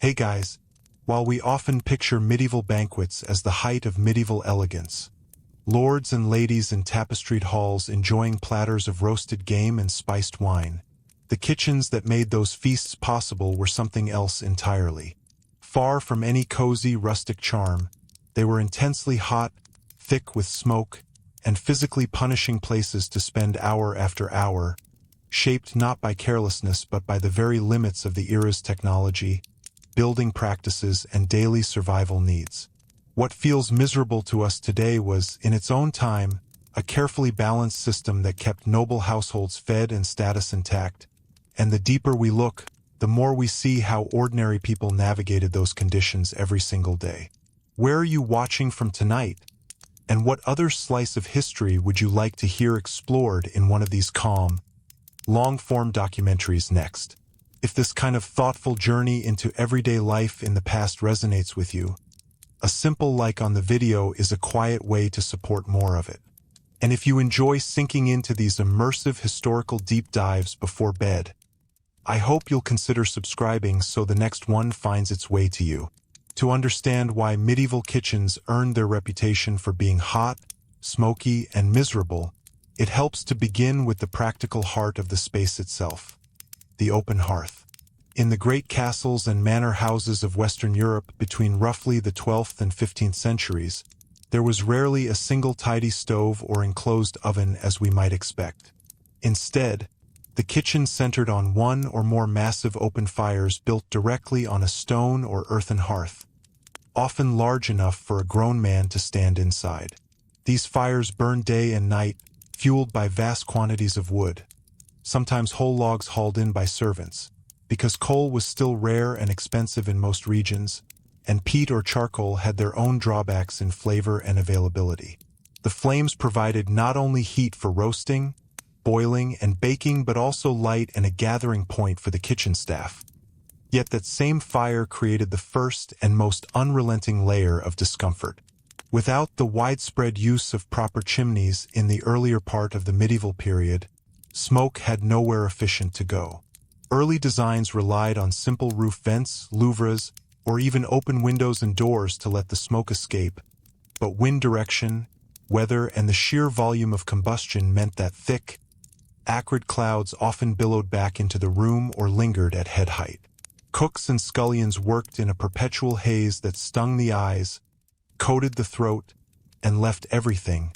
Hey guys, while we often picture medieval banquets as the height of medieval elegance, lords and ladies in tapestried halls enjoying platters of roasted game and spiced wine, the kitchens that made those feasts possible were something else entirely. Far from any cozy, rustic charm, they were intensely hot, thick with smoke, and physically punishing places to spend hour after hour, shaped not by carelessness but by the very limits of the era's technology, building practices, and daily survival needs. What feels miserable to us today was, in its own time, a carefully balanced system that kept noble households fed and status intact, and the deeper we look, the more we see how ordinary people navigated those conditions every single day. Where are you watching from tonight? And what other slice of history would you like to hear explored in one of these calm, long-form documentaries next? If this kind of thoughtful journey into everyday life in the past resonates with you, a simple like on the video is a quiet way to support more of it. And if you enjoy sinking into these immersive historical deep dives before bed, I hope you'll consider subscribing so the next one finds its way to you. To understand why medieval kitchens earned their reputation for being hot, smoky, and miserable, it helps to begin with the practical heart of the space itself. The open hearth. In the great castles and manor houses of Western Europe between roughly the 12th and 15th centuries, there was rarely a single tidy stove or enclosed oven as we might expect. Instead, the kitchen centered on one or more massive open fires built directly on a stone or earthen hearth, often large enough for a grown man to stand inside. These fires burned day and night, fueled by vast quantities of wood, sometimes whole logs hauled in by servants, because coal was still rare and expensive in most regions, and peat or charcoal had their own drawbacks in flavor and availability. The flames provided not only heat for roasting, boiling, and baking, but also light and a gathering point for the kitchen staff. Yet that same fire created the first and most unrelenting layer of discomfort. Without the widespread use of proper chimneys in the earlier part of the medieval period, smoke had nowhere efficient to go. Early designs relied on simple roof vents, louvres, or even open windows and doors to let the smoke escape, but wind direction, weather, and the sheer volume of combustion meant that thick, acrid clouds often billowed back into the room or lingered at head height. Cooks and scullions worked in a perpetual haze that stung the eyes, coated the throat, and left everything,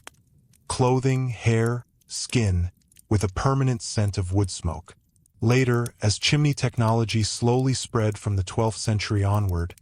clothing, hair, skin, with a permanent scent of wood smoke. Later, as chimney technology slowly spread from the 12th century onward,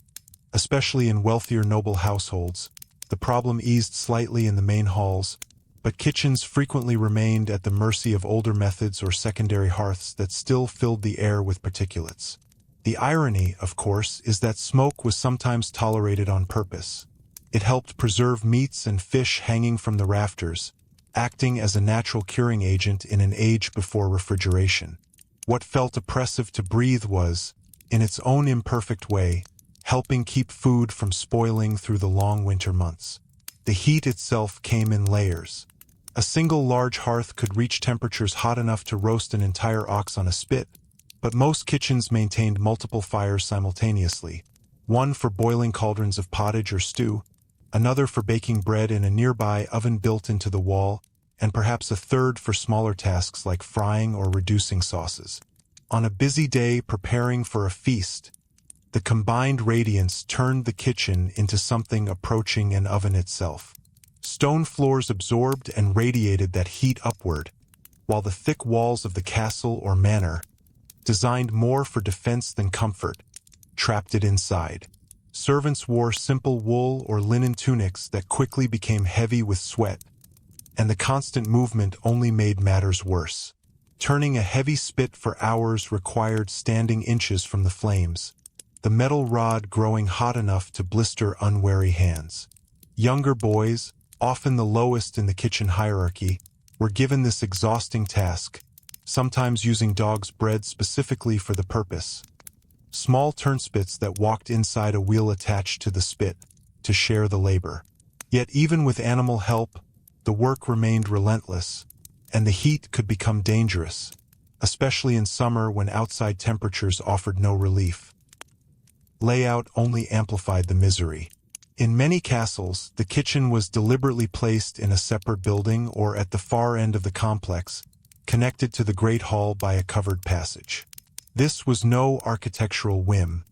especially in wealthier noble households, the problem eased slightly in the main halls, but kitchens frequently remained at the mercy of older methods or secondary hearths that still filled the air with particulates. The irony, of course, is that smoke was sometimes tolerated on purpose. It helped preserve meats and fish hanging from the rafters, acting as a natural curing agent in an age before refrigeration. What felt oppressive to breathe was, in its own imperfect way, helping keep food from spoiling through the long winter months. The heat itself came in layers. A single large hearth could reach temperatures hot enough to roast an entire ox on a spit, but most kitchens maintained multiple fires simultaneously, one for boiling cauldrons of pottage or stew, another for baking bread in a nearby oven built into the wall, and perhaps a third for smaller tasks like frying or reducing sauces. On a busy day preparing for a feast, the combined radiance turned the kitchen into something approaching an oven itself. Stone floors absorbed and radiated that heat upward, while the thick walls of the castle or manor, designed more for defense than comfort, trapped it inside. Servants wore simple wool or linen tunics that quickly became heavy with sweat, and the constant movement only made matters worse. Turning a heavy spit for hours required standing inches from the flames, the metal rod growing hot enough to blister unwary hands. Younger boys, often the lowest in the kitchen hierarchy, were given this exhausting task, sometimes using dogs bred specifically for the purpose. Small turnspits that walked inside a wheel attached to the spit to share the labor. Yet even with animal help, the work remained relentless, and the heat could become dangerous, especially in summer when outside temperatures offered no relief. layout only amplified the misery. In many castles, the kitchen was deliberately placed in a separate building or at the far end of the complex, connected to the Great Hall by a covered passage. This was no architectural whim.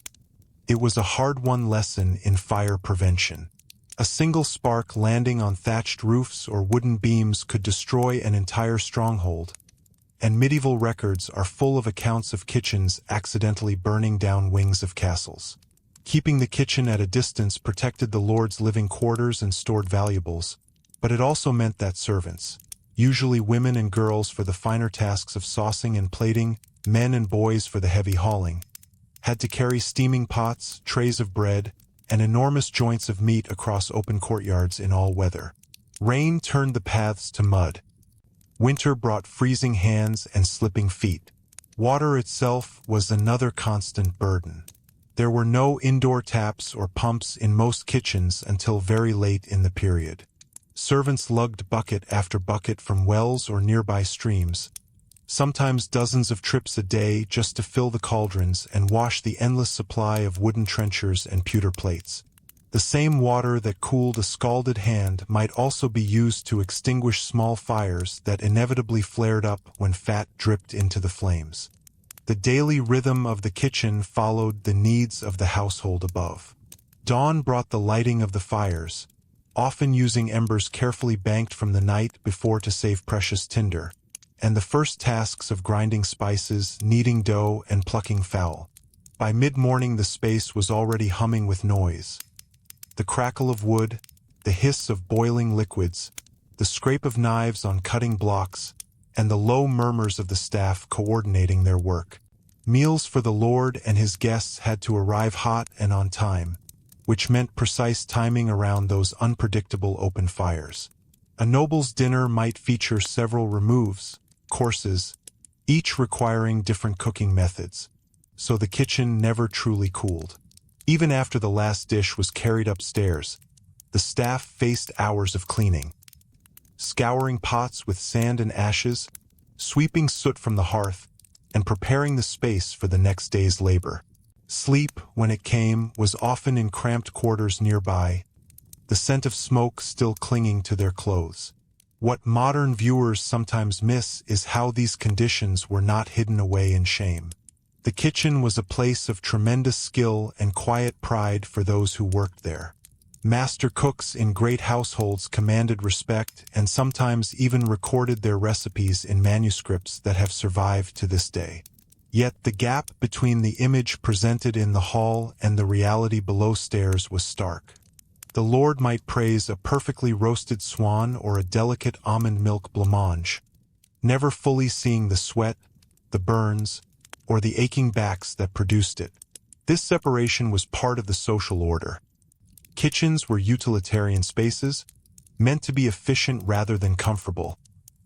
It was a hard-won lesson in fire prevention. A single spark landing on thatched roofs or wooden beams could destroy an entire stronghold, and medieval records are full of accounts of kitchens accidentally burning down wings of castles. Keeping the kitchen at a distance protected the lord's living quarters and stored valuables, but it also meant that servants, usually women and girls for the finer tasks of saucing and plating, men and boys for the heavy hauling, had to carry steaming pots, trays of bread, and enormous joints of meat across open courtyards in all weather. Rain turned the paths to mud. Winter brought freezing hands and slipping feet. Water itself was another constant burden. There were no indoor taps or pumps in most kitchens until very late in the period. Servants lugged bucket after bucket from wells or nearby streams, sometimes dozens of trips a day just to fill the cauldrons and wash the endless supply of wooden trenchers and pewter plates. The same water that cooled a scalded hand might also be used to extinguish small fires that inevitably flared up when fat dripped into the flames. The daily rhythm of the kitchen followed the needs of the household above. Dawn brought the lighting of the fires, often using embers carefully banked from the night before to save precious tinder, and the first tasks of grinding spices, kneading dough, and plucking fowl. By mid-morning the space was already humming with noise. The crackle of wood, the hiss of boiling liquids, the scrape of knives on cutting blocks, and the low murmurs of the staff coordinating their work. Meals for the lord and his guests had to arrive hot and on time, which meant precise timing around those unpredictable open fires. A noble's dinner might feature several courses, each requiring different cooking methods, so the kitchen never truly cooled. Even after the last dish was carried upstairs, the staff faced hours of cleaning, scouring pots with sand and ashes, sweeping soot from the hearth, and preparing the space for the next day's labor. Sleep, when it came, was often in cramped quarters nearby, the scent of smoke still clinging to their clothes. What modern viewers sometimes miss is how these conditions were not hidden away in shame. The kitchen was a place of tremendous skill and quiet pride for those who worked there. Master cooks in great households commanded respect and sometimes even recorded their recipes in manuscripts that have survived to this day. Yet the gap between the image presented in the hall and the reality below stairs was stark. The lord might praise a perfectly roasted swan or a delicate almond milk blancmange, never fully seeing the sweat, the burns, or the aching backs that produced it. This separation was part of the social order. Kitchens were utilitarian spaces, meant to be efficient rather than comfortable,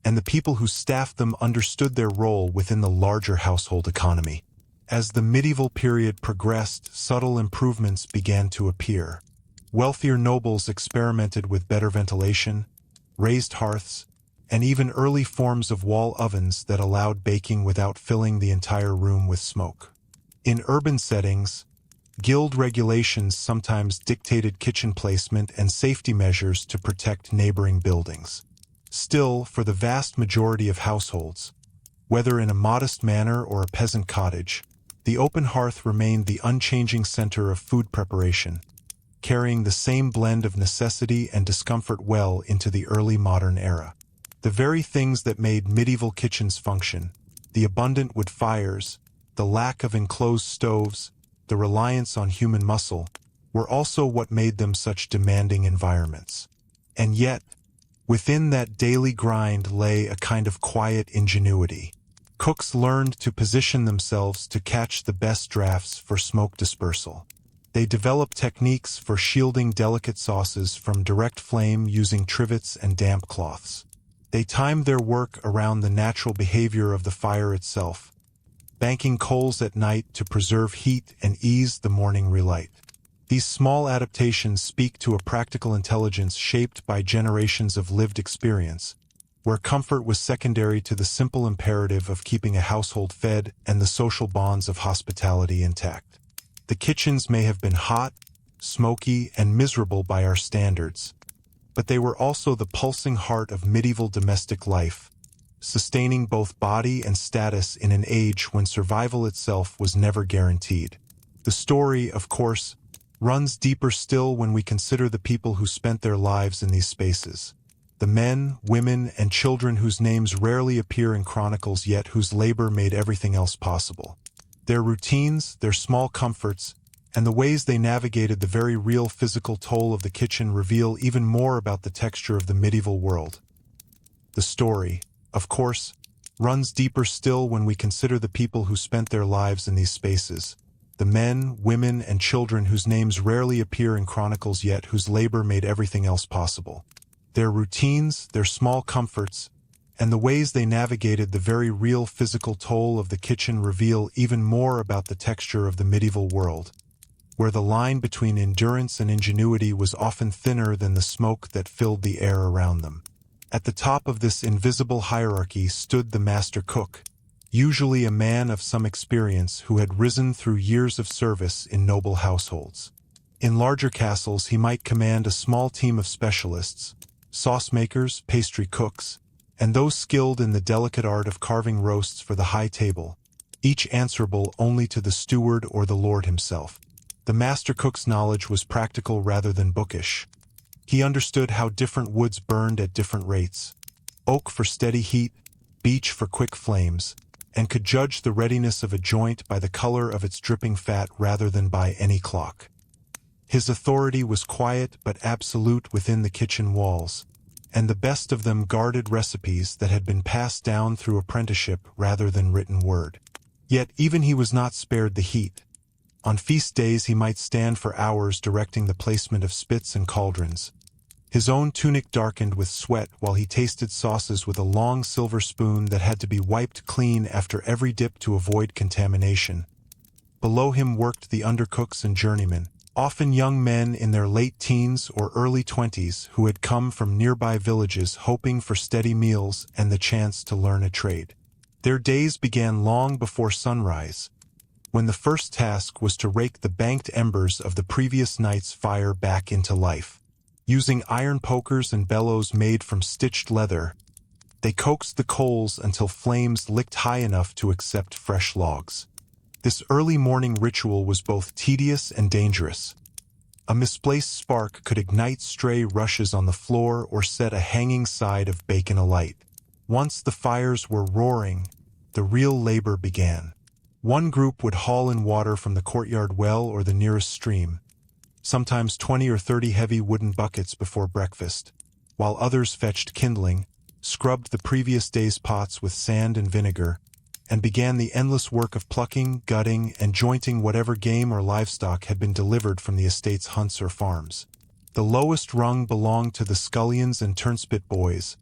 and the people who staffed them understood their role within the larger household economy. As the medieval period progressed, subtle improvements began to appear. Wealthier nobles experimented with better ventilation, raised hearths, and even early forms of wall ovens that allowed baking without filling the entire room with smoke. In urban settings, guild regulations sometimes dictated kitchen placement and safety measures to protect neighboring buildings. Still, for the vast majority of households, whether in a modest manor or a peasant cottage, the open hearth remained the unchanging center of food preparation, carrying the same blend of necessity and discomfort well into the early modern era. The very things that made medieval kitchens function, the abundant wood fires, the lack of enclosed stoves, the reliance on human muscle, were also what made them such demanding environments. And yet, within that daily grind lay a kind of quiet ingenuity. Cooks learned to position themselves to catch the best drafts for smoke dispersal. They developed techniques for shielding delicate sauces from direct flame using trivets and damp cloths. They timed their work around the natural behavior of the fire itself, banking coals at night to preserve heat and ease the morning relight. These small adaptations speak to a practical intelligence shaped by generations of lived experience, where comfort was secondary to the simple imperative of keeping a household fed and the social bonds of hospitality intact. The kitchens may have been hot, smoky, and miserable by our standards, but they were also the pulsing heart of medieval domestic life, sustaining both body and status in an age when survival itself was never guaranteed. The story, of course, runs deeper still when we consider the people who spent their lives in these spaces. The men, women, and children whose names rarely appear in chronicles yet whose labor made everything else possible. Their routines, their small comforts, and the ways they navigated the very real physical toll of the kitchen reveal even more about the texture of the medieval world. The story, of course, runs deeper still when we consider the people who spent their lives in these spaces. The men, women, and children whose names rarely appear in chronicles yet whose labor made everything else possible. Their routines, their small comforts, and the ways they navigated the very real physical toll of the kitchen reveal even more about the texture of the medieval world, where the line between endurance and ingenuity was often thinner than the smoke that filled the air around them. At the top of this invisible hierarchy stood the master cook, usually a man of some experience who had risen through years of service in noble households. In larger castles he might command a small team of specialists, sauce makers, pastry cooks, and those skilled in the delicate art of carving roasts for the high table, each answerable only to the steward or the lord himself. The master cook's knowledge was practical rather than bookish. He understood how different woods burned at different rates, oak for steady heat, beech for quick flames, and could judge the readiness of a joint by the color of its dripping fat rather than by any clock. His authority was quiet but absolute within the kitchen walls, and the best of them guarded recipes that had been passed down through apprenticeship rather than written word. Yet even he was not spared the heat. On feast days he might stand for hours directing the placement of spits and cauldrons. His own tunic darkened with sweat while he tasted sauces with a long silver spoon that had to be wiped clean after every dip to avoid contamination. Below him worked the undercooks and journeymen, often young men in their late teens or early 20s who had come from nearby villages hoping for steady meals and the chance to learn a trade. Their days began long before sunrise, when the first task was to rake the banked embers of the previous night's fire back into life. Using iron pokers and bellows made from stitched leather, they coaxed the coals until flames licked high enough to accept fresh logs. This early morning ritual was both tedious and dangerous. A misplaced spark could ignite stray rushes on the floor or set a hanging side of bacon alight. Once the fires were roaring, the real labor began. One group would haul in water from the courtyard well or the nearest stream, sometimes 20 or 30 heavy wooden buckets before breakfast, while others fetched kindling, scrubbed the previous day's pots with sand and vinegar, and began the endless work of plucking, gutting, and jointing whatever game or livestock had been delivered from the estate's hunts or farms. The lowest rung belonged to the scullions and turnspit boys,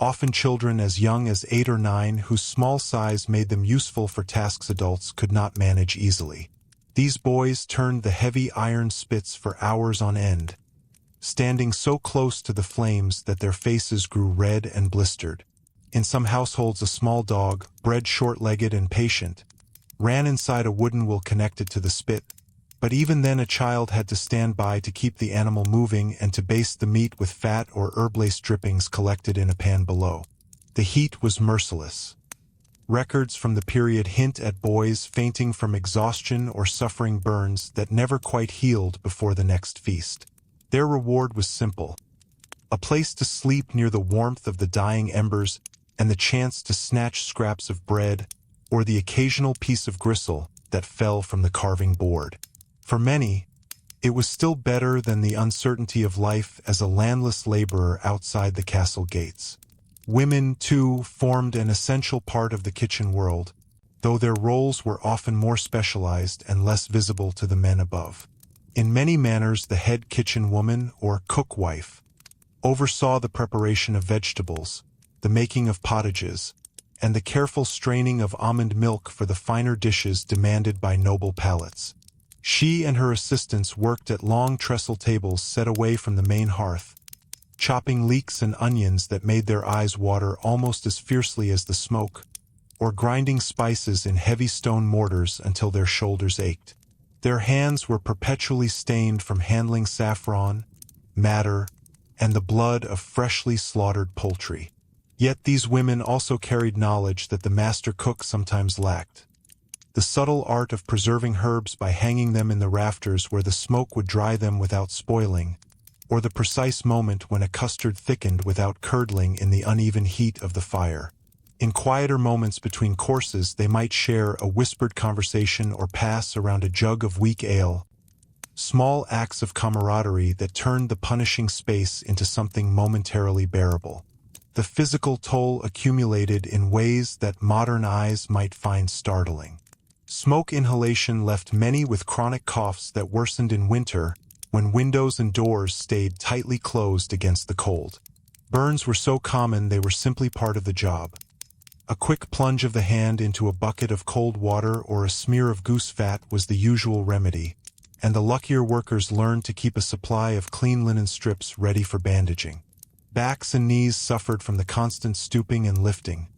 often children as young as 8 or 9 whose small size made them useful for tasks adults could not manage easily. These boys turned the heavy iron spits for hours on end, standing so close to the flames that their faces grew red and blistered. In some households a small dog, bred short-legged and patient, ran inside a wooden wheel connected to the spit, but even then a child had to stand by to keep the animal moving and to baste the meat with fat or herb-laced drippings collected in a pan below. The heat was merciless. Records from the period hint at boys fainting from exhaustion or suffering burns that never quite healed before the next feast. Their reward was simple: a place to sleep near the warmth of the dying embers and the chance to snatch scraps of bread or the occasional piece of gristle that fell from the carving board. For many, it was still better than the uncertainty of life as a landless laborer outside the castle gates. Women, too, formed an essential part of the kitchen world, though their roles were often more specialized and less visible to the men above. In many manners, the head kitchen woman, or cookwife, oversaw the preparation of vegetables, the making of pottages, and the careful straining of almond milk for the finer dishes demanded by noble palates. She and her assistants worked at long trestle tables set away from the main hearth, chopping leeks and onions that made their eyes water almost as fiercely as the smoke, or grinding spices in heavy stone mortars until their shoulders ached. Their hands were perpetually stained from handling saffron, madder, and the blood of freshly slaughtered poultry. Yet these women also carried knowledge that the master cook sometimes lacked. The subtle art of preserving herbs by hanging them in the rafters where the smoke would dry them without spoiling, or the precise moment when a custard thickened without curdling in the uneven heat of the fire. In quieter moments between courses, they might share a whispered conversation or pass around a jug of weak ale, small acts of camaraderie that turned the punishing space into something momentarily bearable. The physical toll accumulated in ways that modern eyes might find startling. Smoke inhalation left many with chronic coughs that worsened in winter when windows and doors stayed tightly closed against the cold. Burns were so common they were simply part of the job. A quick plunge of the hand into a bucket of cold water or a smear of goose fat was the usual remedy, and the luckier workers learned to keep a supply of clean linen strips ready for bandaging. Backs and knees suffered from the constant stooping and lifting.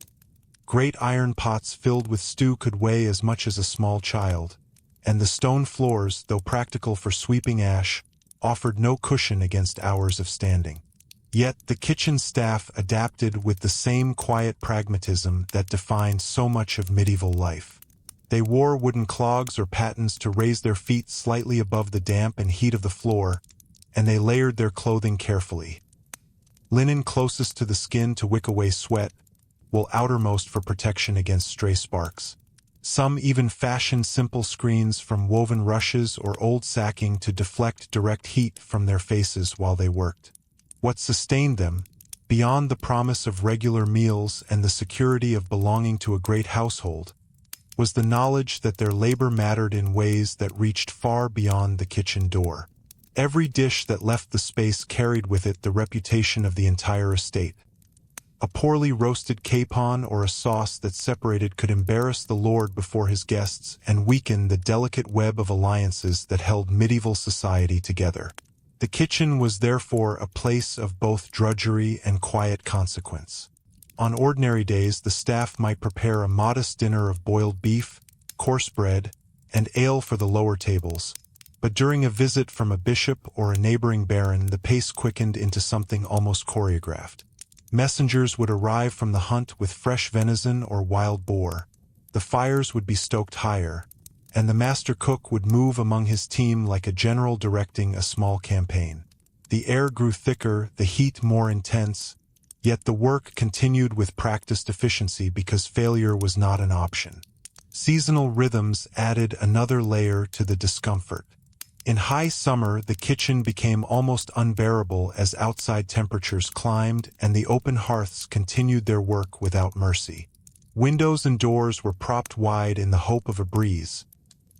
Great iron pots filled with stew could weigh as much as a small child, and the stone floors, though practical for sweeping ash, offered no cushion against hours of standing. Yet the kitchen staff adapted with the same quiet pragmatism that defined so much of medieval life. They wore wooden clogs or pattens to raise their feet slightly above the damp and heat of the floor, and they layered their clothing carefully. Linen closest to the skin to wick away sweat, wool outermost for protection against stray sparks. Some even fashioned simple screens from woven rushes or old sacking to deflect direct heat from their faces while they worked. What sustained them, beyond the promise of regular meals and the security of belonging to a great household, was the knowledge that their labor mattered in ways that reached far beyond the kitchen door. Every dish that left the space carried with it the reputation of the entire estate. A poorly roasted capon or a sauce that separated could embarrass the lord before his guests and weaken the delicate web of alliances that held medieval society together. The kitchen was therefore a place of both drudgery and quiet consequence. On ordinary days, the staff might prepare a modest dinner of boiled beef, coarse bread, and ale for the lower tables. But during a visit from a bishop or a neighboring baron, the pace quickened into something almost choreographed. Messengers would arrive from the hunt with fresh venison or wild boar. The fires would be stoked higher, and the master cook would move among his team like a general directing a small campaign. The air grew thicker, the heat more intense, yet the work continued with practiced efficiency because failure was not an option. Seasonal rhythms added another layer to the discomfort. In high summer, the kitchen became almost unbearable as outside temperatures climbed and the open hearths continued their work without mercy. Windows and doors were propped wide in the hope of a breeze,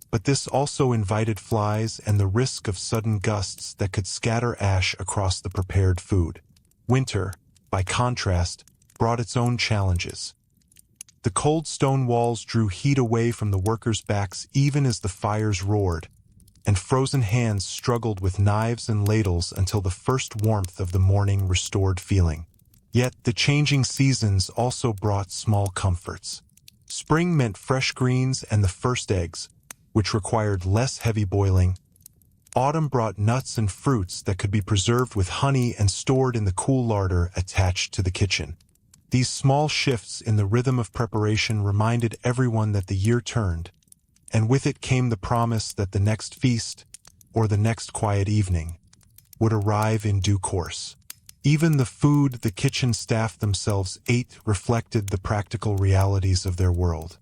but this also invited flies and the risk of sudden gusts that could scatter ash across the prepared food. Winter, by contrast, brought its own challenges. The cold stone walls drew heat away from the workers' backs even as the fires roared, and frozen hands struggled with knives and ladles until the first warmth of the morning restored feeling. Yet the changing seasons also brought small comforts. Spring meant fresh greens and the first eggs, which required less heavy boiling. Autumn brought nuts and fruits that could be preserved with honey and stored in the cool larder attached to the kitchen. These small shifts in the rhythm of preparation reminded everyone that the year turned, and with it came the promise that the next feast, or the next quiet evening, would arrive in due course. Even the food the kitchen staff themselves ate reflected the practical realities of their world.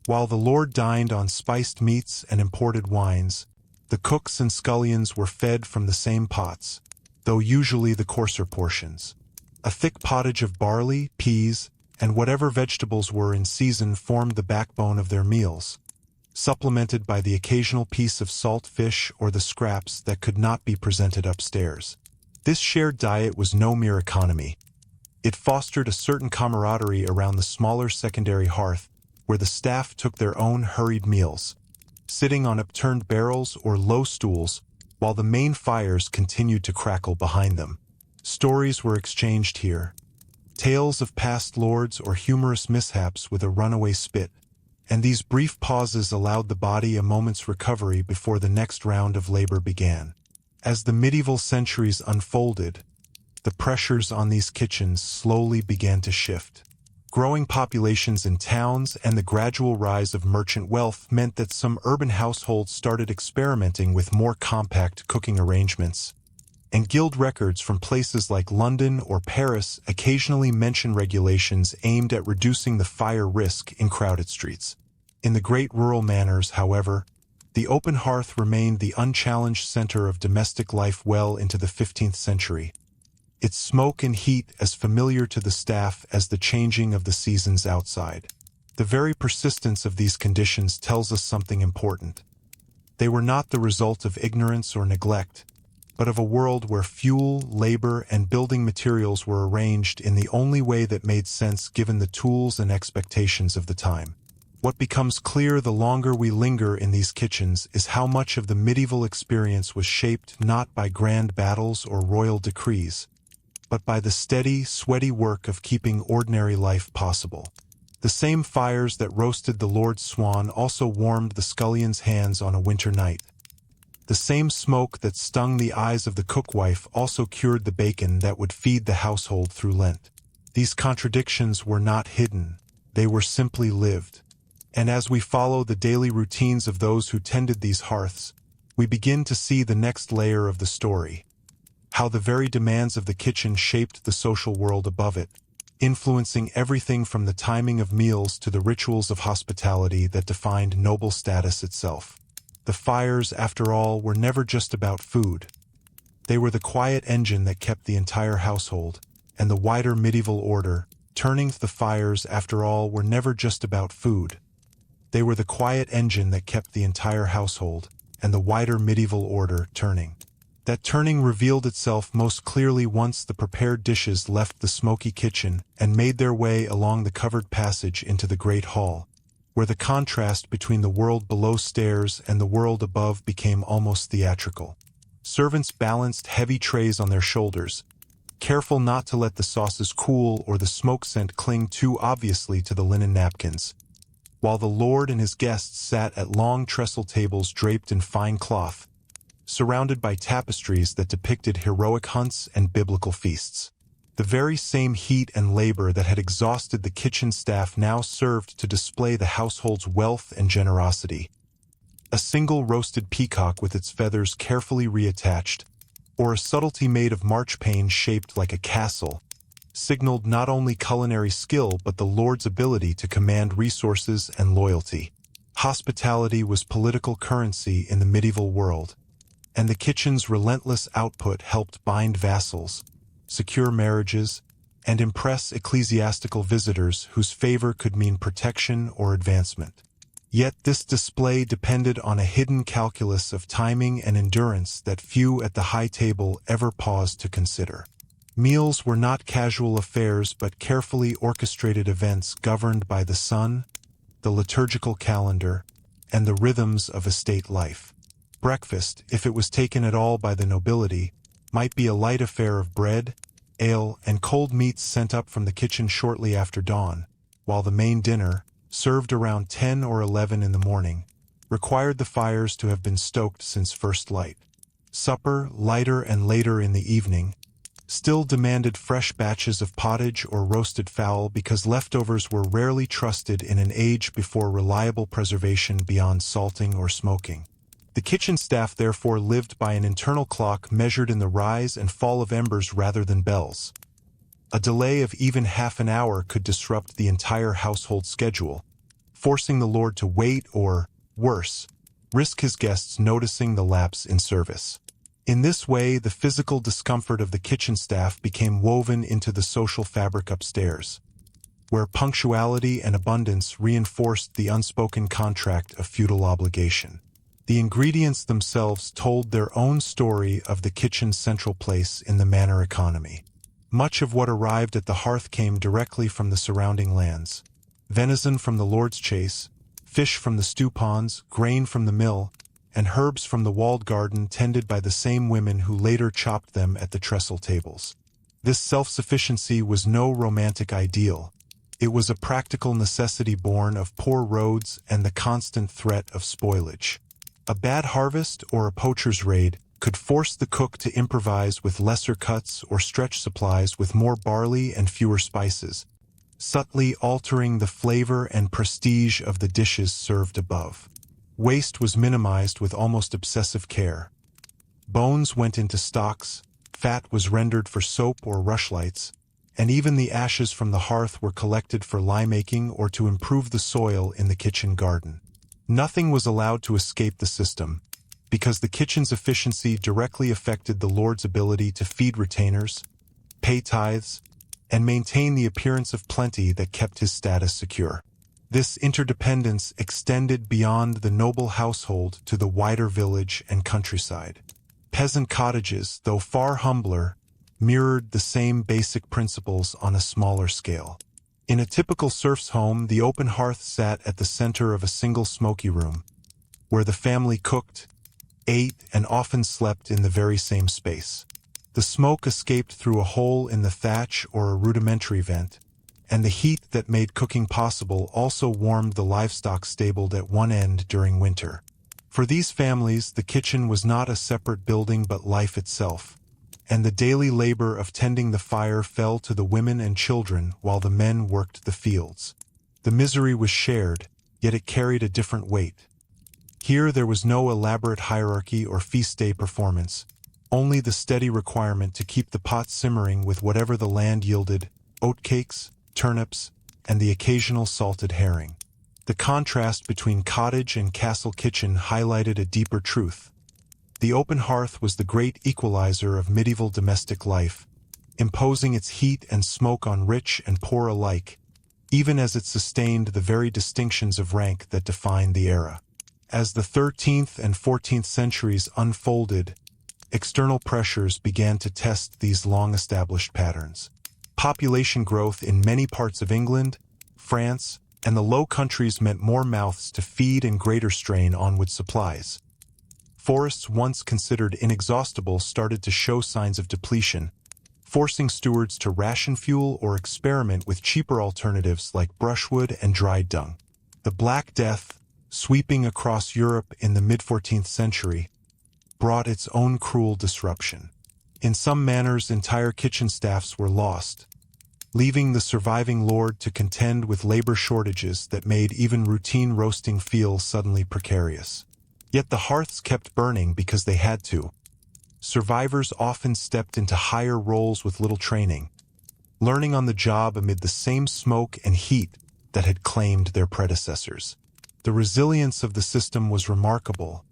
While the lord dined on spiced meats and imported wines, the cooks and scullions were fed from the same pots, though usually the coarser portions. A thick pottage of barley, peas, and whatever vegetables were in season formed the backbone of their meals, supplemented by the occasional piece of salt fish or the scraps that could not be presented upstairs. This shared diet was no mere economy. It fostered a certain camaraderie around the smaller secondary hearth, where the staff took their own hurried meals, sitting on upturned barrels or low stools, while the main fires continued to crackle behind them. Stories were exchanged here, tales of past lords or humorous mishaps with a runaway spit, and these brief pauses allowed the body a moment's recovery before the next round of labor began. As the medieval centuries unfolded, the pressures on these kitchens slowly began to shift. Growing populations in towns and the gradual rise of merchant wealth meant that some urban households started experimenting with more compact cooking arrangements, and guild records from places like London or Paris occasionally mention regulations aimed at reducing the fire risk in crowded streets. In the great rural manors, however, the open hearth remained the unchallenged center of domestic life well into the 15th century, its smoke and heat as familiar to the staff as the changing of the seasons outside. The very persistence of these conditions tells us something important. They were not the result of ignorance or neglect, but of a world where fuel, labor, and building materials were arranged in the only way that made sense given the tools and expectations of the time. What becomes clear the longer we linger in these kitchens is how much of the medieval experience was shaped not by grand battles or royal decrees, but by the steady, sweaty work of keeping ordinary life possible. The same fires that roasted the Lord's swan also warmed the scullion's hands on a winter night. The same smoke that stung the eyes of the cookwife also cured the bacon that would feed the household through Lent. These contradictions were not hidden, they were simply lived. And as we follow the daily routines of those who tended these hearths, we begin to see the next layer of the story. How the very demands of the kitchen shaped the social world above it, influencing everything from the timing of meals to the rituals of hospitality that defined noble status itself. The fires, after all, were never just about food. They were the quiet engine that kept the entire household, and the wider medieval order, turningth. The fires, after all, were never just about food. They were the quiet engine that kept the entire household, and the wider medieval order turning. That turning revealed itself most clearly once the prepared dishes left the smoky kitchen and made their way along the covered passage into the great hall, where the contrast between the world below stairs and the world above became almost theatrical. Servants balanced heavy trays on their shoulders, careful not to let the sauces cool or the smoke scent cling too obviously to the linen napkins, while the lord and his guests sat at long trestle tables draped in fine cloth, surrounded by tapestries that depicted heroic hunts and biblical feasts. The very same heat and labor that had exhausted the kitchen staff now served to display the household's wealth and generosity. A single roasted peacock with its feathers carefully reattached, or a subtlety made of marchpane shaped like a castle, signaled not only culinary skill but the lord's ability to command resources and loyalty. Hospitality was political currency in the medieval world, and the kitchen's relentless output helped bind vassals, secure marriages, and impress ecclesiastical visitors whose favor could mean protection or advancement. Yet this display depended on a hidden calculus of timing and endurance that few at the high table ever paused to consider. Meals were not casual affairs but carefully orchestrated events governed by the sun, the liturgical calendar, and the rhythms of estate life. Breakfast, if it was taken at all by the nobility, might be a light affair of bread, ale, and cold meats sent up from the kitchen shortly after dawn, while the main dinner, served around 10 or 11 in the morning, required the fires to have been stoked since first light. Supper, lighter and later in the evening, still demanded fresh batches of pottage or roasted fowl because leftovers were rarely trusted in an age before reliable preservation beyond salting or smoking. The kitchen staff therefore lived by an internal clock measured in the rise and fall of embers rather than bells. A delay of even half an hour could disrupt the entire household schedule, forcing the lord to wait or, worse, risk his guests noticing the lapse in service. In this way, the physical discomfort of the kitchen staff became woven into the social fabric upstairs, where punctuality and abundance reinforced the unspoken contract of feudal obligation. The ingredients themselves told their own story of the kitchen's central place in the manor economy. Much of what arrived at the hearth came directly from the surrounding lands. Venison from the lord's chase, fish from the stew ponds, grain from the mill, and herbs from the walled garden tended by the same women who later chopped them at the trestle tables. This self-sufficiency was no romantic ideal. It was a practical necessity born of poor roads and the constant threat of spoilage. A bad harvest or a poacher's raid could force the cook to improvise with lesser cuts or stretch supplies with more barley and fewer spices, subtly altering the flavor and prestige of the dishes served above. Waste was minimized with almost obsessive care. Bones went into stocks, fat was rendered for soap or rushlights, and even the ashes from the hearth were collected for lye-making or to improve the soil in the kitchen garden. Nothing was allowed to escape the system, because the kitchen's efficiency directly affected the Lord's ability to feed retainers, pay tithes, and maintain the appearance of plenty that kept his status secure. This interdependence extended beyond the noble household to the wider village and countryside. Peasant cottages, though far humbler, mirrored the same basic principles on a smaller scale. In a typical serf's home, the open hearth sat at the center of a single smoky room, where the family cooked, ate, and often slept in the very same space. The smoke escaped through a hole in the thatch or a rudimentary vent, and the heat that made cooking possible also warmed the livestock stabled at one end during winter. For these families, the kitchen was not a separate building but life itself, and the daily labor of tending the fire fell to the women and children while the men worked the fields. The misery was shared, yet it carried a different weight. Here there was no elaborate hierarchy or feast day performance, only the steady requirement to keep the pot simmering with whatever the land yielded: oatcakes, turnips, and the occasional salted herring. The contrast between cottage and castle kitchen highlighted a deeper truth. The open hearth was the great equalizer of medieval domestic life, imposing its heat and smoke on rich and poor alike, even as it sustained the very distinctions of rank that defined the era. As the 13th and 14th centuries unfolded, external pressures began to test these long-established patterns. Population growth in many parts of England, France, and the Low Countries meant more mouths to feed and greater strain on wood supplies. Forests once considered inexhaustible started to show signs of depletion, forcing stewards to ration fuel or experiment with cheaper alternatives like brushwood and dried dung. The Black Death, sweeping across Europe in the mid-14th century, brought its own cruel disruption. In some manors, entire kitchen staffs were lost, leaving the surviving lord to contend with labor shortages that made even routine roasting feel suddenly precarious. Yet the hearths kept burning because they had to. Survivors often stepped into higher roles with little training, learning on the job amid the same smoke and heat that had claimed their predecessors. The resilience of the system was remarkable,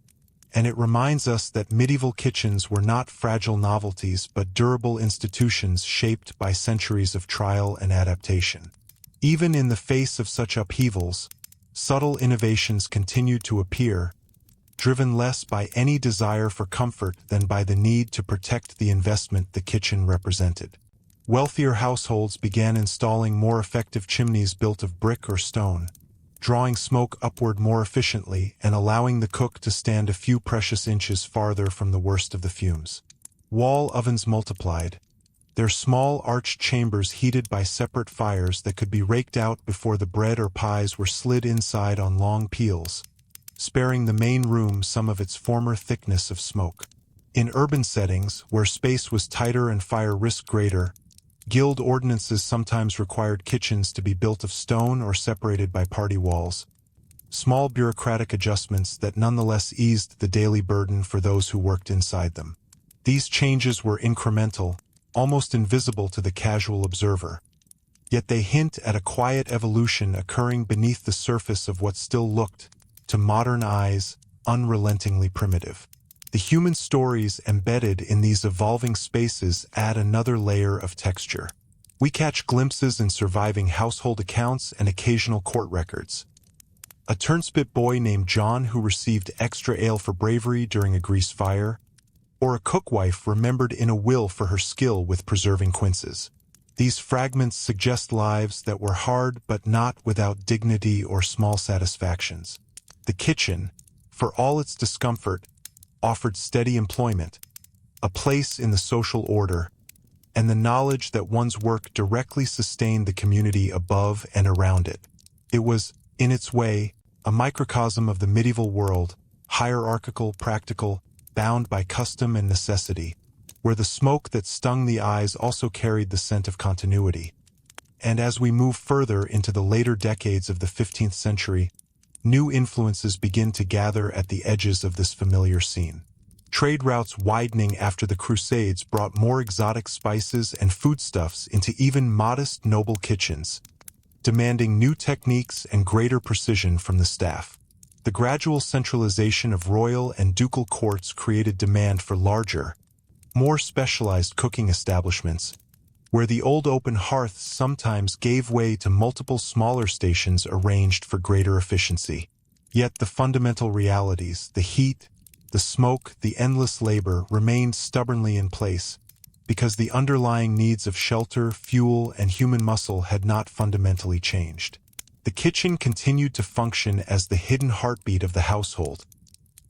and it reminds us that medieval kitchens were not fragile novelties but durable institutions shaped by centuries of trial and adaptation. Even in the face of such upheavals, subtle innovations continued to appear, driven less by any desire for comfort than by the need to protect the investment the kitchen represented. Wealthier households began installing more effective chimneys built of brick or stone, drawing smoke upward more efficiently and allowing the cook to stand a few precious inches farther from the worst of the fumes. Wall ovens multiplied, their small arched chambers heated by separate fires that could be raked out before the bread or pies were slid inside on long peels, sparing the main room some of its former thickness of smoke. In urban settings, where space was tighter and fire risk greater, guild ordinances sometimes required kitchens to be built of stone or separated by party walls, small bureaucratic adjustments that nonetheless eased the daily burden for those who worked inside them. These changes were incremental, almost invisible to the casual observer, yet they hint at a quiet evolution occurring beneath the surface of what still looked, to modern eyes, unrelentingly primitive. The human stories embedded in these evolving spaces add another layer of texture. We catch glimpses in surviving household accounts and occasional court records. A turnspit boy named John who received extra ale for bravery during a grease fire, or a cookwife remembered in a will for her skill with preserving quinces. These fragments suggest lives that were hard but not without dignity or small satisfactions. The kitchen, for all its discomfort, offered steady employment, a place in the social order, and the knowledge that one's work directly sustained the community above and around it. It was, in its way, a microcosm of the medieval world, hierarchical, practical, bound by custom and necessity, where the smoke that stung the eyes also carried the scent of continuity. And as we move further into the later decades of the 15th century, new influences begin to gather at the edges of this familiar scene. Trade routes widening after the Crusades brought more exotic spices and foodstuffs into even modest noble kitchens, demanding new techniques and greater precision from the staff. The gradual centralization of royal and ducal courts created demand for larger, more specialized cooking establishments, where the old open hearths sometimes gave way to multiple smaller stations arranged for greater efficiency. Yet the fundamental realities, the heat, the smoke, the endless labor, remained stubbornly in place, because the underlying needs of shelter, fuel, and human muscle had not fundamentally changed. The kitchen continued to function as the hidden heartbeat of the household,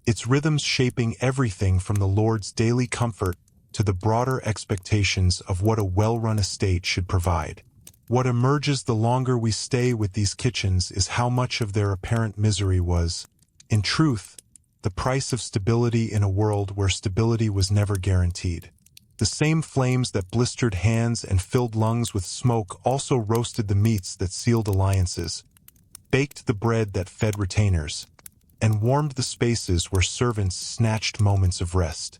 its rhythms shaping everything from the Lord's daily comfort to the broader expectations of what a well-run estate should provide. What emerges the longer we stay with these kitchens is how much of their apparent misery was, in truth, the price of stability in a world where stability was never guaranteed. The same flames that blistered hands and filled lungs with smoke also roasted the meats that sealed alliances, baked the bread that fed retainers, and warmed the spaces where servants snatched moments of rest.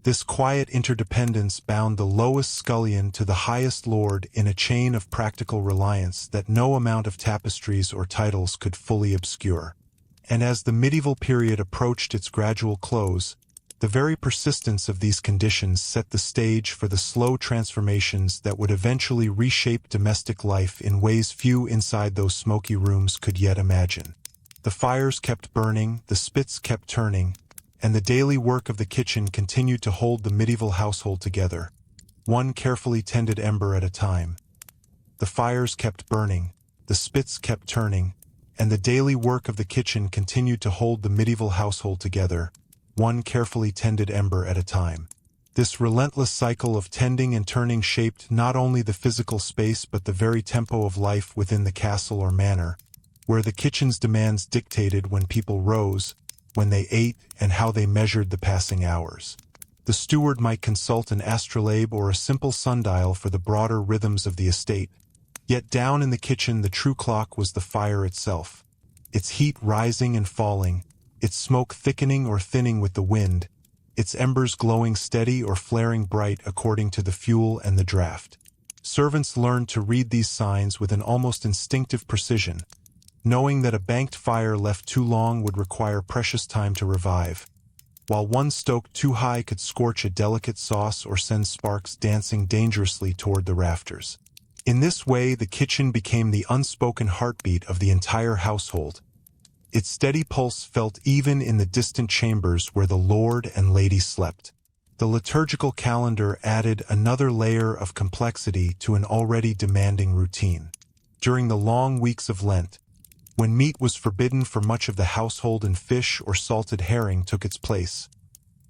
This quiet interdependence bound the lowest scullion to the highest lord in a chain of practical reliance that no amount of tapestries or titles could fully obscure. And as the medieval period approached its gradual close, the very persistence of these conditions set the stage for the slow transformations that would eventually reshape domestic life in ways few inside those smoky rooms could yet imagine. The fires kept burning, the spits kept turning, and the daily work of the kitchen continued to hold the medieval household together, one carefully tended ember at a time. The fires kept burning, the spits kept turning, and the daily work of the kitchen continued to hold the medieval household together, one carefully tended ember at a time. This relentless cycle of tending and turning shaped not only the physical space but the very tempo of life within the castle or manor, where the kitchen's demands dictated when people rose, when they ate, and how they measured the passing hours. The steward might consult an astrolabe or a simple sundial for the broader rhythms of the estate, yet down in the kitchen the true clock was the fire itself, its heat rising and falling, its smoke thickening or thinning with the wind, its embers glowing steady or flaring bright according to the fuel and the draft. Servants learned to read these signs with an almost instinctive precision, knowing that a banked fire left too long would require precious time to revive, while one stoked too high could scorch a delicate sauce or send sparks dancing dangerously toward the rafters. In this way, the kitchen became the unspoken heartbeat of the entire household. Its steady pulse felt even in the distant chambers where the lord and lady slept. The liturgical calendar added another layer of complexity to an already demanding routine. During the long weeks of Lent, when meat was forbidden for much of the household and fish or salted herring took its place,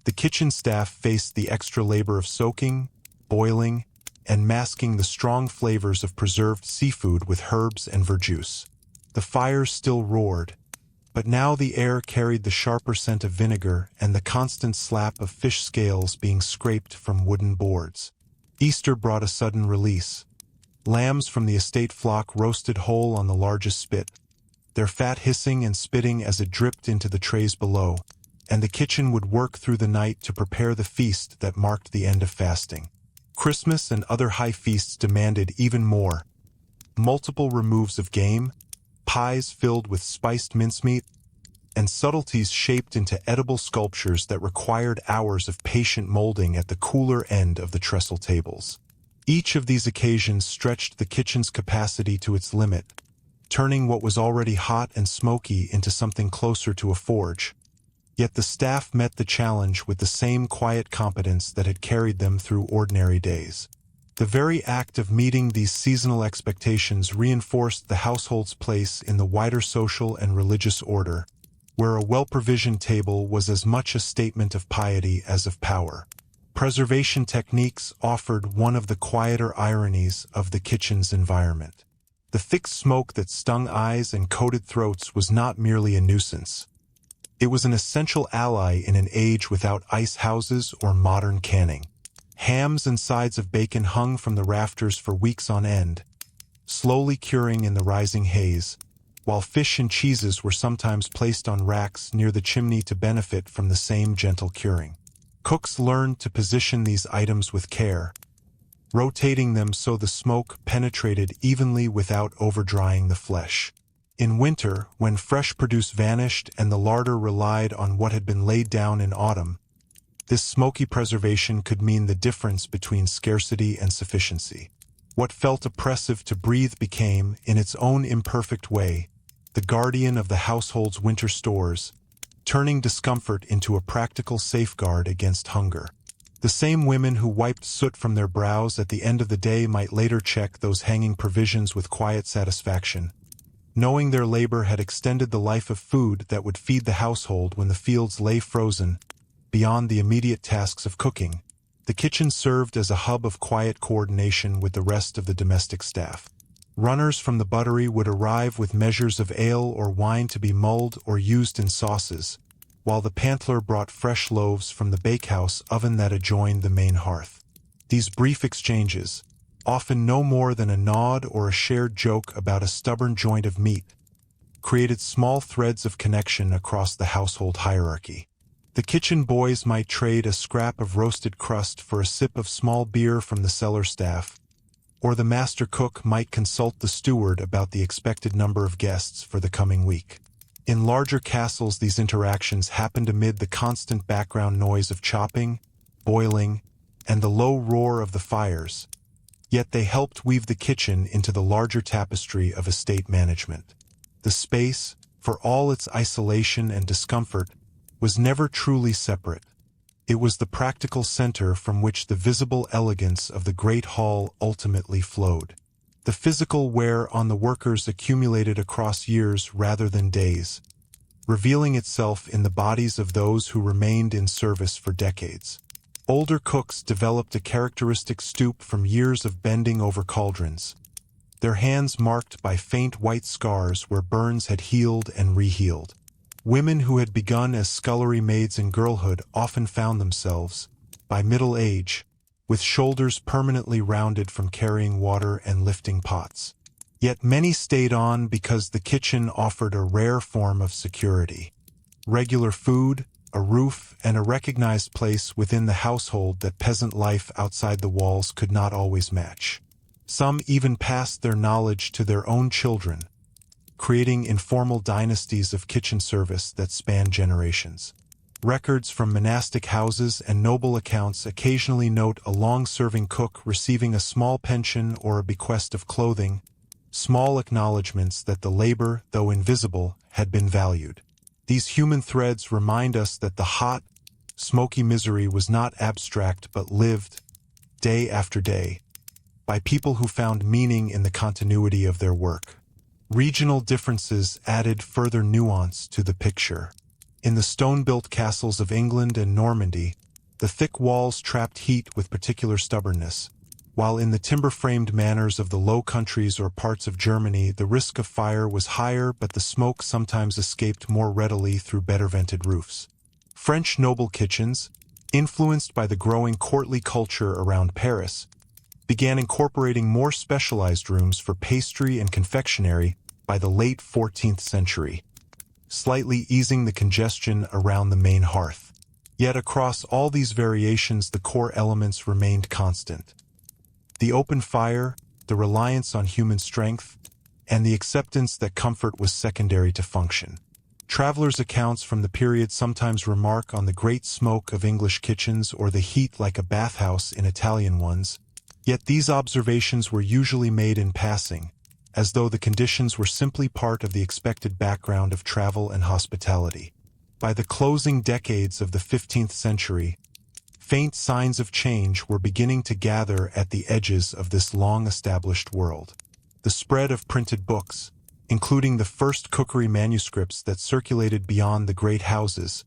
the kitchen staff faced the extra labor of soaking, boiling, and masking the strong flavors of preserved seafood with herbs and verjuice. The fires still roared, but now the air carried the sharper scent of vinegar and the constant slap of fish scales being scraped from wooden boards. Easter brought a sudden release. Lambs from the estate flock roasted whole on the largest spit, their fat hissing and spitting as it dripped into the trays below, and the kitchen would work through the night to prepare the feast that marked the end of fasting. Christmas and other high feasts demanded even more. Multiple removes of game, pies filled with spiced mincemeat, and subtleties shaped into edible sculptures that required hours of patient molding at the cooler end of the trestle tables. Each of these occasions stretched the kitchen's capacity to its limit, turning what was already hot and smoky into something closer to a forge. Yet the staff met the challenge with the same quiet competence that had carried them through ordinary days. The very act of meeting these seasonal expectations reinforced the household's place in the wider social and religious order, where a well-provisioned table was as much a statement of piety as of power. preservation techniques offered one of the quieter ironies of the kitchen's environment. The thick smoke that stung eyes and coated throats was not merely a nuisance. It was an essential ally in an age without ice houses or modern canning. Hams and sides of bacon hung from the rafters for weeks on end, slowly curing in the rising haze, while fish and cheeses were sometimes placed on racks near the chimney to benefit from the same gentle curing. Cooks learned to position these items with care, rotating them so the smoke penetrated evenly without overdrying the flesh. In winter, when fresh produce vanished and the larder relied on what had been laid down in autumn, this smoky preservation could mean the difference between scarcity and sufficiency. What felt oppressive to breathe became, in its own imperfect way, the guardian of the household's winter stores, turning discomfort into a practical safeguard against hunger. The same women who wiped soot from their brows at the end of the day might later check those hanging provisions with quiet satisfaction, knowing their labor had extended the life of food that would feed the household when the fields lay frozen. Beyond the immediate tasks of cooking, the kitchen served as a hub of quiet coordination with the rest of the domestic staff. Runners from the buttery would arrive with measures of ale or wine to be mulled or used in sauces, while the pantler brought fresh loaves from the bakehouse oven that adjoined the main hearth. These brief exchanges, often no more than a nod or a shared joke about a stubborn joint of meat, created small threads of connection across the household hierarchy. The kitchen boys might trade a scrap of roasted crust for a sip of small beer from the cellar staff, or the master cook might consult the steward about the expected number of guests for the coming week. In larger castles, these interactions happened amid the constant background noise of chopping, boiling, and the low roar of the fires, yet they helped weave the kitchen into the larger tapestry of estate management. The space, for all its isolation and discomfort, was never truly separate. It was the practical center from which the visible elegance of the great hall ultimately flowed. The physical wear on the workers accumulated across years rather than days, revealing itself in the bodies of those who remained in service for decades. Older cooks developed a characteristic stoop from years of bending over cauldrons, their hands marked by faint white scars where burns had healed and rehealed. Women who had begun as scullery maids in girlhood often found themselves, by middle age, with shoulders permanently rounded from carrying water and lifting pots. Yet many stayed on because the kitchen offered a rare form of security. Regular food, a roof, and a recognized place within the household that peasant life outside the walls could not always match. Some even passed their knowledge to their own children, creating informal dynasties of kitchen service that spanned generations. Records from monastic houses and noble accounts occasionally note a long-serving cook receiving a small pension or a bequest of clothing, small acknowledgments that the labor, though invisible, had been valued. These human threads remind us that the hot, smoky misery was not abstract but lived, day after day, by people who found meaning in the continuity of their work. Regional differences added further nuance to the picture. In the stone-built castles of England and Normandy, the thick walls trapped heat with particular stubbornness, while in the timber-framed manors of the Low Countries or parts of Germany the risk of fire was higher but the smoke sometimes escaped more readily through better-vented roofs. French noble kitchens, influenced by the growing courtly culture around Paris, began incorporating more specialized rooms for pastry and confectionery by the late 14th century, slightly easing the congestion around the main hearth. Yet across all these variations the core elements remained constant. The open fire, the reliance on human strength, and the acceptance that comfort was secondary to function. Travelers' accounts from the period sometimes remark on the great smoke of English kitchens or the heat like a bathhouse in Italian ones, yet these observations were usually made in passing, as though the conditions were simply part of the expected background of travel and hospitality. By the closing decades of the 15th century, faint signs of change were beginning to gather at the edges of this long-established world. The spread of printed books, including the first cookery manuscripts that circulated beyond the great houses,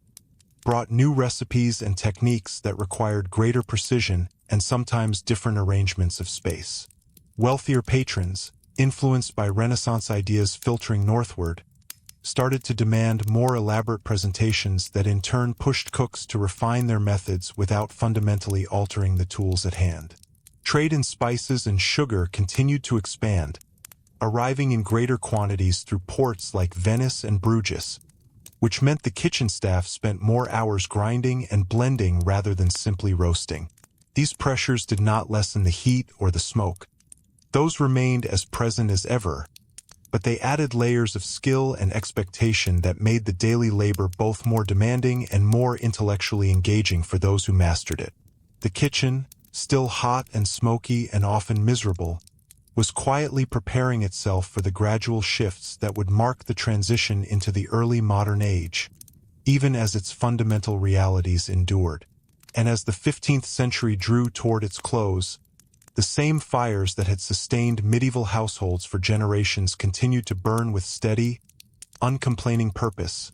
brought new recipes and techniques that required greater precision and sometimes different arrangements of space. Wealthier patrons, influenced by Renaissance ideas filtering northward, started to demand more elaborate presentations that in turn pushed cooks to refine their methods without fundamentally altering the tools at hand. Trade in spices and sugar continued to expand, arriving in greater quantities through ports like Venice and Bruges, which meant the kitchen staff spent more hours grinding and blending rather than simply roasting. These pressures did not lessen the heat or the smoke. Those remained as present as ever, but they added layers of skill and expectation that made the daily labor both more demanding and more intellectually engaging for those who mastered it. The kitchen, still hot and smoky and often miserable, was quietly preparing itself for the gradual shifts that would mark the transition into the early modern age, even as its fundamental realities endured. And as the 15th century drew toward its close, the same fires that had sustained medieval households for generations continued to burn with steady, uncomplaining purpose,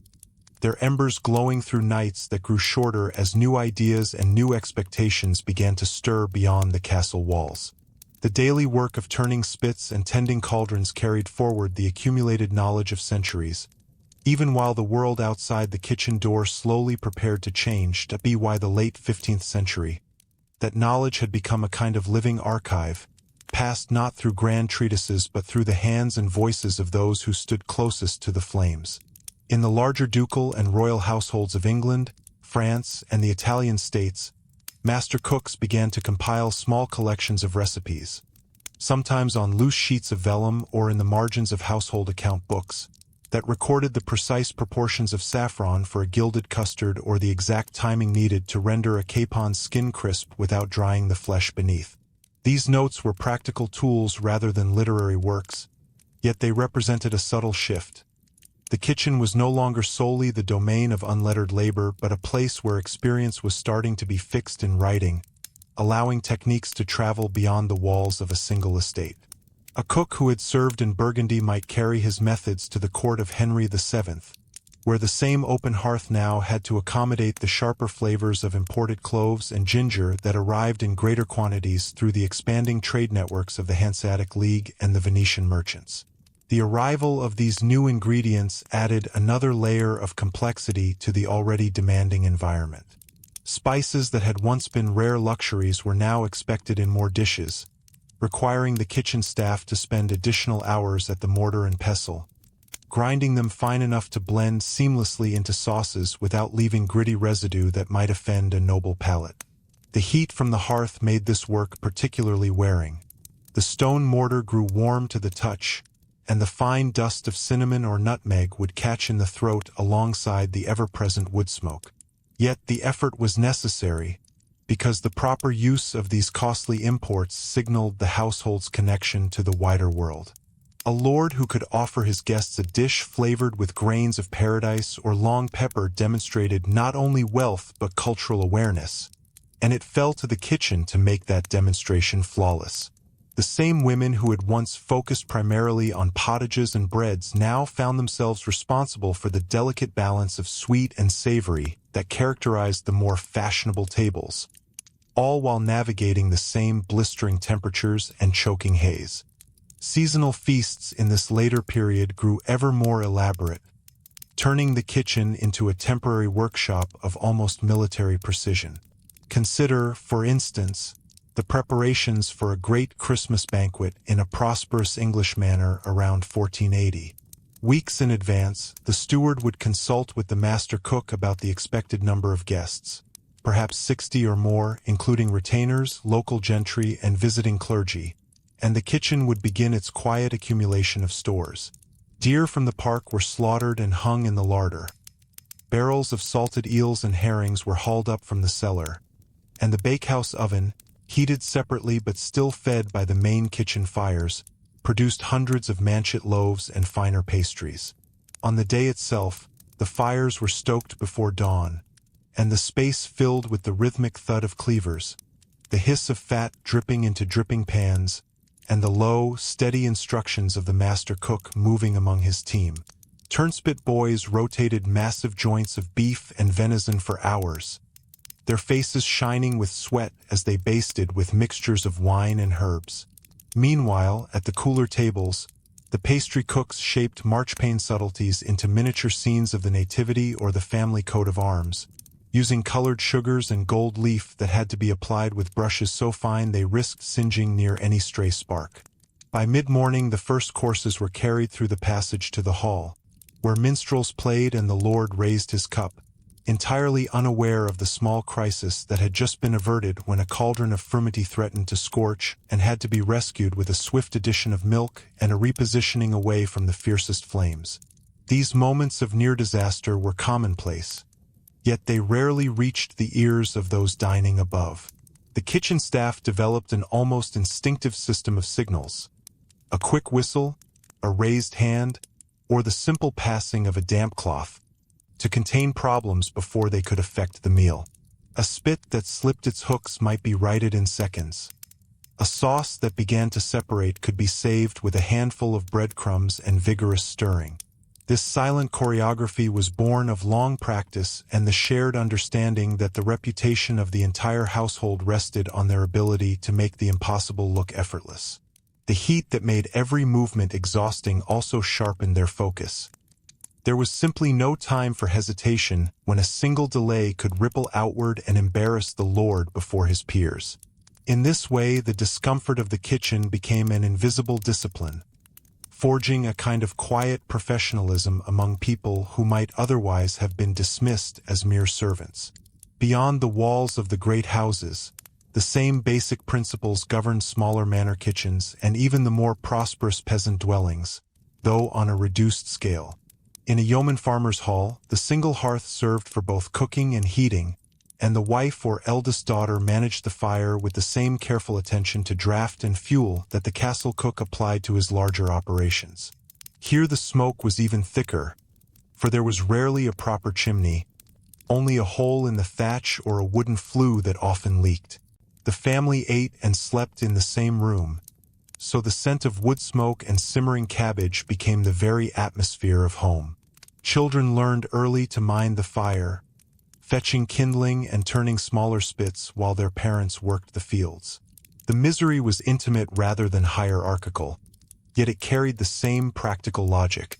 their embers glowing through nights that grew shorter as new ideas and new expectations began to stir beyond the castle walls. The daily work of turning spits and tending cauldrons carried forward the accumulated knowledge of centuries, even while the world outside the kitchen door slowly prepared to change. By the late 15th century, that knowledge had become a kind of living archive, passed not through grand treatises but through the hands and voices of those who stood closest to the flames. In the larger ducal and royal households of England, France, and the Italian states, master cooks began to compile small collections of recipes, sometimes on loose sheets of vellum or in the margins of household account books, that recorded the precise proportions of saffron for a gilded custard or the exact timing needed to render a capon skin crisp without drying the flesh beneath. These notes were practical tools rather than literary works, yet they represented a subtle shift. The kitchen was no longer solely the domain of unlettered labor but a place where experience was starting to be fixed in writing, allowing techniques to travel beyond the walls of a single estate. A cook who had served in Burgundy might carry his methods to the court of Henry VII, where the same open hearth now had to accommodate the sharper flavors of imported cloves and ginger that arrived in greater quantities through the expanding trade networks of the Hanseatic League and the Venetian merchants. The arrival of these new ingredients added another layer of complexity to the already demanding environment. Spices that had once been rare luxuries were now expected in more dishes, requiring the kitchen staff to spend additional hours at the mortar and pestle, grinding them fine enough to blend seamlessly into sauces without leaving gritty residue that might offend a noble palate. The heat from the hearth made this work particularly wearing. The stone mortar grew warm to the touch, and the fine dust of cinnamon or nutmeg would catch in the throat alongside the ever-present wood smoke. Yet the effort was necessary, because the proper use of these costly imports signaled the household's connection to the wider world. A lord who could offer his guests a dish flavored with grains of paradise or long pepper demonstrated not only wealth but cultural awareness, and it fell to the kitchen to make that demonstration flawless. The same women who had once focused primarily on pottages and breads now found themselves responsible for the delicate balance of sweet and savory that characterized the more fashionable tables, all while navigating the same blistering temperatures and choking haze. Seasonal feasts in this later period grew ever more elaborate, turning the kitchen into a temporary workshop of almost military precision. Consider, for instance, the preparations for a great Christmas banquet in a prosperous English manor around 1480. Weeks in advance, the steward would consult with the master cook about the expected number of guests, perhaps 60 or more, including retainers, local gentry, and visiting clergy, and the kitchen would begin its quiet accumulation of stores. Deer from the park were slaughtered and hung in the larder. Barrels of salted eels and herrings were hauled up from the cellar, and the bakehouse oven, heated separately but still fed by the main kitchen fires, produced hundreds of manchet loaves and finer pastries. On the day itself, the fires were stoked before dawn, and the space filled with the rhythmic thud of cleavers, the hiss of fat dripping into dripping pans, and the low, steady instructions of the master cook moving among his team. Turnspit boys rotated massive joints of beef and venison for hours, their faces shining with sweat as they basted with mixtures of wine and herbs. Meanwhile, at the cooler tables, the pastry cooks shaped marchpane subtleties into miniature scenes of the nativity or the family coat of arms, using colored sugars and gold leaf that had to be applied with brushes so fine they risked singeing near any stray spark. By mid-morning, the first courses were carried through the passage to the hall, where minstrels played and the Lord raised his cup, entirely unaware of the small crisis that had just been averted when a cauldron of fruity threatened to scorch and had to be rescued with a swift addition of milk and a repositioning away from the fiercest flames. These moments of near disaster were commonplace, yet they rarely reached the ears of those dining above. The kitchen staff developed an almost instinctive system of signals: a quick whistle, a raised hand, or the simple passing of a damp cloth, to contain problems before they could affect the meal. A spit that slipped its hooks might be righted in seconds. A sauce that began to separate could be saved with a handful of breadcrumbs and vigorous stirring. This silent choreography was born of long practice and the shared understanding that the reputation of the entire household rested on their ability to make the impossible look effortless. The heat that made every movement exhausting also sharpened their focus. There was simply no time for hesitation when a single delay could ripple outward and embarrass the Lord before his peers. In this way, the discomfort of the kitchen became an invisible discipline, forging a kind of quiet professionalism among people who might otherwise have been dismissed as mere servants. Beyond the walls of the great houses, the same basic principles governed smaller manor kitchens and even the more prosperous peasant dwellings, though on a reduced scale. In a yeoman farmer's hall, the single hearth served for both cooking and heating, and the wife or eldest daughter managed the fire with the same careful attention to draft and fuel that the castle cook applied to his larger operations. Here the smoke was even thicker, for there was rarely a proper chimney, only a hole in the thatch or a wooden flue that often leaked. The family ate and slept in the same room, so the scent of wood smoke and simmering cabbage became the very atmosphere of home. Children learned early to mind the fire, fetching kindling and turning smaller spits while their parents worked the fields. The misery was intimate rather than hierarchical, yet it carried the same practical logic.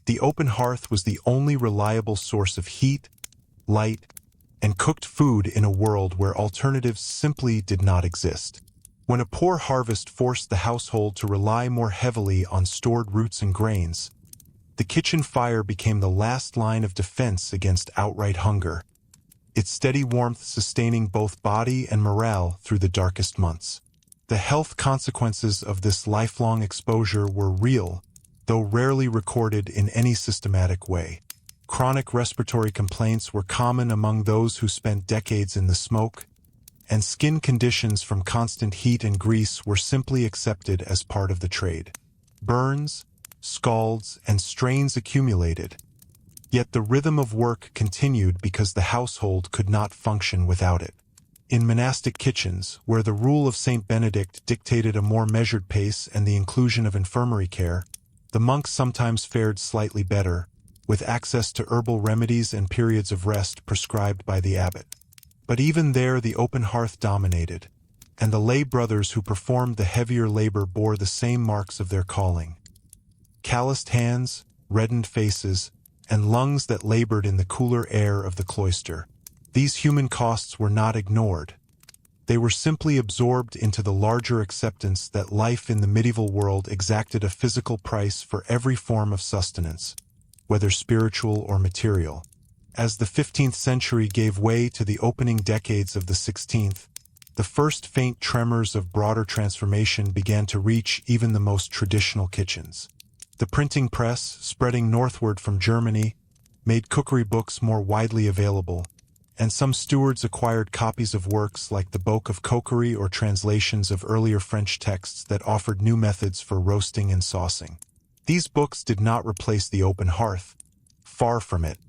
The open hearth was the only reliable source of heat, light, and cooked food in a world where alternatives simply did not exist. When a poor harvest forced the household to rely more heavily on stored roots and grains, the kitchen fire became the last line of defense against outright hunger, its steady warmth sustaining both body and morale through the darkest months. The health consequences of this lifelong exposure were real, though rarely recorded in any systematic way. Chronic respiratory complaints were common among those who spent decades in the smoke, and skin conditions from constant heat and grease were simply accepted as part of the trade. Burns, scalds, and strains accumulated, yet the rhythm of work continued because the household could not function without it. In monastic kitchens, where the rule of Saint Benedict dictated a more measured pace and the inclusion of infirmary care, the monks sometimes fared slightly better, with access to herbal remedies and periods of rest prescribed by the abbot. But even there the open hearth dominated, and the lay brothers who performed the heavier labor bore the same marks of their calling: calloused hands, reddened faces, and lungs that labored in the cooler air of the cloister. These human costs were not ignored. They were simply absorbed into the larger acceptance that life in the medieval world exacted a physical price for every form of sustenance, whether spiritual or material. As the 15th century gave way to the opening decades of the 16th, the first faint tremors of broader transformation began to reach even the most traditional kitchens. The printing press, spreading northward from Germany, made cookery books more widely available, and some stewards acquired copies of works like the Book of Cookery or translations of earlier French texts that offered new methods for roasting and saucing. These books did not replace the open hearth, far from it,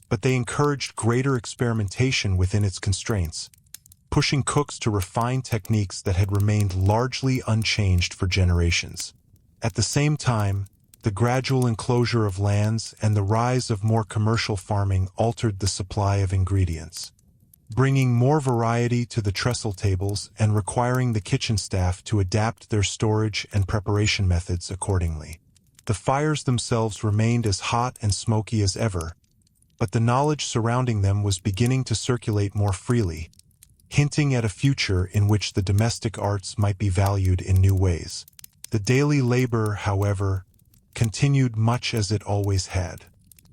but they encouraged greater experimentation within its constraints, pushing cooks to refine techniques that had remained largely unchanged for generations. At the same time, The gradual enclosure of lands and the rise of more commercial farming altered the supply of ingredients, bringing more variety to the trestle tables and requiring the kitchen staff to adapt their storage and preparation methods accordingly. The fires themselves remained as hot and smoky as ever, but the knowledge surrounding them was beginning to circulate more freely, hinting at a future in which the domestic arts might be valued in new ways. The daily labor, however, continued much as it always had.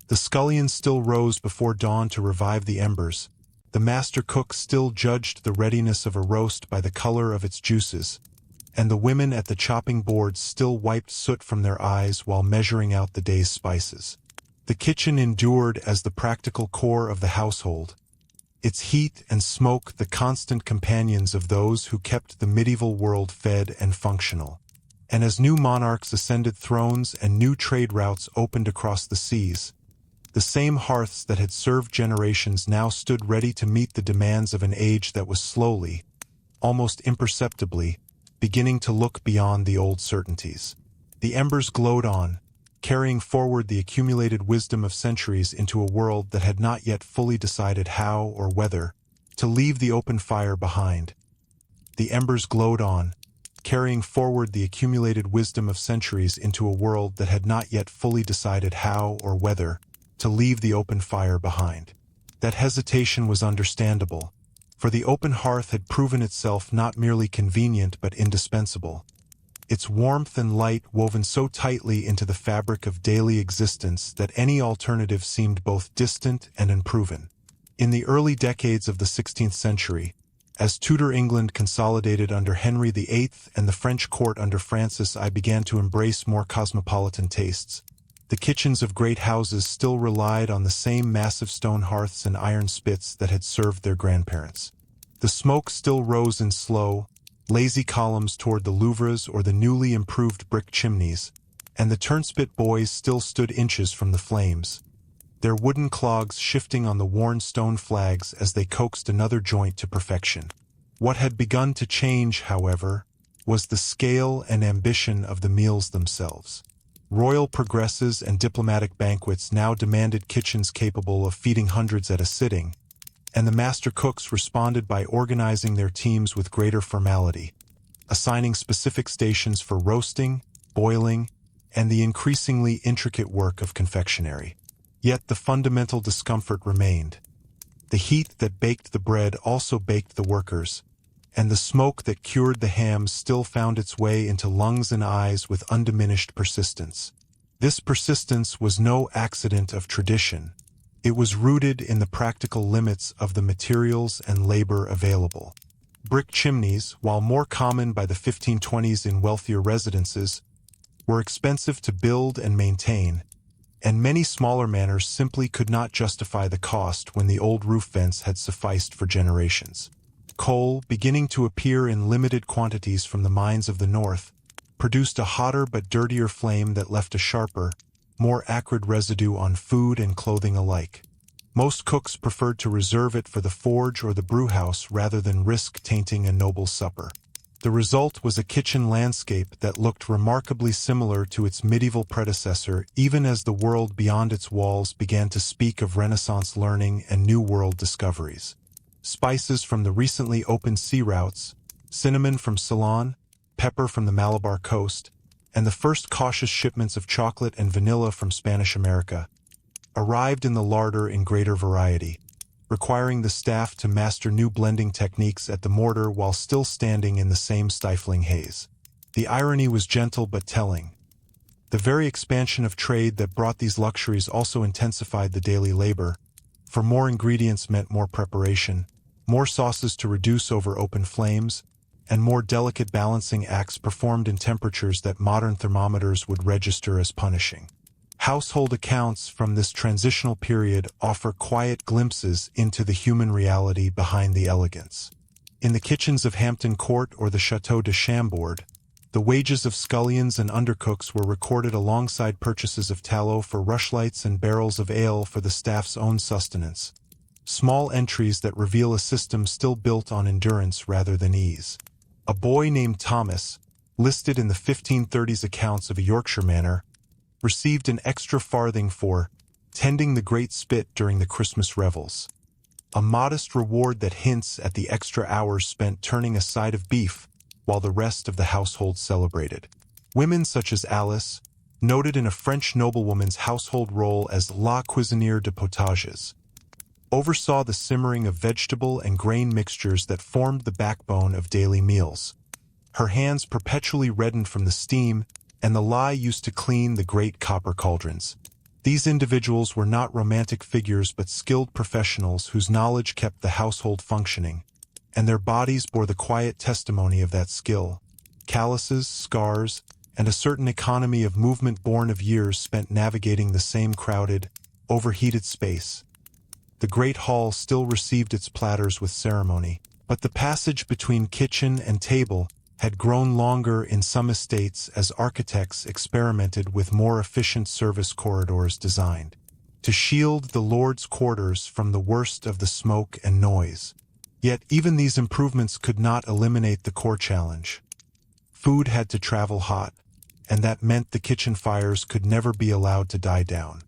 The scullions still rose before dawn to revive the embers. The master cook still judged the readiness of a roast by the color of its juices, and the women at the chopping boards still wiped soot from their eyes while measuring out the day's spices. The kitchen endured as the practical core of the household, its heat and smoke the constant companions of those who kept the medieval world fed and functional. And as new monarchs ascended thrones and new trade routes opened across the seas, the same hearths that had served generations now stood ready to meet the demands of an age that was slowly, almost imperceptibly, beginning to look beyond the old certainties. The embers glowed on, carrying forward the accumulated wisdom of centuries into a world that had not yet fully decided how or whether to leave the open fire behind. The embers glowed on, carrying forward the accumulated wisdom of centuries into a world that had not yet fully decided how or whether to leave the open fire behind. That hesitation was understandable, for the open hearth had proven itself not merely convenient but indispensable. Its warmth and light woven so tightly into the fabric of daily existence that any alternative seemed both distant and unproven. In the early decades of the 16th century, as Tudor England consolidated under Henry VIII and the French court under Francis I began to embrace more cosmopolitan tastes, the kitchens of great houses still relied on the same massive stone hearths and iron spits that had served their grandparents. The smoke still rose in slow, lazy columns toward the louvres or the newly improved brick chimneys, and the turnspit boys still stood inches from the flames, their wooden clogs shifting on the worn stone flags as they coaxed another joint to perfection. What had begun to change, however, was the scale and ambition of the meals themselves. Royal progresses and diplomatic banquets now demanded kitchens capable of feeding hundreds at a sitting, and the master cooks responded by organizing their teams with greater formality, assigning specific stations for roasting, boiling, and the increasingly intricate work of confectionery. Yet the fundamental discomfort remained. The heat that baked the bread also baked the workers, and the smoke that cured the hams still found its way into lungs and eyes with undiminished persistence. This persistence was no accident of tradition. It was rooted in the practical limits of the materials and labor available. Brick chimneys, while more common by the 1520s in wealthier residences, were expensive to build and maintain, and many smaller manors simply could not justify the cost when the old roof vents had sufficed for generations. Coal, beginning to appear in limited quantities from the mines of the north, produced a hotter but dirtier flame that left a sharper, more acrid residue on food and clothing alike. Most cooks preferred to reserve it for the forge or the brewhouse rather than risk tainting a noble supper. The result was a kitchen landscape that looked remarkably similar to its medieval predecessor, even as the world beyond its walls began to speak of Renaissance learning and New World discoveries. Spices from the recently opened sea routes, cinnamon from Ceylon, pepper from the Malabar coast, and the first cautious shipments of chocolate and vanilla from Spanish America arrived in the larder in greater variety, requiring the staff to master new blending techniques at the mortar while still standing in the same stifling haze. The irony was gentle but telling. The very expansion of trade that brought these luxuries also intensified the daily labor, for more ingredients meant more preparation, more sauces to reduce over open flames, and more delicate balancing acts performed in temperatures that modern thermometers would register as punishing. Household accounts from this transitional period offer quiet glimpses into the human reality behind the elegance. In the kitchens of Hampton Court or the Chateau de Chambord, the wages of scullions and undercooks were recorded alongside purchases of tallow for rushlights and barrels of ale for the staff's own sustenance. Small entries that reveal a system still built on endurance rather than ease. A boy named Thomas, listed in the 1530s accounts of a Yorkshire manor, received an extra farthing for tending the great spit during the Christmas revels. A modest reward that hints at the extra hours spent turning a side of beef while the rest of the household celebrated. Women such as Alice, noted in a French noblewoman's household role as la cuisinière de potages, oversaw the simmering of vegetable and grain mixtures that formed the backbone of daily meals. Her hands perpetually reddened from the steam, and the lye used to clean the great copper cauldrons. These individuals were not romantic figures but skilled professionals whose knowledge kept the household functioning, and their bodies bore the quiet testimony of that skill. Calluses, scars, and a certain economy of movement born of years spent navigating the same crowded, overheated space. The great hall still received its platters with ceremony, but the passage between kitchen and table had grown longer in some estates as architects experimented with more efficient service corridors designed to shield the lord's quarters from the worst of the smoke and noise. Yet even these improvements could not eliminate the core challenge. Food had to travel hot, and that meant the kitchen fires could never be allowed to die down.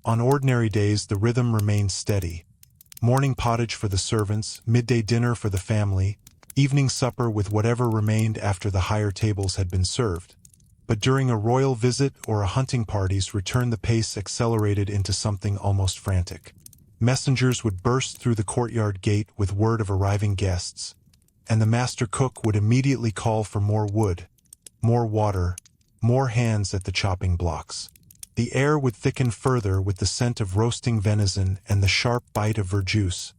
On ordinary days, the rhythm remained steady. Morning pottage for the servants, midday dinner for the family, evening supper with whatever remained after the higher tables had been served. But during a royal visit or a hunting party's return, the pace accelerated into something almost frantic. Messengers would burst through the courtyard gate with word of arriving guests, and the master cook would immediately call for more wood, more water, more hands at the chopping blocks. The air would thicken further with the scent of roasting venison and the sharp bite of verjuice,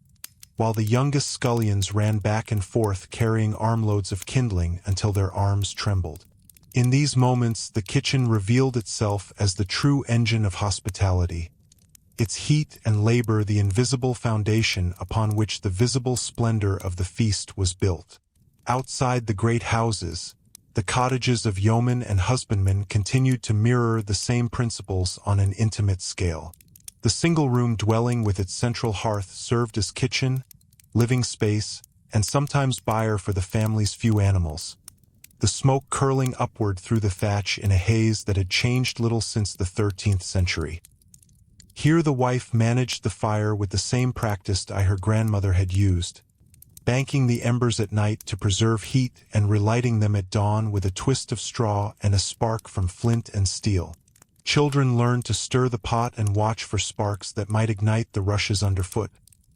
while the youngest scullions ran back and forth carrying armloads of kindling until their arms trembled. In these moments, the kitchen revealed itself as the true engine of hospitality, its heat and labor the invisible foundation upon which the visible splendor of the feast was built. Outside the great houses, the cottages of yeomen and husbandmen continued to mirror the same principles on an intimate scale. The single-room dwelling with its central hearth served as kitchen, living space, and sometimes byre for the family's few animals, the smoke curling upward through the thatch in a haze that had changed little since the 13th century. Here the wife managed the fire with the same practice her grandmother had used, banking the embers at night to preserve heat and relighting them at dawn with a twist of straw and a spark from flint and steel. Children learned to stir the pot and watch for sparks that might ignite the rushes underfoot,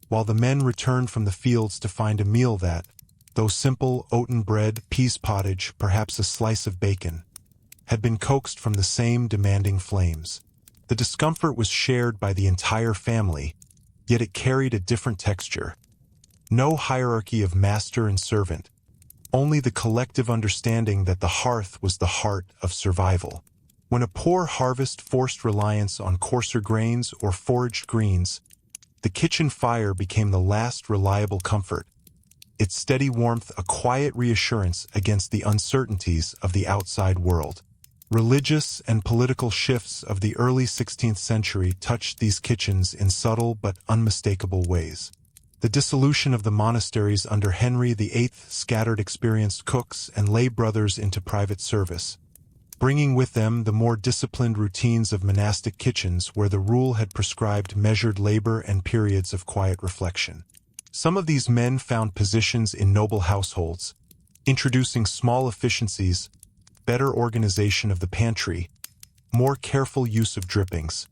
while the men returned from the fields to find a meal that, though simple oaten bread, peas pottage, perhaps a slice of bacon, had been coaxed from the same demanding flames. The discomfort was shared by the entire family, yet it carried a different texture. No hierarchy of master and servant, only the collective understanding that the hearth was the heart of survival. When a poor harvest forced reliance on coarser grains or foraged greens, the kitchen fire became the last reliable comfort, its steady warmth a quiet reassurance against the uncertainties of the outside world. Religious and political shifts of the early 16th century touched these kitchens in subtle but unmistakable ways. The dissolution of the monasteries under Henry VIII scattered experienced cooks and lay brothers into private service, bringing with them the more disciplined routines of monastic kitchens where the rule had prescribed measured labor and periods of quiet reflection. Some of these men found positions in noble households, introducing small efficiencies, better organization of the pantry, more careful use of drippings,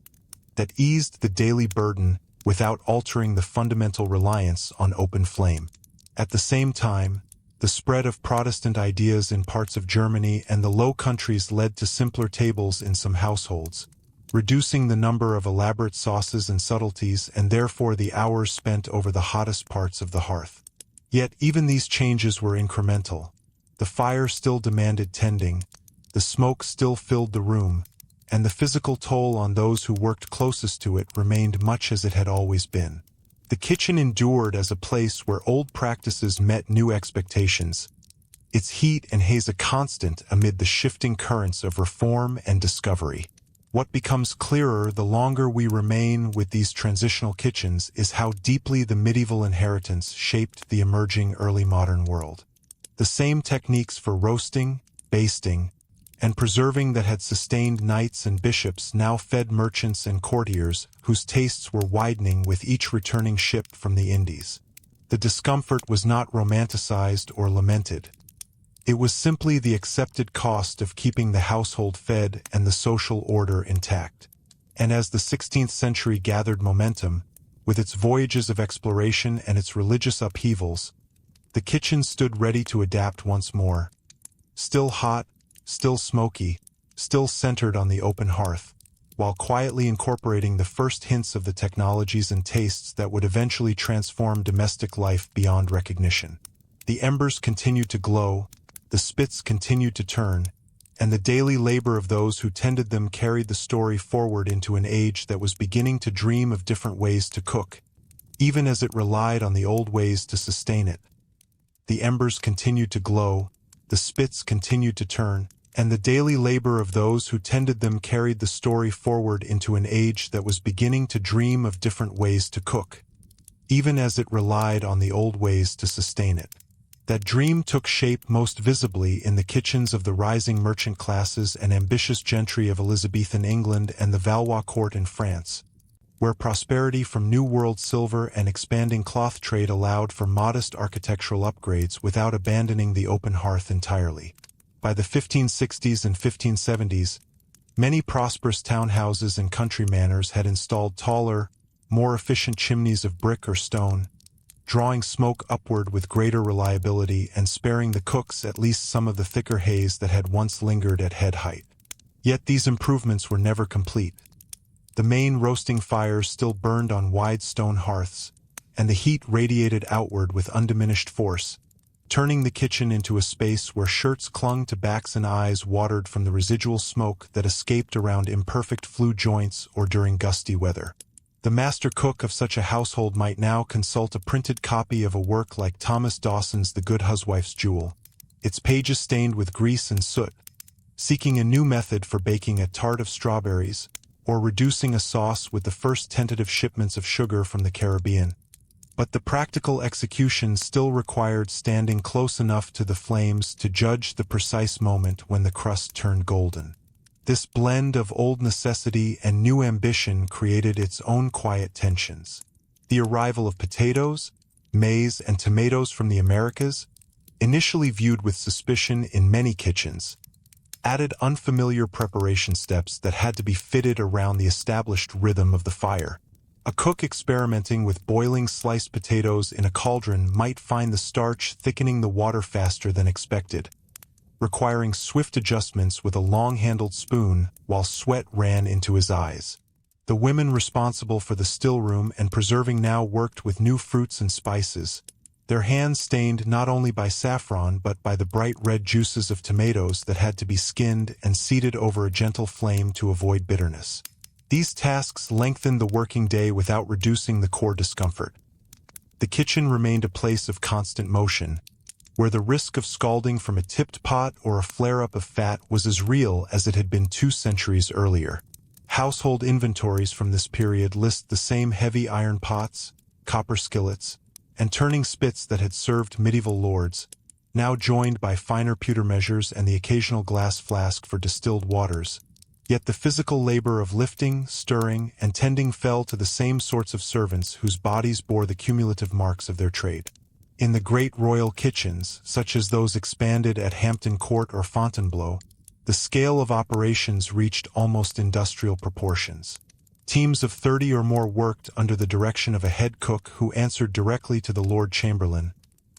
that eased the daily burden without altering the fundamental reliance on open flame. At the same time, the spread of Protestant ideas in parts of Germany and the Low Countries led to simpler tables in some households, reducing the number of elaborate sauces and subtleties and therefore the hours spent over the hottest parts of the hearth. Yet even these changes were incremental. The fire still demanded tending, the smoke still filled the room, and the physical toll on those who worked closest to it remained much as it had always been. The kitchen endured as a place where old practices met new expectations, its heat and haze a constant amid the shifting currents of reform and discovery. What becomes clearer the longer we remain with these transitional kitchens is how deeply the medieval inheritance shaped the emerging early modern world. The same techniques for roasting, basting, and preserving that had sustained knights and bishops now fed merchants and courtiers whose tastes were widening with each returning ship from the Indies. The discomfort was not romanticized or lamented. It was simply the accepted cost of keeping the household fed and the social order intact. And as the 16th century gathered momentum, with its voyages of exploration and its religious upheavals, the kitchen stood ready to adapt once more. Still hot, still smoky, still centered on the open hearth, while quietly incorporating the first hints of the technologies and tastes that would eventually transform domestic life beyond recognition. The embers continued to glow, the spits continued to turn, and the daily labor of those who tended them carried the story forward into an age that was beginning to dream of different ways to cook, even as it relied on the old ways to sustain it. The embers continued to glow, the spits continued to turn, and the daily labor of those who tended them carried the story forward into an age that was beginning to dream of different ways to cook, even as it relied on the old ways to sustain it. That dream took shape most visibly in the kitchens of the rising merchant classes and ambitious gentry of Elizabethan England and the Valois court in France, where prosperity from New World silver and expanding cloth trade allowed for modest architectural upgrades without abandoning the open hearth entirely. By the 1560s and 1570s, many prosperous townhouses and country manors had installed taller, more efficient chimneys of brick or stone, drawing smoke upward with greater reliability and sparing the cooks at least some of the thicker haze that had once lingered at head height. Yet these improvements were never complete. The main roasting fires still burned on wide stone hearths, and the heat radiated outward with undiminished force, turning the kitchen into a space where shirts clung to backs and eyes watered from the residual smoke that escaped around imperfect flue joints or during gusty weather. The master cook of such a household might now consult a printed copy of a work like Thomas Dawson's The Good Huswife's Jewel, its pages stained with grease and soot, seeking a new method for baking a tart of strawberries, or reducing a sauce with the first tentative shipments of sugar from the Caribbean. But the practical execution still required standing close enough to the flames to judge the precise moment when the crust turned golden. This blend of old necessity and new ambition created its own quiet tensions. The arrival of potatoes, maize, and tomatoes from the Americas, initially viewed with suspicion in many kitchens, added unfamiliar preparation steps that had to be fitted around the established rhythm of the fire. A cook experimenting with boiling sliced potatoes in a cauldron might find the starch thickening the water faster than expected, requiring swift adjustments with a long-handled spoon while sweat ran into his eyes. The women responsible for the still room and preserving now worked with new fruits and spices, their hands stained not only by saffron but by the bright red juices of tomatoes that had to be skinned and seeded over a gentle flame to avoid bitterness. These tasks lengthened the working day without reducing the core discomfort. The kitchen remained a place of constant motion, where the risk of scalding from a tipped pot or a flare-up of fat was as real as it had been 2 centuries earlier. Household inventories from this period list the same heavy iron pots, copper skillets, and turning spits that had served medieval lords, now joined by finer pewter measures and the occasional glass flask for distilled waters. Yet the physical labor of lifting, stirring, and tending fell to the same sorts of servants whose bodies bore the cumulative marks of their trade. In the great royal kitchens, such as those expanded at Hampton Court or Fontainebleau, the scale of operations reached almost industrial proportions. Teams of 30 or more worked under the direction of a head cook who answered directly to the Lord Chamberlain,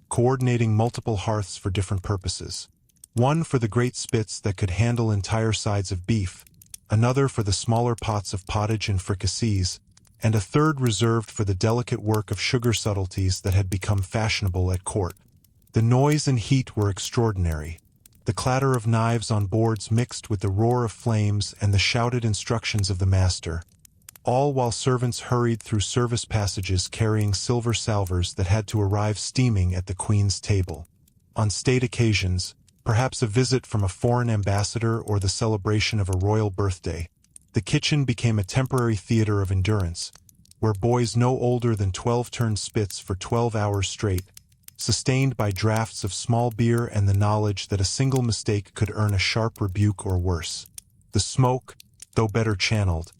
coordinating multiple hearths for different purposes. One for the great spits that could handle entire sides of beef, another for the smaller pots of pottage and fricassees, and a third reserved for the delicate work of sugar subtleties that had become fashionable at court. The noise and heat were extraordinary. The clatter of knives on boards mixed with the roar of flames and the shouted instructions of the master, all while servants hurried through service passages carrying silver salvers that had to arrive steaming at the Queen's table. On state occasions, perhaps a visit from a foreign ambassador or the celebration of a royal birthday, the kitchen became a temporary theater of endurance, where boys no older than 12 turned spits for 12 hours straight, sustained by draughts of small beer and the knowledge that a single mistake could earn a sharp rebuke or worse. The smoke, though better channeled,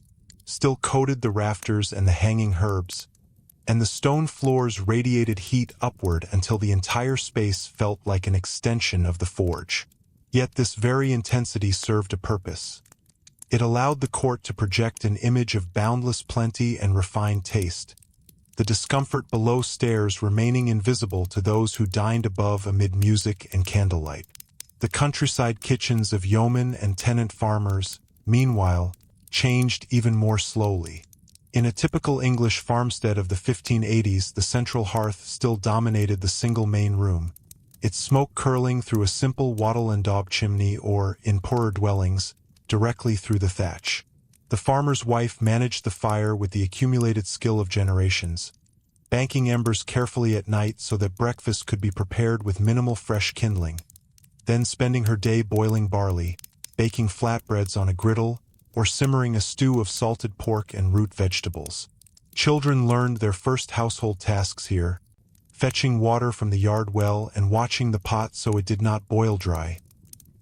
still coated the rafters and the hanging herbs, and the stone floors radiated heat upward until the entire space felt like an extension of the forge. Yet this very intensity served a purpose. It allowed the court to project an image of boundless plenty and refined taste, the discomfort below stairs remaining invisible to those who dined above amid music and candlelight. The countryside kitchens of yeomen and tenant farmers, meanwhile, changed even more slowly. In a typical English farmstead of the 1580s, the central hearth still dominated the single main room, its smoke curling through a simple wattle and daub chimney or, in poorer dwellings, directly through the thatch. The farmer's wife managed the fire with the accumulated skill of generations, banking embers carefully at night so that breakfast could be prepared with minimal fresh kindling, then spending her day boiling barley, baking flatbreads on a griddle, or simmering a stew of salted pork and root vegetables. Children learned their first household tasks here, fetching water from the yard well and watching the pot so it did not boil dry,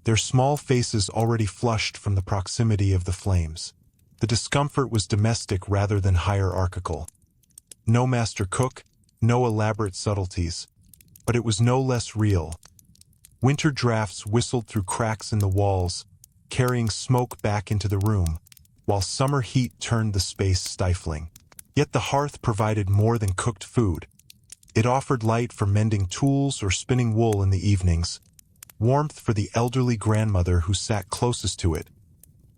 their small faces already flushed from the proximity of the flames. The discomfort was domestic rather than hierarchical. No master cook, no elaborate subtleties, but it was no less real. Winter drafts whistled through cracks in the walls, carrying smoke back into the room, while summer heat turned the space stifling. Yet the hearth provided more than cooked food. It offered light for mending tools or spinning wool in the evenings, warmth for the elderly grandmother who sat closest to it,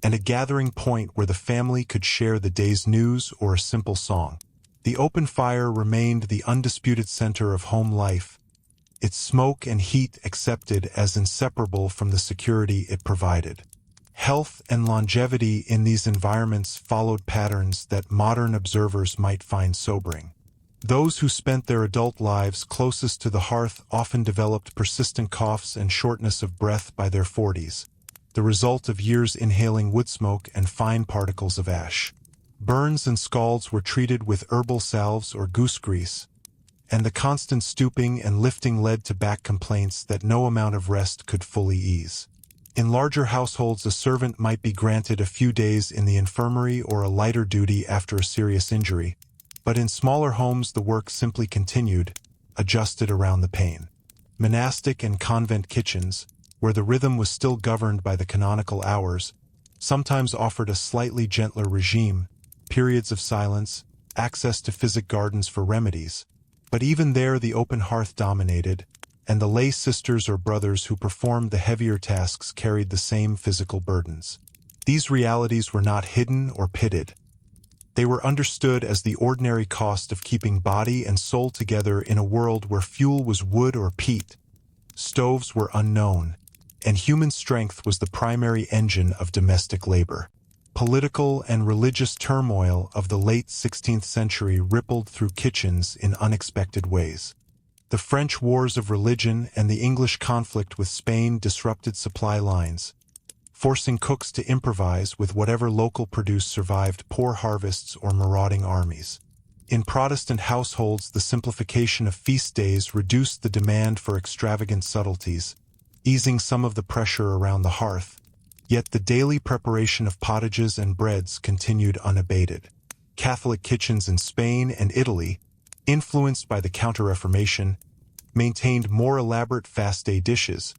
and a gathering point where the family could share the day's news or a simple song. The open fire remained the undisputed center of home life, its smoke and heat accepted as inseparable from the security it provided. Health and longevity in these environments followed patterns that modern observers might find sobering. Those who spent their adult lives closest to the hearth often developed persistent coughs and shortness of breath by their 40s, the result of years inhaling wood smoke and fine particles of ash. Burns and scalds were treated with herbal salves or goose grease, and the constant stooping and lifting led to back complaints that no amount of rest could fully ease. In larger households, a servant might be granted a few days in the infirmary or a lighter duty after a serious injury, but in smaller homes the work simply continued, adjusted around the pain. Monastic and convent kitchens, where the rhythm was still governed by the canonical hours, sometimes offered a slightly gentler regime, periods of silence, access to physic gardens for remedies, but even there the open hearth dominated, and the lay sisters or brothers who performed the heavier tasks carried the same physical burdens. These realities were not hidden or pitted. They were understood as the ordinary cost of keeping body and soul together in a world where fuel was wood or peat, stoves were unknown, and human strength was the primary engine of domestic labor. Political and religious turmoil of the late 16th century rippled through kitchens in unexpected ways. The French wars of religion and the English conflict with Spain disrupted supply lines, forcing cooks to improvise with whatever local produce survived poor harvests or marauding armies. In Protestant households, the simplification of feast days reduced the demand for extravagant subtleties, easing some of the pressure around the hearth, yet the daily preparation of pottages and breads continued unabated. Catholic kitchens in Spain and Italy, influenced by the Counter-Reformation, maintained more elaborate fast-day dishes,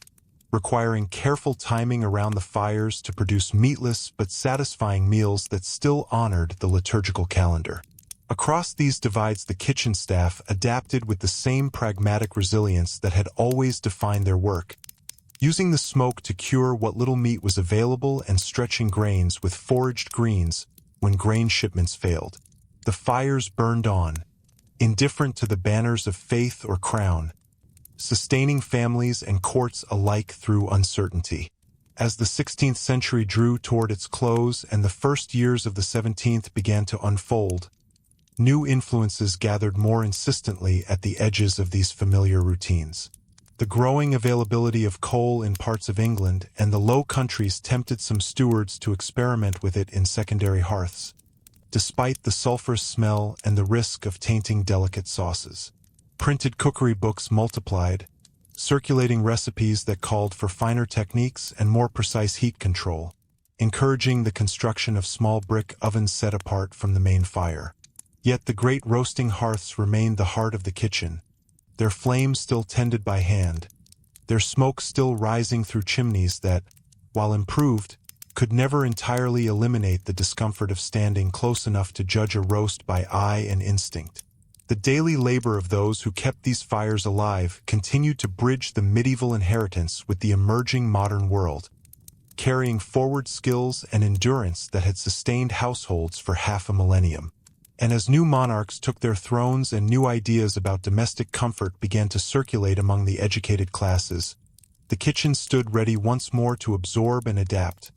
requiring careful timing around the fires to produce meatless but satisfying meals that still honored the liturgical calendar. Across these divides, the kitchen staff adapted with the same pragmatic resilience that had always defined their work, using the smoke to cure what little meat was available and stretching grains with foraged greens when grain shipments failed. The fires burned on, indifferent to the banners of faith or crown, sustaining families and courts alike through uncertainty. As the 16th century drew toward its close and the first years of the 17th began to unfold, new influences gathered more insistently at the edges of these familiar routines. The growing availability of coal in parts of England and the Low Countries tempted some stewards to experiment with it in secondary hearths, despite the sulphurous smell and the risk of tainting delicate sauces. Printed cookery books multiplied, circulating recipes that called for finer techniques and more precise heat control, encouraging the construction of small brick ovens set apart from the main fire. Yet the great roasting hearths remained the heart of the kitchen, their flames still tended by hand, their smoke still rising through chimneys that, while improved, could never entirely eliminate the discomfort of standing close enough to judge a roast by eye and instinct. The daily labor of those who kept these fires alive continued to bridge the medieval inheritance with the emerging modern world, carrying forward skills and endurance that had sustained households for half a millennium. And as new monarchs took their thrones and new ideas about domestic comfort began to circulate among the educated classes, the kitchen stood ready once more to absorb and adapt,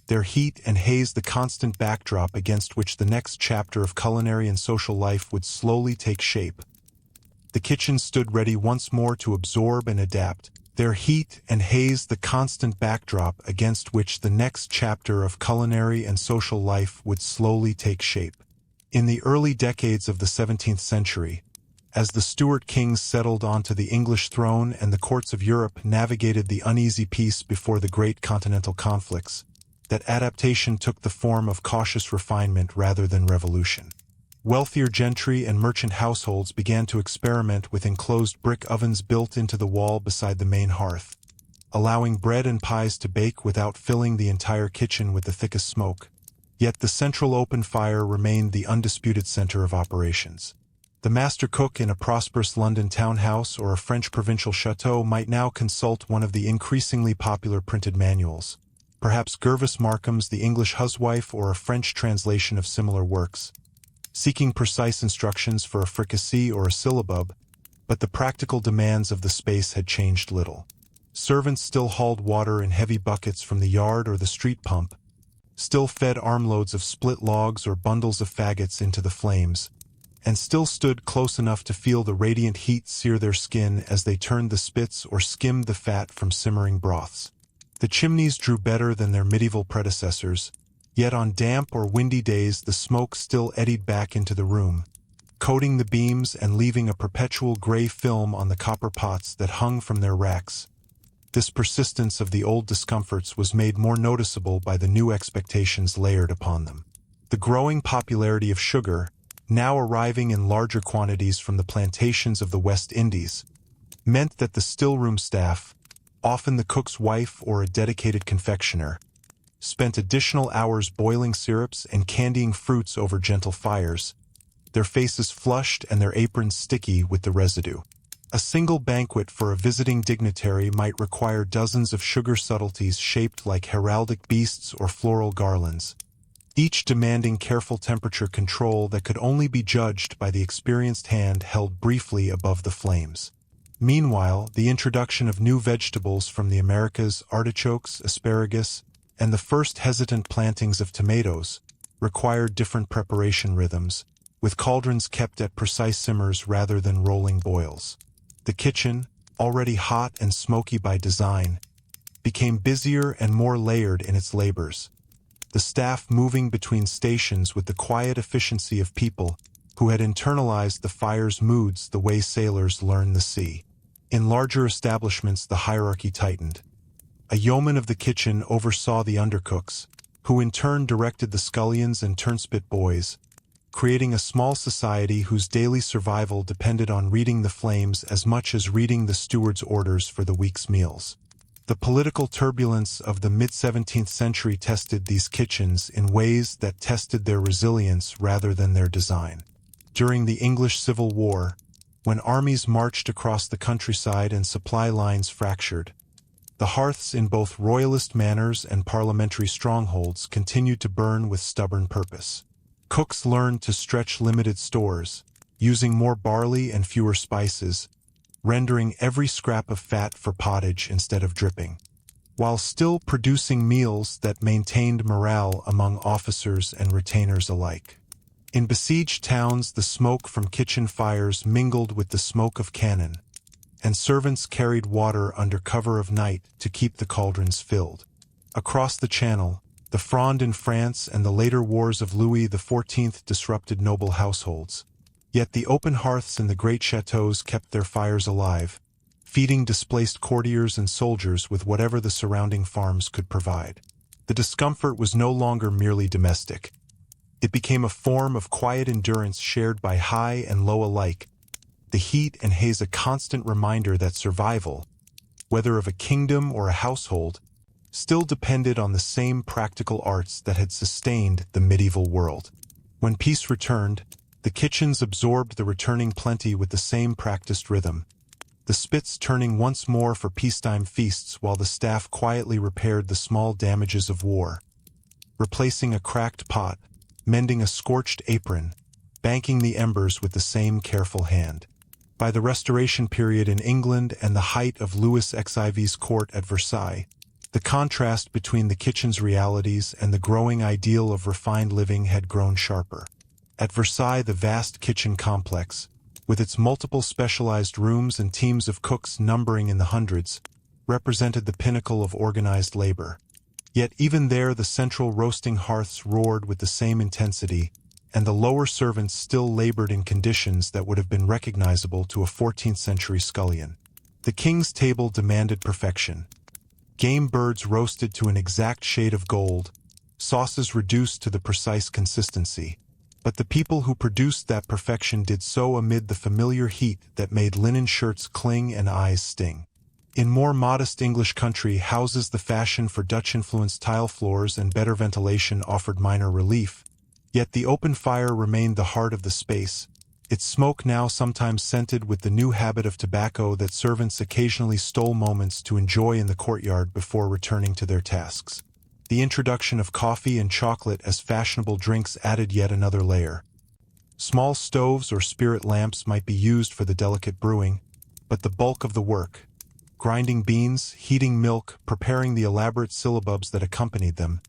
their heat and haze the constant backdrop against which the next chapter of culinary and social life would slowly take shape. The kitchen stood ready once more to absorb and adapt, their heat and haze the constant backdrop against which the next chapter of culinary and social life would slowly take shape. In the early decades of the 17th century, as the Stuart kings settled onto the English throne and the courts of Europe navigated the uneasy peace before the great continental conflicts, that adaptation took the form of cautious refinement rather than revolution. Wealthier gentry and merchant households began to experiment with enclosed brick ovens built into the wall beside the main hearth, allowing bread and pies to bake without filling the entire kitchen with the thickest smoke. Yet the central open fire remained the undisputed center of operations. The master cook in a prosperous London townhouse or a French provincial chateau might now consult one of the increasingly popular printed manuals, perhaps Gervais Markham's The English Housewife or a French translation of similar works, seeking precise instructions for a fricassee or a syllabub, but the practical demands of the space had changed little. Servants still hauled water in heavy buckets from the yard or the street pump, still fed armloads of split logs or bundles of faggots into the flames, and still stood close enough to feel the radiant heat sear their skin as they turned the spits or skimmed the fat from simmering broths. The chimneys drew better than their medieval predecessors, yet on damp or windy days the smoke still eddied back into the room, coating the beams and leaving a perpetual gray film on the copper pots that hung from their racks. This persistence of the old discomforts was made more noticeable by the new expectations layered upon them. The growing popularity of sugar, now arriving in larger quantities from the plantations of the West Indies, meant that the stillroom staff, often the cook's wife or a dedicated confectioner, spent additional hours boiling syrups and candying fruits over gentle fires, their faces flushed and their aprons sticky with the residue. A single banquet for a visiting dignitary might require dozens of sugar subtleties shaped like heraldic beasts or floral garlands, each demanding careful temperature control that could only be judged by the experienced hand held briefly above the flames. Meanwhile, the introduction of new vegetables from the Americas, artichokes, asparagus, and the first hesitant plantings of tomatoes, required different preparation rhythms, with cauldrons kept at precise simmers rather than rolling boils. The kitchen, already hot and smoky by design, became busier and more layered in its labors, the staff moving between stations with the quiet efficiency of people who had internalized the fire's moods the way sailors learn the sea. In larger establishments the hierarchy tightened. A yeoman of the kitchen oversaw the undercooks, who in turn directed the scullions and turnspit boys, creating a small society whose daily survival depended on reading the flames as much as reading the steward's orders for the week's meals. The political turbulence of the mid-17th century tested these kitchens in ways that tested their resilience rather than their design. During the English Civil War, when armies marched across the countryside and supply lines fractured, the hearths in both royalist manors and parliamentary strongholds continued to burn with stubborn purpose. Cooks learned to stretch limited stores, using more barley and fewer spices, rendering every scrap of fat for pottage instead of dripping, while still producing meals that maintained morale among officers and retainers alike. In besieged towns, the smoke from kitchen fires mingled with the smoke of cannon, and servants carried water under cover of night to keep the cauldrons filled. Across the Channel, the Fronde in France and the later wars of Louis XIV disrupted noble households. Yet the open hearths in the great chateaux kept their fires alive, feeding displaced courtiers and soldiers with whatever the surrounding farms could provide. The discomfort was no longer merely domestic. It became a form of quiet endurance shared by high and low alike, the heat and haze a constant reminder that survival, whether of a kingdom or a household, still depended on the same practical arts that had sustained the medieval world. When peace returned, the kitchens absorbed the returning plenty with the same practiced rhythm, the spits turning once more for peacetime feasts while the staff quietly repaired the small damages of war, replacing a cracked pot, mending a scorched apron, banking the embers with the same careful hand. By the Restoration period in England and the height of Louis XIV's court at Versailles, the contrast between the kitchen's realities and the growing ideal of refined living had grown sharper. At Versailles, the vast kitchen complex, with its multiple specialized rooms and teams of cooks numbering in the hundreds, represented the pinnacle of organized labor. Yet even there the central roasting hearths roared with the same intensity, and the lower servants still labored in conditions that would have been recognizable to a 14th-century scullion. The king's table demanded perfection. Game birds roasted to an exact shade of gold, sauces reduced to the precise consistency. But the people who produced that perfection did so amid the familiar heat that made linen shirts cling and eyes sting. In more modest English country houses, the fashion for Dutch-influenced tile floors and better ventilation offered minor relief, yet the open fire remained the heart of the space, its smoke now sometimes scented with the new habit of tobacco that servants occasionally stole moments to enjoy in the courtyard before returning to their tasks. The introduction of coffee and chocolate as fashionable drinks added yet another layer. Small stoves or spirit lamps might be used for the delicate brewing, but the bulk of the work, grinding beans, heating milk, preparing the elaborate syllabubs that accompanied them,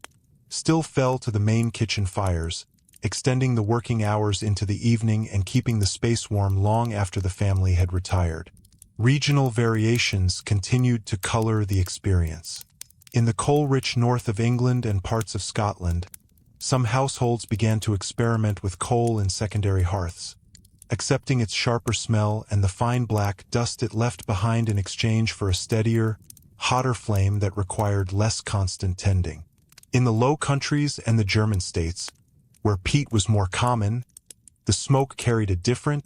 still fell to the main kitchen fires, extending the working hours into the evening and keeping the space warm long after the family had retired. Regional variations continued to color the experience. In the coal-rich north of England and parts of Scotland, some households began to experiment with coal in secondary hearths, accepting its sharper smell and the fine black dust it left behind in exchange for a steadier, hotter flame that required less constant tending. In the Low Countries and the German states, where peat was more common, the smoke carried a different,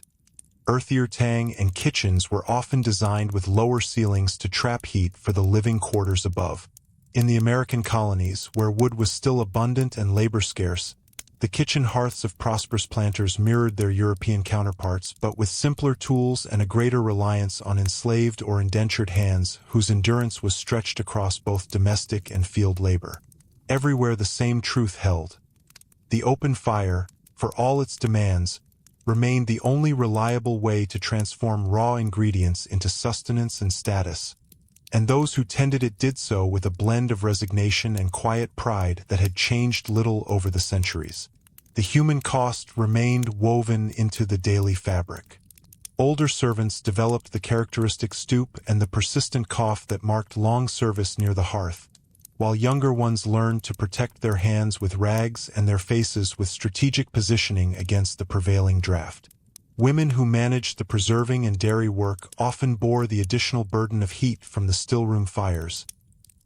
earthier tang, and kitchens were often designed with lower ceilings to trap heat for the living quarters above. In the American colonies, where wood was still abundant and labor scarce, the kitchen hearths of prosperous planters mirrored their European counterparts, but with simpler tools and a greater reliance on enslaved or indentured hands whose endurance was stretched across both domestic and field labor. Everywhere the same truth held. The open fire, for all its demands, remained the only reliable way to transform raw ingredients into sustenance and status, and those who tended it did so with a blend of resignation and quiet pride that had changed little over the centuries. The human cost remained woven into the daily fabric. Older servants developed the characteristic stoop and the persistent cough that marked long service near the hearth, while younger ones learned to protect their hands with rags and their faces with strategic positioning against the prevailing draft. Women who managed the preserving and dairy work often bore the additional burden of heat from the stillroom fires,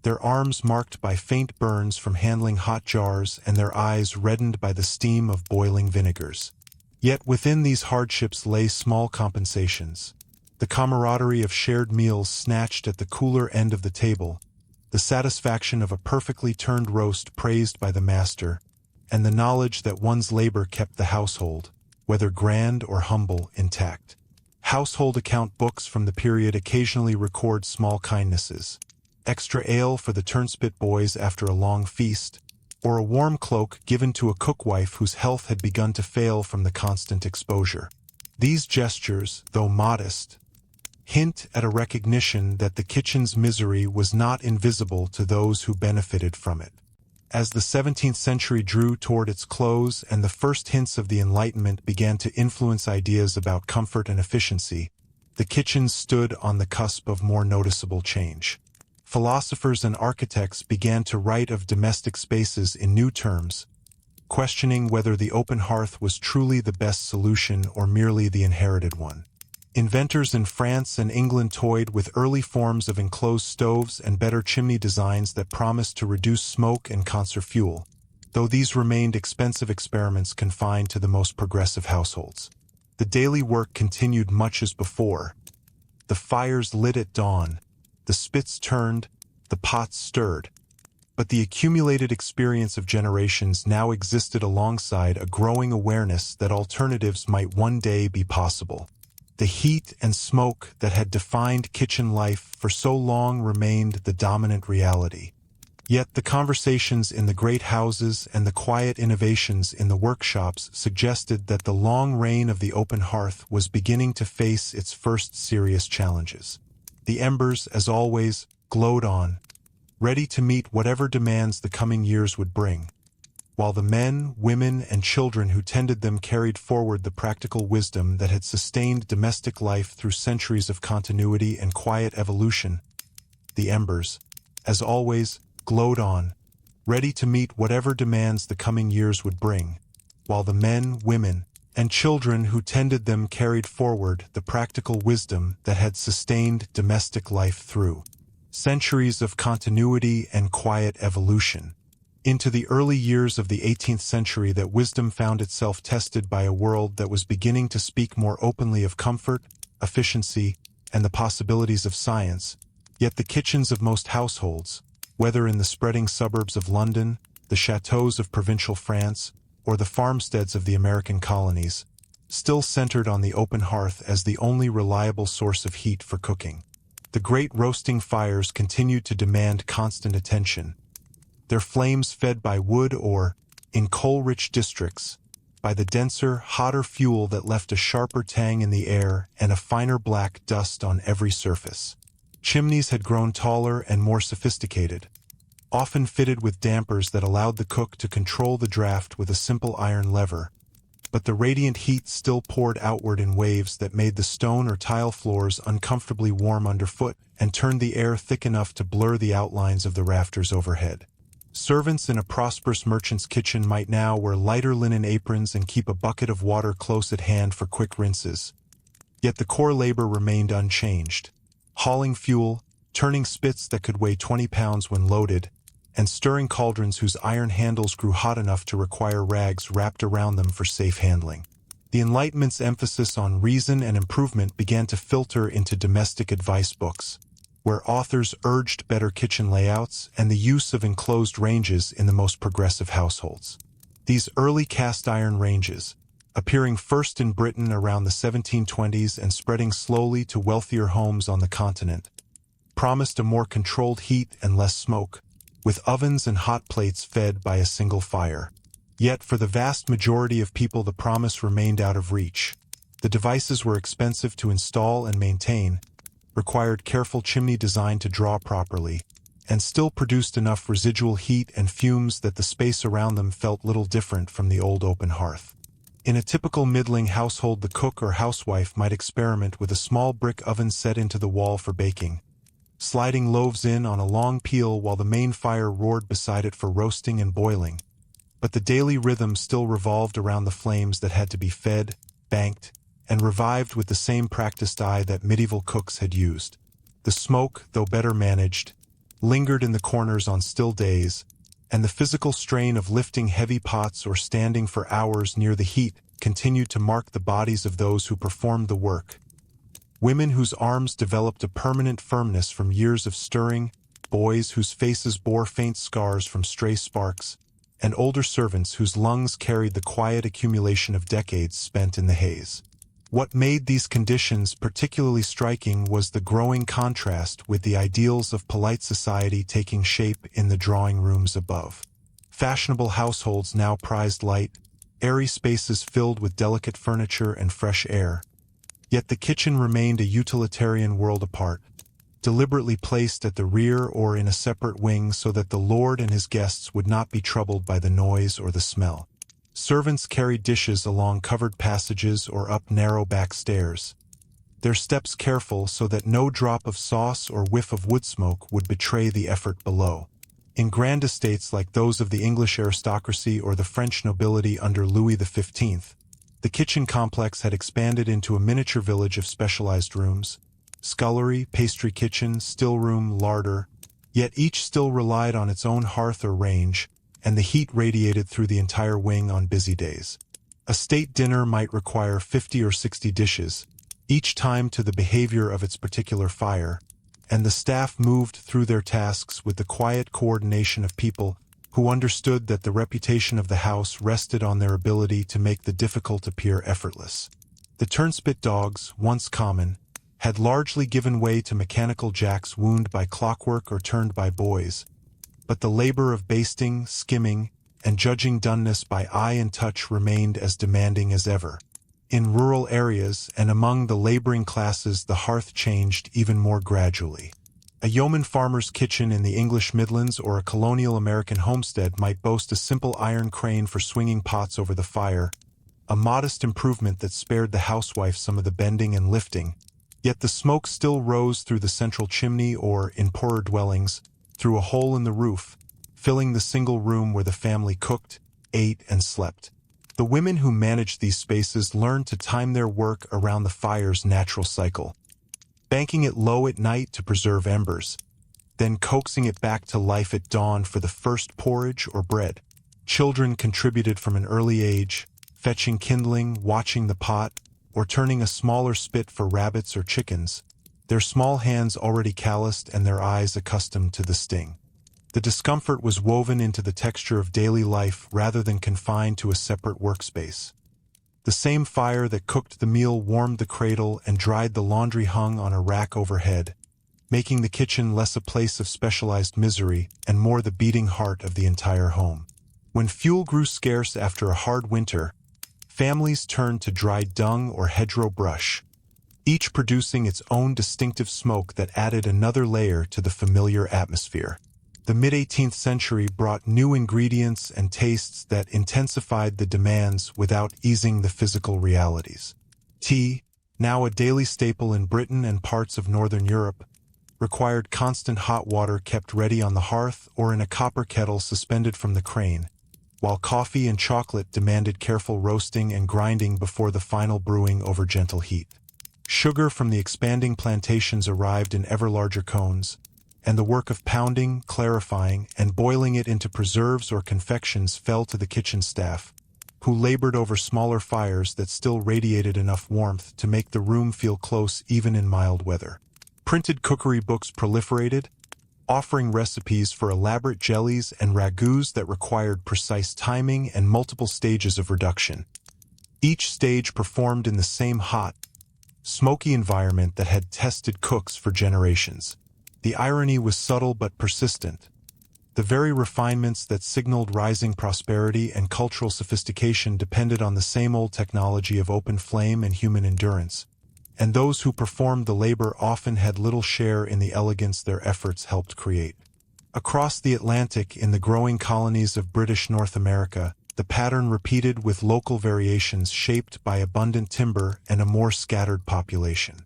their arms marked by faint burns from handling hot jars and their eyes reddened by the steam of boiling vinegars. Yet within these hardships lay small compensations. The camaraderie of shared meals snatched at the cooler end of the table, the satisfaction of a perfectly turned roast praised by the master, and the knowledge that one's labor kept the household, whether grand or humble, intact. Household account books from the period occasionally record small kindnesses: extra ale for the turnspit boys after a long feast, or a warm cloak given to a cookwife whose health had begun to fail from the constant exposure. These gestures, though modest, hint at a recognition that the kitchen's misery was not invisible to those who benefited from it. As the 17th century drew toward its close and the first hints of the Enlightenment began to influence ideas about comfort and efficiency, the kitchens stood on the cusp of more noticeable change. Philosophers and architects began to write of domestic spaces in new terms, questioning whether the open hearth was truly the best solution or merely the inherited one. Inventors in France and England toyed with early forms of enclosed stoves and better chimney designs that promised to reduce smoke and conserve fuel, though these remained expensive experiments confined to the most progressive households. The daily work continued much as before. The fires lit at dawn, the spits turned, the pots stirred. But the accumulated experience of generations now existed alongside a growing awareness that alternatives might one day be possible. The heat and smoke that had defined kitchen life for so long remained the dominant reality. Yet the conversations in the great houses and the quiet innovations in the workshops suggested that the long reign of the open hearth was beginning to face its first serious challenges. The embers, as always, glowed on, ready to meet whatever demands the coming years would bring, while the men, women, and children who tended them carried forward the practical wisdom that had sustained domestic life through centuries of continuity and quiet evolution. The embers, as always, glowed on, ready to meet whatever demands the coming years would bring, while the men, women, and children who tended them carried forward the practical wisdom that had sustained domestic life through centuries of continuity and quiet evolution. Into the early years of the 18th century, that wisdom found itself tested by a world that was beginning to speak more openly of comfort, efficiency, and the possibilities of science. Yet the kitchens of most households, whether in the spreading suburbs of London, the chateaux of provincial France, or the farmsteads of the American colonies, still centered on the open hearth as the only reliable source of heat for cooking. The great roasting fires continued to demand constant attention, their flames fed by wood or, in coal-rich districts, by the denser, hotter fuel that left a sharper tang in the air and a finer black dust on every surface. Chimneys had grown taller and more sophisticated, often fitted with dampers that allowed the cook to control the draft with a simple iron lever, but the radiant heat still poured outward in waves that made the stone or tile floors uncomfortably warm underfoot and turned the air thick enough to blur the outlines of the rafters overhead. Servants in a prosperous merchant's kitchen might now wear lighter linen aprons and keep a bucket of water close at hand for quick rinses. Yet the core labor remained unchanged. Hauling fuel, turning spits that could weigh 20 pounds when loaded, and stirring cauldrons whose iron handles grew hot enough to require rags wrapped around them for safe handling. The Enlightenment's emphasis on reason and improvement began to filter into domestic advice books, where authors urged better kitchen layouts and the use of enclosed ranges in the most progressive households. These early cast-iron ranges, appearing first in Britain around the 1720s and spreading slowly to wealthier homes on the continent, promised a more controlled heat and less smoke, with ovens and hot plates fed by a single fire. Yet for the vast majority of people the promise remained out of reach. The devices were expensive to install and maintain, required careful chimney design to draw properly, and still produced enough residual heat and fumes that the space around them felt little different from the old open hearth. In a typical middling household, the cook or housewife might experiment with a small brick oven set into the wall for baking, sliding loaves in on a long peel while the main fire roared beside it for roasting and boiling. But the daily rhythm still revolved around the flames that had to be fed, banked, and revived with the same practiced eye that medieval cooks had used. The smoke, though better managed, lingered in the corners on still days, and the physical strain of lifting heavy pots or standing for hours near the heat continued to mark the bodies of those who performed the work. Women whose arms developed a permanent firmness from years of stirring, boys whose faces bore faint scars from stray sparks, and older servants whose lungs carried the quiet accumulation of decades spent in the haze. What made these conditions particularly striking was the growing contrast with the ideals of polite society taking shape in the drawing rooms above. Fashionable households now prized light, airy spaces filled with delicate furniture and fresh air. Yet the kitchen remained a utilitarian world apart, deliberately placed at the rear or in a separate wing so that the lord and his guests would not be troubled by the noise or the smell. Servants carried dishes along covered passages or up narrow back stairs, their steps careful so that no drop of sauce or whiff of wood smoke would betray the effort below. In grand estates like those of the English aristocracy or the French nobility under Louis XV, the kitchen complex had expanded into a miniature village of specialized rooms, scullery, pastry kitchen, stillroom, larder, yet each still relied on its own hearth or range, and the heat radiated through the entire wing on busy days. A state dinner might require 50 or 60 dishes, each time to the behavior of its particular fire, and the staff moved through their tasks with the quiet coordination of people who understood that the reputation of the house rested on their ability to make the difficult appear effortless. The turnspit dogs, once common, had largely given way to mechanical jacks wound by clockwork or turned by boys, but the labor of basting, skimming, and judging doneness by eye and touch remained as demanding as ever. In rural areas and among the laboring classes, the hearth changed even more gradually. A yeoman farmer's kitchen in the English Midlands or a colonial American homestead might boast a simple iron crane for swinging pots over the fire, a modest improvement that spared the housewife some of the bending and lifting, yet the smoke still rose through the central chimney or, in poorer dwellings, through a hole in the roof, filling the single room where the family cooked, ate, and slept. The women who managed these spaces learned to time their work around the fire's natural cycle, banking it low at night to preserve embers, then coaxing it back to life at dawn for the first porridge or bread. Children contributed from an early age, fetching kindling, watching the pot, or turning a smaller spit for rabbits or chickens, their small hands already calloused and their eyes accustomed to the sting. The discomfort was woven into the texture of daily life rather than confined to a separate workspace. The same fire that cooked the meal warmed the cradle and dried the laundry hung on a rack overhead, making the kitchen less a place of specialized misery and more the beating heart of the entire home. When fuel grew scarce after a hard winter, families turned to dried dung or hedgerow brush, each producing its own distinctive smoke that added another layer to the familiar atmosphere. The mid-18th century brought new ingredients and tastes that intensified the demands without easing the physical realities. Tea, now a daily staple in Britain and parts of Northern Europe, required constant hot water kept ready on the hearth or in a copper kettle suspended from the crane, while coffee and chocolate demanded careful roasting and grinding before the final brewing over gentle heat. Sugar from the expanding plantations arrived in ever larger cones, and the work of pounding, clarifying, and boiling it into preserves or confections fell to the kitchen staff, who labored over smaller fires that still radiated enough warmth to make the room feel close even in mild weather. Printed cookery books proliferated, offering recipes for elaborate jellies and ragouts that required precise timing and multiple stages of reduction. Each stage performed in the same hot, smoky environment that had tested cooks for generations. The irony was subtle but persistent. The very refinements that signaled rising prosperity and cultural sophistication depended on the same old technology of open flame and human endurance, and those who performed the labor often had little share in the elegance their efforts helped create. Across the Atlantic, in the growing colonies of British North America, the pattern repeated with local variations shaped by abundant timber and a more scattered population.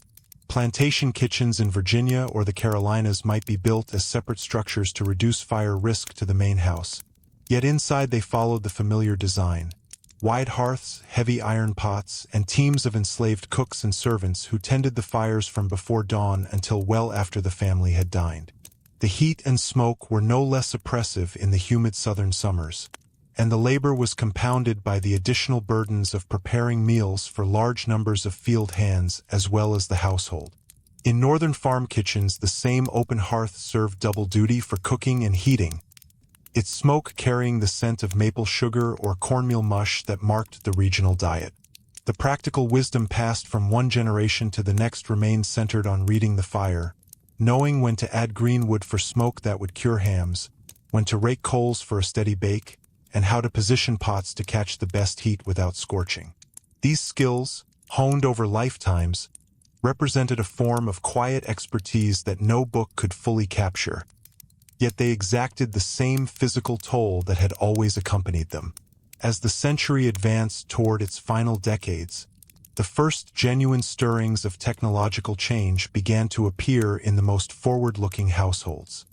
Plantation kitchens in Virginia or the Carolinas might be built as separate structures to reduce fire risk to the main house, yet inside they followed the familiar design. Wide hearths, heavy iron pots, and teams of enslaved cooks and servants who tended the fires from before dawn until well after the family had dined. The heat and smoke were no less oppressive in the humid southern summers, and the labor was compounded by the additional burdens of preparing meals for large numbers of field hands as well as the household. In northern farm kitchens, the same open hearth served double duty for cooking and heating, its smoke carrying the scent of maple sugar or cornmeal mush that marked the regional diet. The practical wisdom passed from one generation to the next remained centered on reading the fire, knowing when to add green wood for smoke that would cure hams, when to rake coals for a steady bake, and how to position pots to catch the best heat without scorching. These skills, honed over lifetimes, represented a form of quiet expertise that no book could fully capture, yet they exacted the same physical toll that had always accompanied them. As the century advanced toward its final decades, the first genuine stirrings of technological change began to appear in the most forward-looking households.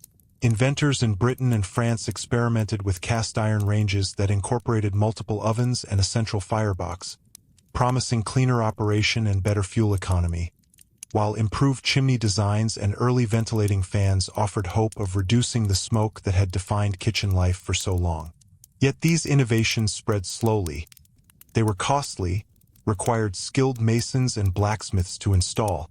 Inventors in Britain and France experimented with cast-iron ranges that incorporated multiple ovens and a central firebox, promising cleaner operation and better fuel economy, while improved chimney designs and early ventilating fans offered hope of reducing the smoke that had defined kitchen life for so long. Yet these innovations spread slowly. They were costly, required skilled masons and blacksmiths to install,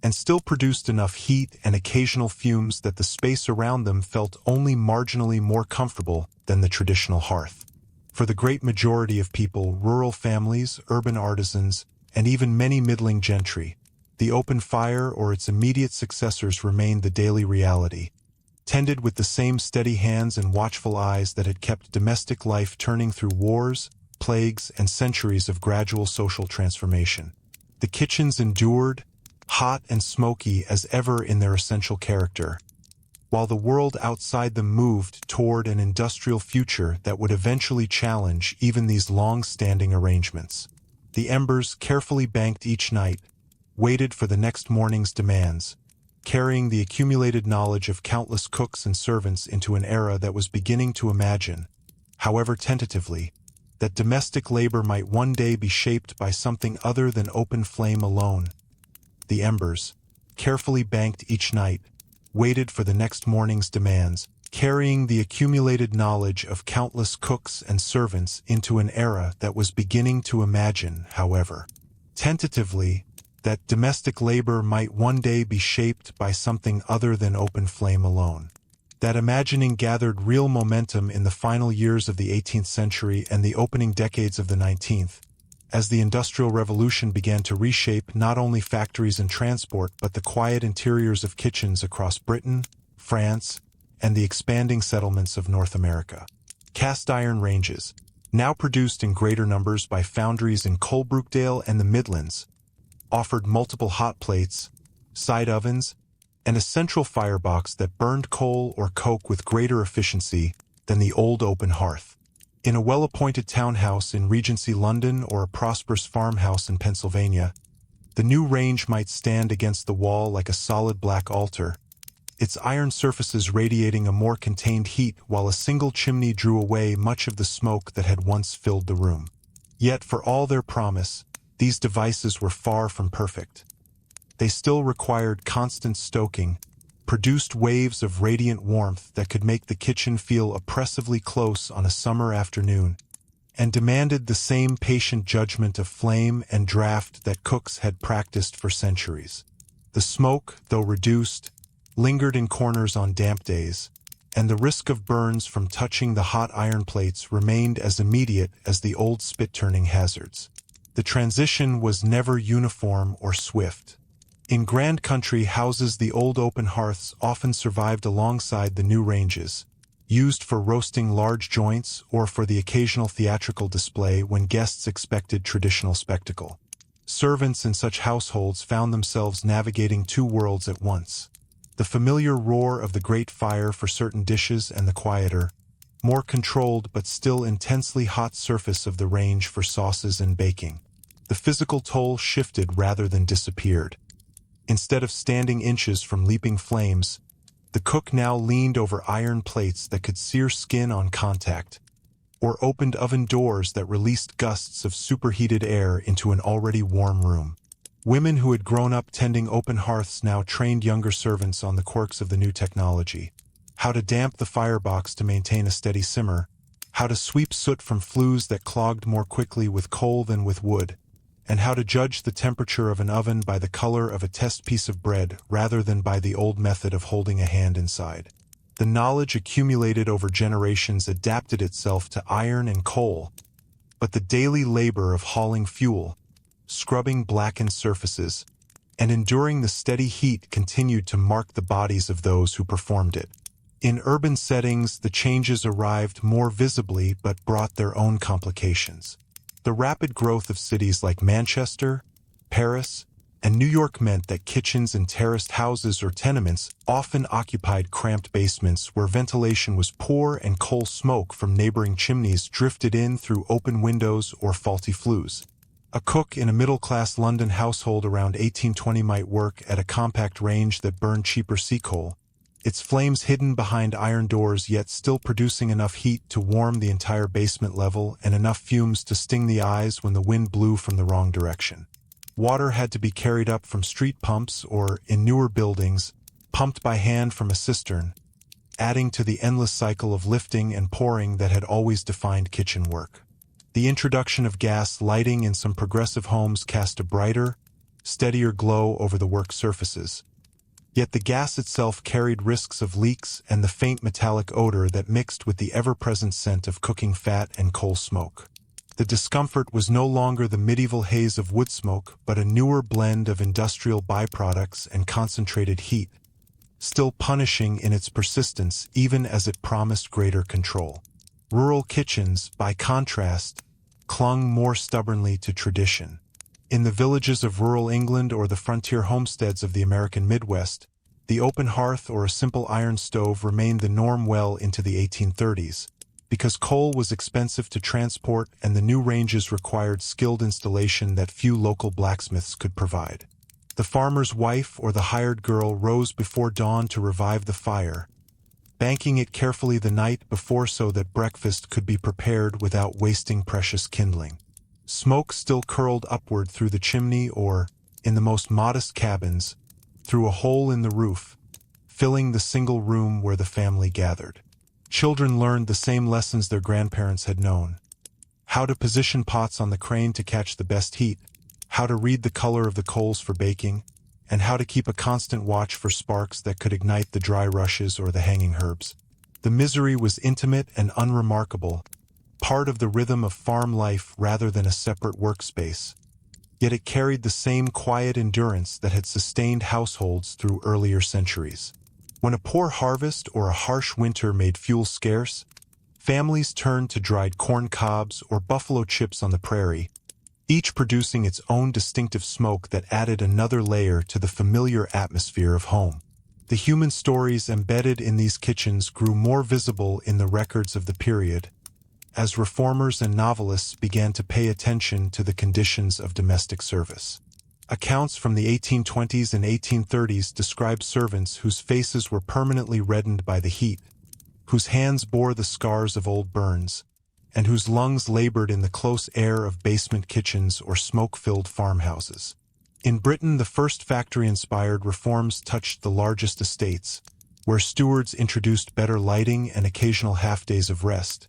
and still produced enough heat and occasional fumes that the space around them felt only marginally more comfortable than the traditional hearth. For the great majority of people, rural families, urban artisans, and even many middling gentry, the open fire or its immediate successors remained the daily reality, tended with the same steady hands and watchful eyes that had kept domestic life turning through wars, plagues, and centuries of gradual social transformation. The kitchens endured, hot and smoky as ever in their essential character, while the world outside them moved toward an industrial future that would eventually challenge even these long-standing arrangements. The embers, carefully banked each night, waited for the next morning's demands, carrying the accumulated knowledge of countless cooks and servants into an era that was beginning to imagine, however tentatively, that domestic labor might one day be shaped by something other than open flame alone. The embers, carefully banked each night, waited for the next morning's demands, carrying the accumulated knowledge of countless cooks and servants into an era that was beginning to imagine, however, tentatively, that domestic labor might one day be shaped by something other than open flame alone. That imagining gathered real momentum in the final years of the 18th century and the opening decades of the 19th, as the Industrial Revolution began to reshape not only factories and transport but the quiet interiors of kitchens across Britain, France, and the expanding settlements of North America. Cast-iron ranges, now produced in greater numbers by foundries in Coalbrookdale and the Midlands, offered multiple hot plates, side ovens, and a central firebox that burned coal or coke with greater efficiency than the old open hearth. In a well-appointed townhouse in Regency London or a prosperous farmhouse in Pennsylvania, the new range might stand against the wall like a solid black altar, its iron surfaces radiating a more contained heat while a single chimney drew away much of the smoke that had once filled the room. Yet for all their promise, these devices were far from perfect. They still required constant stoking, produced waves of radiant warmth that could make the kitchen feel oppressively close on a summer afternoon, and demanded the same patient judgment of flame and draft that cooks had practiced for centuries. The smoke, though reduced, lingered in corners on damp days, and the risk of burns from touching the hot iron plates remained as immediate as the old spit-turning hazards. The transition was never uniform or swift. In grand country houses, the old open hearths often survived alongside the new ranges, used for roasting large joints or for the occasional theatrical display when guests expected traditional spectacle. Servants in such households found themselves navigating two worlds at once: the familiar roar of the great fire for certain dishes and the quieter, more controlled but still intensely hot surface of the range for sauces and baking. The physical toll shifted rather than disappeared. Instead of standing inches from leaping flames, the cook now leaned over iron plates that could sear skin on contact, or opened oven doors that released gusts of superheated air into an already warm room. Women who had grown up tending open hearths now trained younger servants on the quirks of the new technology: how to damp the firebox to maintain a steady simmer, how to sweep soot from flues that clogged more quickly with coal than with wood, and how to judge the temperature of an oven by the color of a test piece of bread rather than by the old method of holding a hand inside. The knowledge accumulated over generations adapted itself to iron and coal, but the daily labor of hauling fuel, scrubbing blackened surfaces, and enduring the steady heat continued to mark the bodies of those who performed it. In urban settings, the changes arrived more visibly but brought their own complications. The rapid growth of cities like Manchester, Paris, and New York meant that kitchens in terraced houses or tenements often occupied cramped basements where ventilation was poor and coal smoke from neighboring chimneys drifted in through open windows or faulty flues. A cook in a middle-class London household around 1820 might work at a compact range that burned cheaper sea coal, its flames hidden behind iron doors yet still producing enough heat to warm the entire basement level and enough fumes to sting the eyes when the wind blew from the wrong direction. Water had to be carried up from street pumps or, in newer buildings, pumped by hand from a cistern, adding to the endless cycle of lifting and pouring that had always defined kitchen work. The introduction of gas lighting in some progressive homes cast a brighter, steadier glow over the work surfaces. Yet the gas itself carried risks of leaks and the faint metallic odor that mixed with the ever-present scent of cooking fat and coal smoke. The discomfort was no longer the medieval haze of wood smoke, but a newer blend of industrial byproducts and concentrated heat, still punishing in its persistence even as it promised greater control. Rural kitchens, by contrast, clung more stubbornly to tradition. In the villages of rural England or the frontier homesteads of the American Midwest, the open hearth or a simple iron stove remained the norm well into the 1830s, because coal was expensive to transport and the new ranges required skilled installation that few local blacksmiths could provide. The farmer's wife or the hired girl rose before dawn to revive the fire, banking it carefully the night before so that breakfast could be prepared without wasting precious kindling. Smoke still curled upward through the chimney or, in the most modest cabins, through a hole in the roof, filling the single room where the family gathered. Children learned the same lessons their grandparents had known: how to position pots on the crane to catch the best heat, how to read the color of the coals for baking, and how to keep a constant watch for sparks that could ignite the dry rushes or the hanging herbs. The misery was intimate and unremarkable, part of the rhythm of farm life rather than a separate workspace, yet it carried the same quiet endurance that had sustained households through earlier centuries. When a poor harvest or a harsh winter made fuel scarce, families turned to dried corn cobs or buffalo chips on the prairie, each producing its own distinctive smoke that added another layer to the familiar atmosphere of home. The human stories embedded in these kitchens grew more visible in the records of the period, as reformers and novelists began to pay attention to the conditions of domestic service. Accounts from the 1820s and 1830s describe servants whose faces were permanently reddened by the heat, whose hands bore the scars of old burns, and whose lungs labored in the close air of basement kitchens or smoke-filled farmhouses. In Britain, the first factory-inspired reforms touched the largest estates, where stewards introduced better lighting and occasional half-days of rest.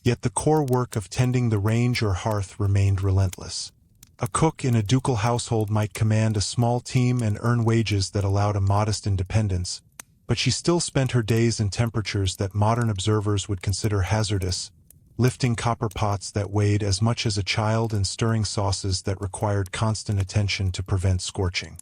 Yet the core work of tending the range or hearth remained relentless. A cook in a ducal household might command a small team and earn wages that allowed a modest independence, but she still spent her days in temperatures that modern observers would consider hazardous, lifting copper pots that weighed as much as a child and stirring sauces that required constant attention to prevent scorching.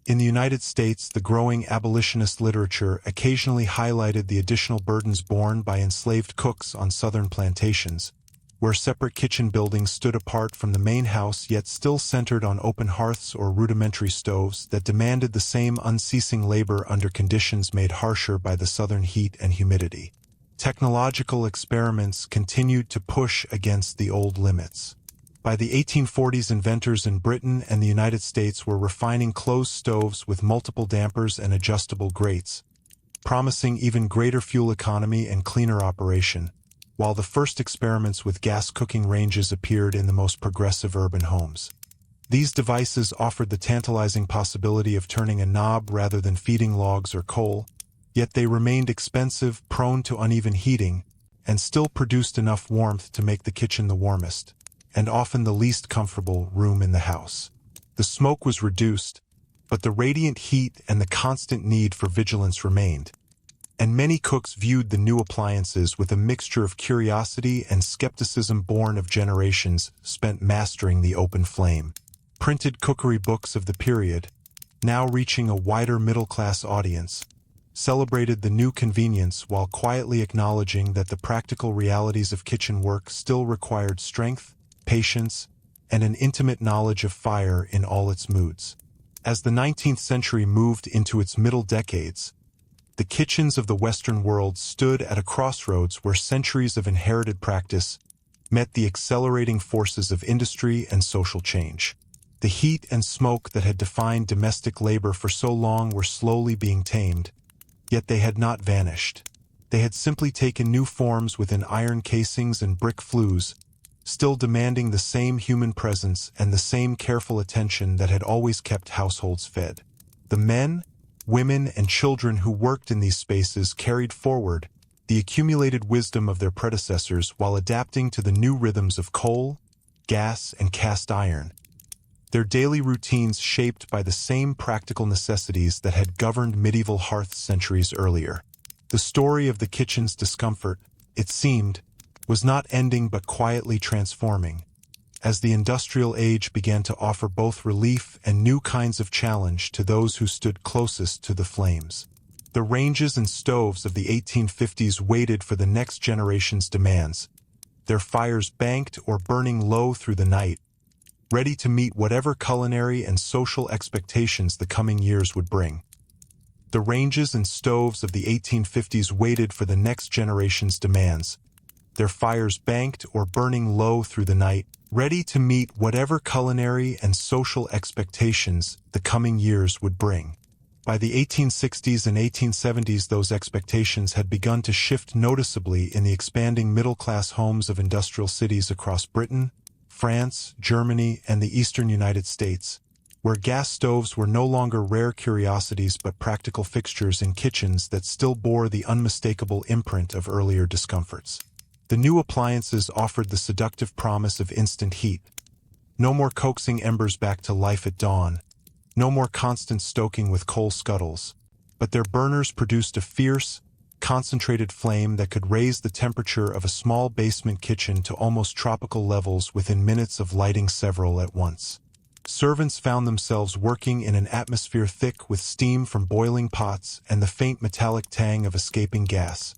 In the United States, the growing abolitionist literature occasionally highlighted the additional burdens borne by enslaved cooks on southern plantations, where separate kitchen buildings stood apart from the main house yet still centered on open hearths or rudimentary stoves that demanded the same unceasing labor under conditions made harsher by the southern heat and humidity. Technological experiments continued to push against the old limits. By the 1840s, inventors in Britain and the United States were refining closed stoves with multiple dampers and adjustable grates, promising even greater fuel economy and cleaner operation, while the first experiments with gas cooking ranges appeared in the most progressive urban homes. These devices offered the tantalizing possibility of turning a knob rather than feeding logs or coal, yet they remained expensive, prone to uneven heating, and still produced enough warmth to make the kitchen the warmest, and often the least comfortable, room in the house. The smoke was reduced, but the radiant heat and the constant need for vigilance remained, and many cooks viewed the new appliances with a mixture of curiosity and skepticism born of generations spent mastering the open flame. Printed cookery books of the period, now reaching a wider middle-class audience, celebrated the new convenience while quietly acknowledging that the practical realities of kitchen work still required strength, patience, and an intimate knowledge of fire in all its moods. As the 19th century moved into its middle decades, the kitchens of the Western world stood at a crossroads where centuries of inherited practice met the accelerating forces of industry and social change. The heat and smoke that had defined domestic labor for so long were slowly being tamed, Yet they had not vanished. They had simply taken new forms within iron casings and brick flues, still demanding the same human presence and the same careful attention that had always kept households fed. The men, women, and children who worked in these spaces carried forward the accumulated wisdom of their predecessors while adapting to the new rhythms of coal, gas, and cast iron. Their daily routines shaped by the same practical necessities that had governed medieval hearths centuries earlier. The story of the kitchen's discomfort, it seemed, was not ending but quietly transforming, as the industrial age began to offer both relief and new kinds of challenge to those who stood closest to the flames. The ranges and stoves of the 1850s waited for the next generation's demands, their fires banked or burning low through the night, ready to meet whatever culinary and social expectations the coming years would bring. The ranges and stoves of the 1850s waited for the next generation's demands, their fires banked or burning low through the night, ready to meet whatever culinary and social expectations the coming years would bring. By the 1860s and 1870s, those expectations had begun to shift noticeably in the expanding middle-class homes of industrial cities across Britain, France, Germany, and the eastern United States, where gas stoves were no longer rare curiosities but practical fixtures in kitchens that still bore the unmistakable imprint of earlier discomforts. The new appliances offered the seductive promise of instant heat. No more coaxing embers back to life at dawn, no more constant stoking with coal scuttles, but their burners produced a fierce, concentrated flame that could raise the temperature of a small basement kitchen to almost tropical levels within minutes of lighting several at once. Servants found themselves working in an atmosphere thick with steam from boiling pots and the faint metallic tang of escaping gas,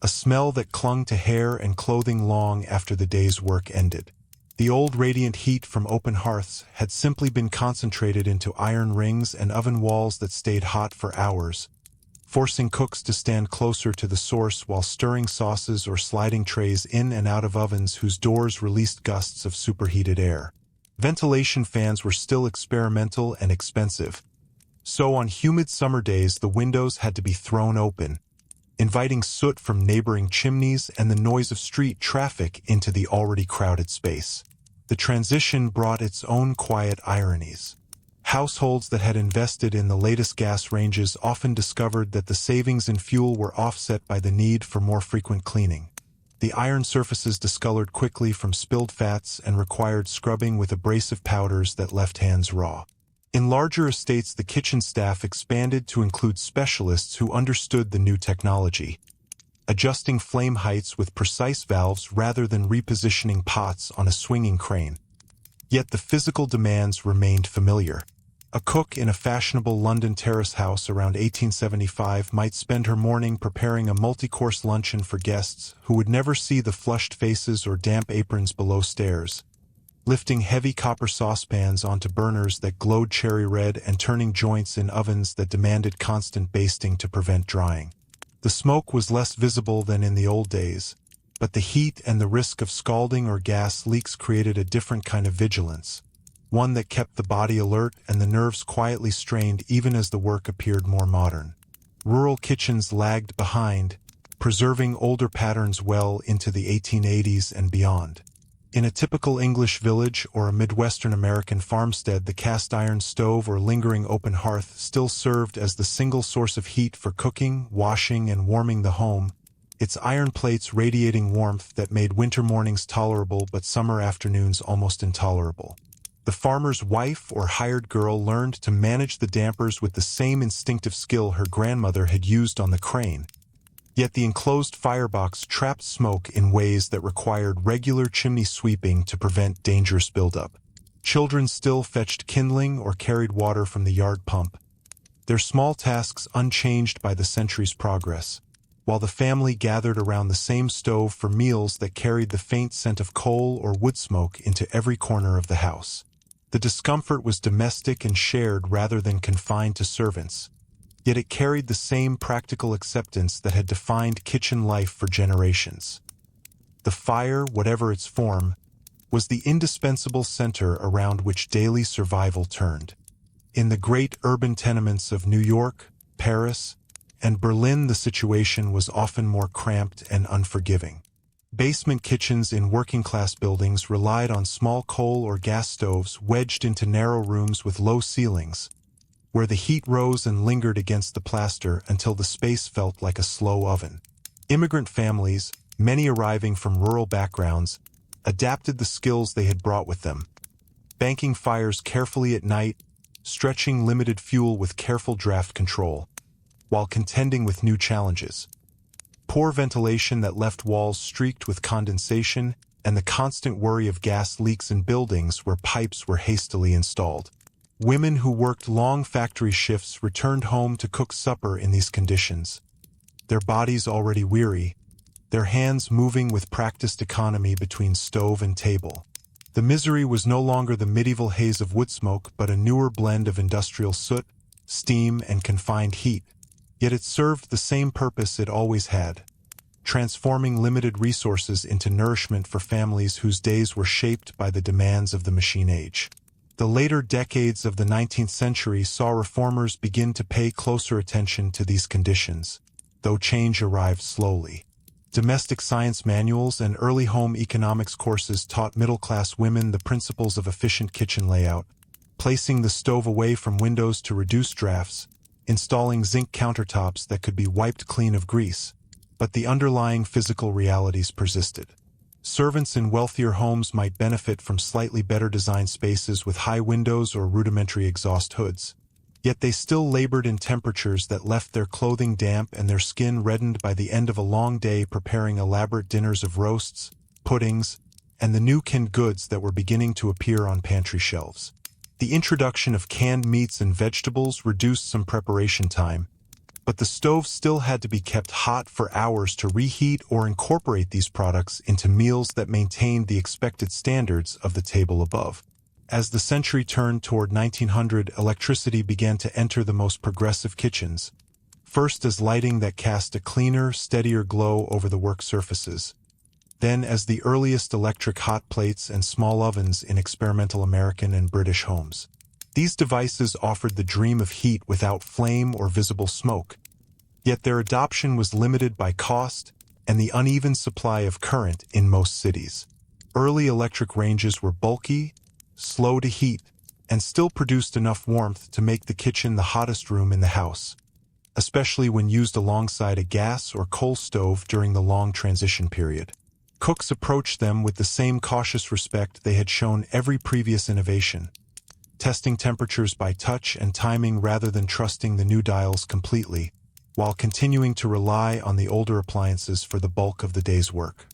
a smell that clung to hair and clothing long after the day's work ended. The old radiant heat from open hearths had simply been concentrated into iron rings and oven walls that stayed hot for hours, forcing cooks to stand closer to the source while stirring sauces or sliding trays in and out of ovens whose doors released gusts of superheated air. Ventilation fans were still experimental and expensive, so on humid summer days the windows had to be thrown open, inviting soot from neighboring chimneys and the noise of street traffic into the already crowded space. The transition brought its own quiet ironies. Households that had invested in the latest gas ranges often discovered that the savings in fuel were offset by the need for more frequent cleaning. The iron surfaces discolored quickly from spilled fats and required scrubbing with abrasive powders that left hands raw. In larger estates, the kitchen staff expanded to include specialists who understood the new technology, adjusting flame heights with precise valves rather than repositioning pots on a swinging crane. Yet the physical demands remained familiar. A cook in a fashionable London terrace house around 1875 might spend her morning preparing a multi-course luncheon for guests who would never see the flushed faces or damp aprons below stairs, lifting heavy copper saucepans onto burners that glowed cherry red and turning joints in ovens that demanded constant basting to prevent drying. The smoke was less visible than in the old days, but the heat and the risk of scalding or gas leaks created a different kind of vigilance, one that kept the body alert and the nerves quietly strained even as the work appeared more modern. Rural kitchens lagged behind, preserving older patterns well into the 1880s and beyond. In a typical English village or a Midwestern American farmstead, the cast iron stove or lingering open hearth still served as the single source of heat for cooking, washing, and warming the home, its iron plates radiating warmth that made winter mornings tolerable but summer afternoons almost intolerable. The farmer's wife or hired girl learned to manage the dampers with the same instinctive skill her grandmother had used on the crane, yet the enclosed firebox trapped smoke in ways that required regular chimney sweeping to prevent dangerous buildup. Children still fetched kindling or carried water from the yard pump, their small tasks unchanged by the centuries' progress, while the family gathered around the same stove for meals that carried the faint scent of coal or wood smoke into every corner of the house. The discomfort was domestic and shared rather than confined to servants, yet it carried the same practical acceptance that had defined kitchen life for generations. The fire, whatever its form, was the indispensable center around which daily survival turned. In the great urban tenements of New York, Paris, and Berlin the situation was often more cramped and unforgiving. Basement kitchens in working-class buildings relied on small coal or gas stoves wedged into narrow rooms with low ceilings, where the heat rose and lingered against the plaster until the space felt like a slow oven. Immigrant families, many arriving from rural backgrounds, adapted the skills they had brought with them, banking fires carefully at night, stretching limited fuel with careful draft control, while contending with new challenges. Poor ventilation that left walls streaked with condensation, and the constant worry of gas leaks in buildings where pipes were hastily installed. Women who worked long factory shifts returned home to cook supper in these conditions, their bodies already weary, their hands moving with practiced economy between stove and table. The misery was no longer the medieval haze of wood smoke, but a newer blend of industrial soot, steam, and confined heat. Yet it served the same purpose it always had, transforming limited resources into nourishment for families whose days were shaped by the demands of the machine age. The later decades of the 19th century saw reformers begin to pay closer attention to these conditions, though change arrived slowly. Domestic science manuals and early home economics courses taught middle-class women the principles of efficient kitchen layout, placing the stove away from windows to reduce drafts, installing zinc countertops that could be wiped clean of grease, but the underlying physical realities persisted. Servants in wealthier homes might benefit from slightly better designed spaces with high windows or rudimentary exhaust hoods, yet they still labored in temperatures that left their clothing damp and their skin reddened by the end of a long day preparing elaborate dinners of roasts, puddings, and the new canned goods that were beginning to appear on pantry shelves. The introduction of canned meats and vegetables reduced some preparation time, but the stove still had to be kept hot for hours to reheat or incorporate these products into meals that maintained the expected standards of the table above. As the century turned toward 1900, electricity began to enter the most progressive kitchens, first as lighting that cast a cleaner, steadier glow over the work surfaces, then as the earliest electric hot plates and small ovens in experimental American and British homes. These devices offered the dream of heat without flame or visible smoke, yet their adoption was limited by cost and the uneven supply of current in most cities. Early electric ranges were bulky, slow to heat, and still produced enough warmth to make the kitchen the hottest room in the house, especially when used alongside a gas or coal stove during the long transition period. Cooks approached them with the same cautious respect they had shown every previous innovation, testing temperatures by touch and timing rather than trusting the new dials completely, while continuing to rely on the older appliances for the bulk of the day's work.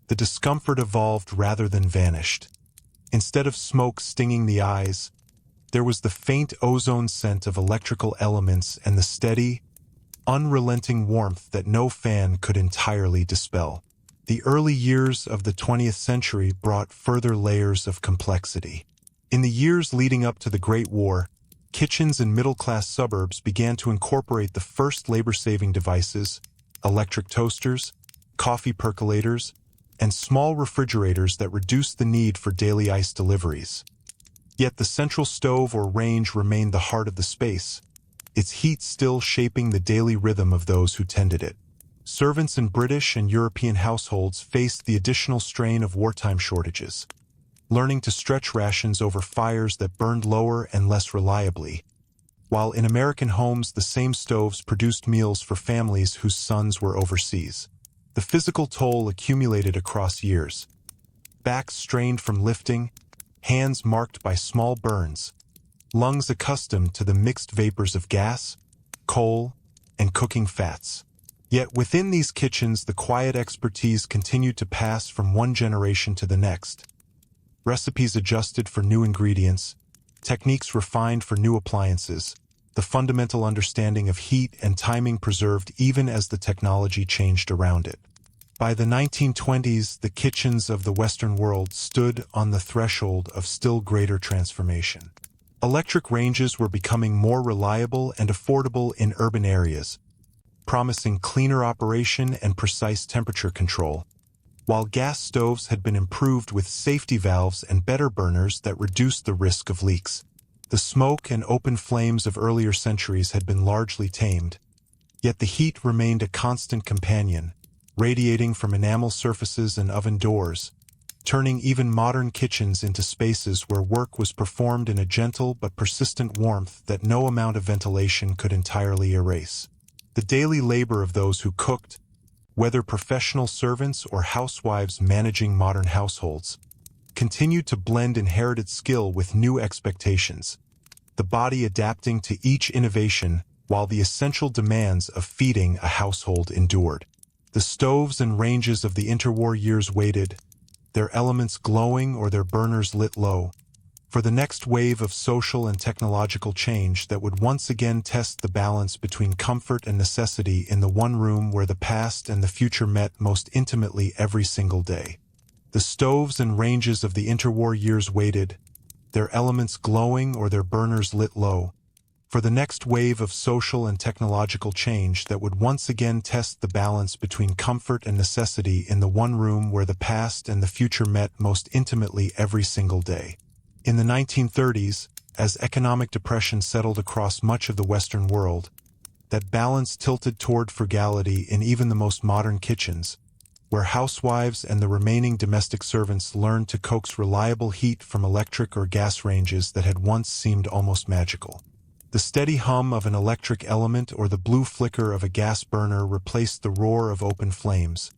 The discomfort evolved rather than vanished. Instead of smoke stinging the eyes, there was the faint ozone scent of electrical elements and the steady, unrelenting warmth that no fan could entirely dispel. The early years of the 20th century brought further layers of complexity. In the years leading up to the Great War, kitchens in middle-class suburbs began to incorporate the first labor-saving devices, electric toasters, coffee percolators, and small refrigerators that reduced the need for daily ice deliveries. Yet the central stove or range remained the heart of the space, its heat still shaping the daily rhythm of those who tended it. Servants in British and European households faced the additional strain of wartime shortages, learning to stretch rations over fires that burned lower and less reliably, while in American homes the same stoves produced meals for families whose sons were overseas. The physical toll accumulated across years. Backs strained from lifting, hands marked by small burns, lungs accustomed to the mixed vapors of gas, coal, and cooking fats. Yet within these kitchens the quiet expertise continued to pass from one generation to the next. Recipes adjusted for new ingredients, techniques refined for new appliances, the fundamental understanding of heat and timing preserved even as the technology changed around it. By the 1920s, the kitchens of the Western world stood on the threshold of still greater transformation. Electric ranges were becoming more reliable and affordable in urban areas, promising cleaner operation and precise temperature control, while gas stoves had been improved with safety valves and better burners that reduced the risk of leaks. The smoke and open flames of earlier centuries had been largely tamed, Yet the heat remained a constant companion, radiating from enamel surfaces and oven doors, turning even modern kitchens into spaces where work was performed in a gentle but persistent warmth that no amount of ventilation could entirely erase. The daily labor of those who cooked, whether professional servants or housewives managing modern households, continued to blend inherited skill with new expectations, the body adapting to each innovation while the essential demands of feeding a household endured. The stoves and ranges of the interwar years waited, their elements glowing or their burners lit low, for the next wave of social and technological change that would once again test the balance between comfort and necessity in the one room where the past and the future met most intimately every single day. The stoves and ranges of the interwar years waited, their elements glowing or their burners lit low, for the next wave of social and technological change that would once again test the balance between comfort and necessity in the one room where the past and the future met most intimately every single day. In the 1930s, as economic depression settled across much of the Western world, that balance tilted toward frugality in even the most modern kitchens, where housewives and the remaining domestic servants learned to coax reliable heat from electric or gas ranges that had once seemed almost magical. The steady hum of an electric element or the blue flicker of a gas burner replaced the roar of open flames,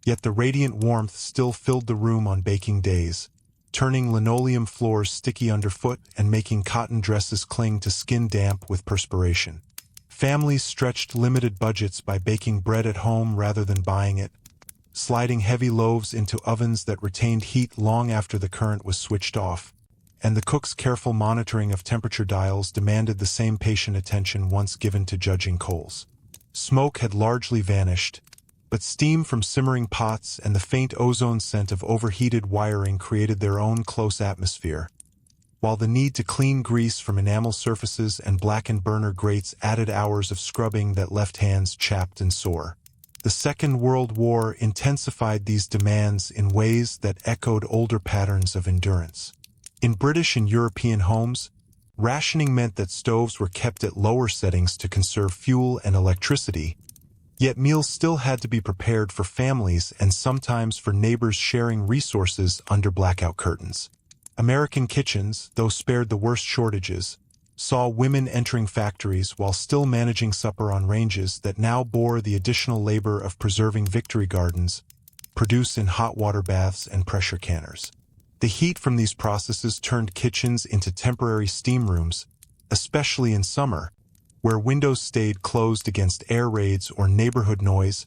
yet the radiant warmth still filled the room on baking days, turning linoleum floors sticky underfoot and making cotton dresses cling to skin damp with perspiration. Families stretched limited budgets by baking bread at home rather than buying it, sliding heavy loaves into ovens that retained heat long after the current was switched off, and the cook's careful monitoring of temperature dials demanded the same patient attention once given to judging coals. Smoke had largely vanished, but steam from simmering pots and the faint ozone scent of overheated wiring created their own close atmosphere, while the need to clean grease from enamel surfaces and blackened burner grates added hours of scrubbing that left hands chapped and sore. The Second World War intensified these demands in ways that echoed older patterns of endurance. In British and European homes, rationing meant that stoves were kept at lower settings to conserve fuel and electricity, yet meals still had to be prepared for families and sometimes for neighbors sharing resources under blackout curtains. American kitchens, though spared the worst shortages, saw women entering factories while still managing supper on ranges that now bore the additional labor of preserving victory gardens, produced in hot water baths and pressure canners. The heat from these processes turned kitchens into temporary steam rooms, especially in summer, where windows stayed closed against air raids or neighborhood noise,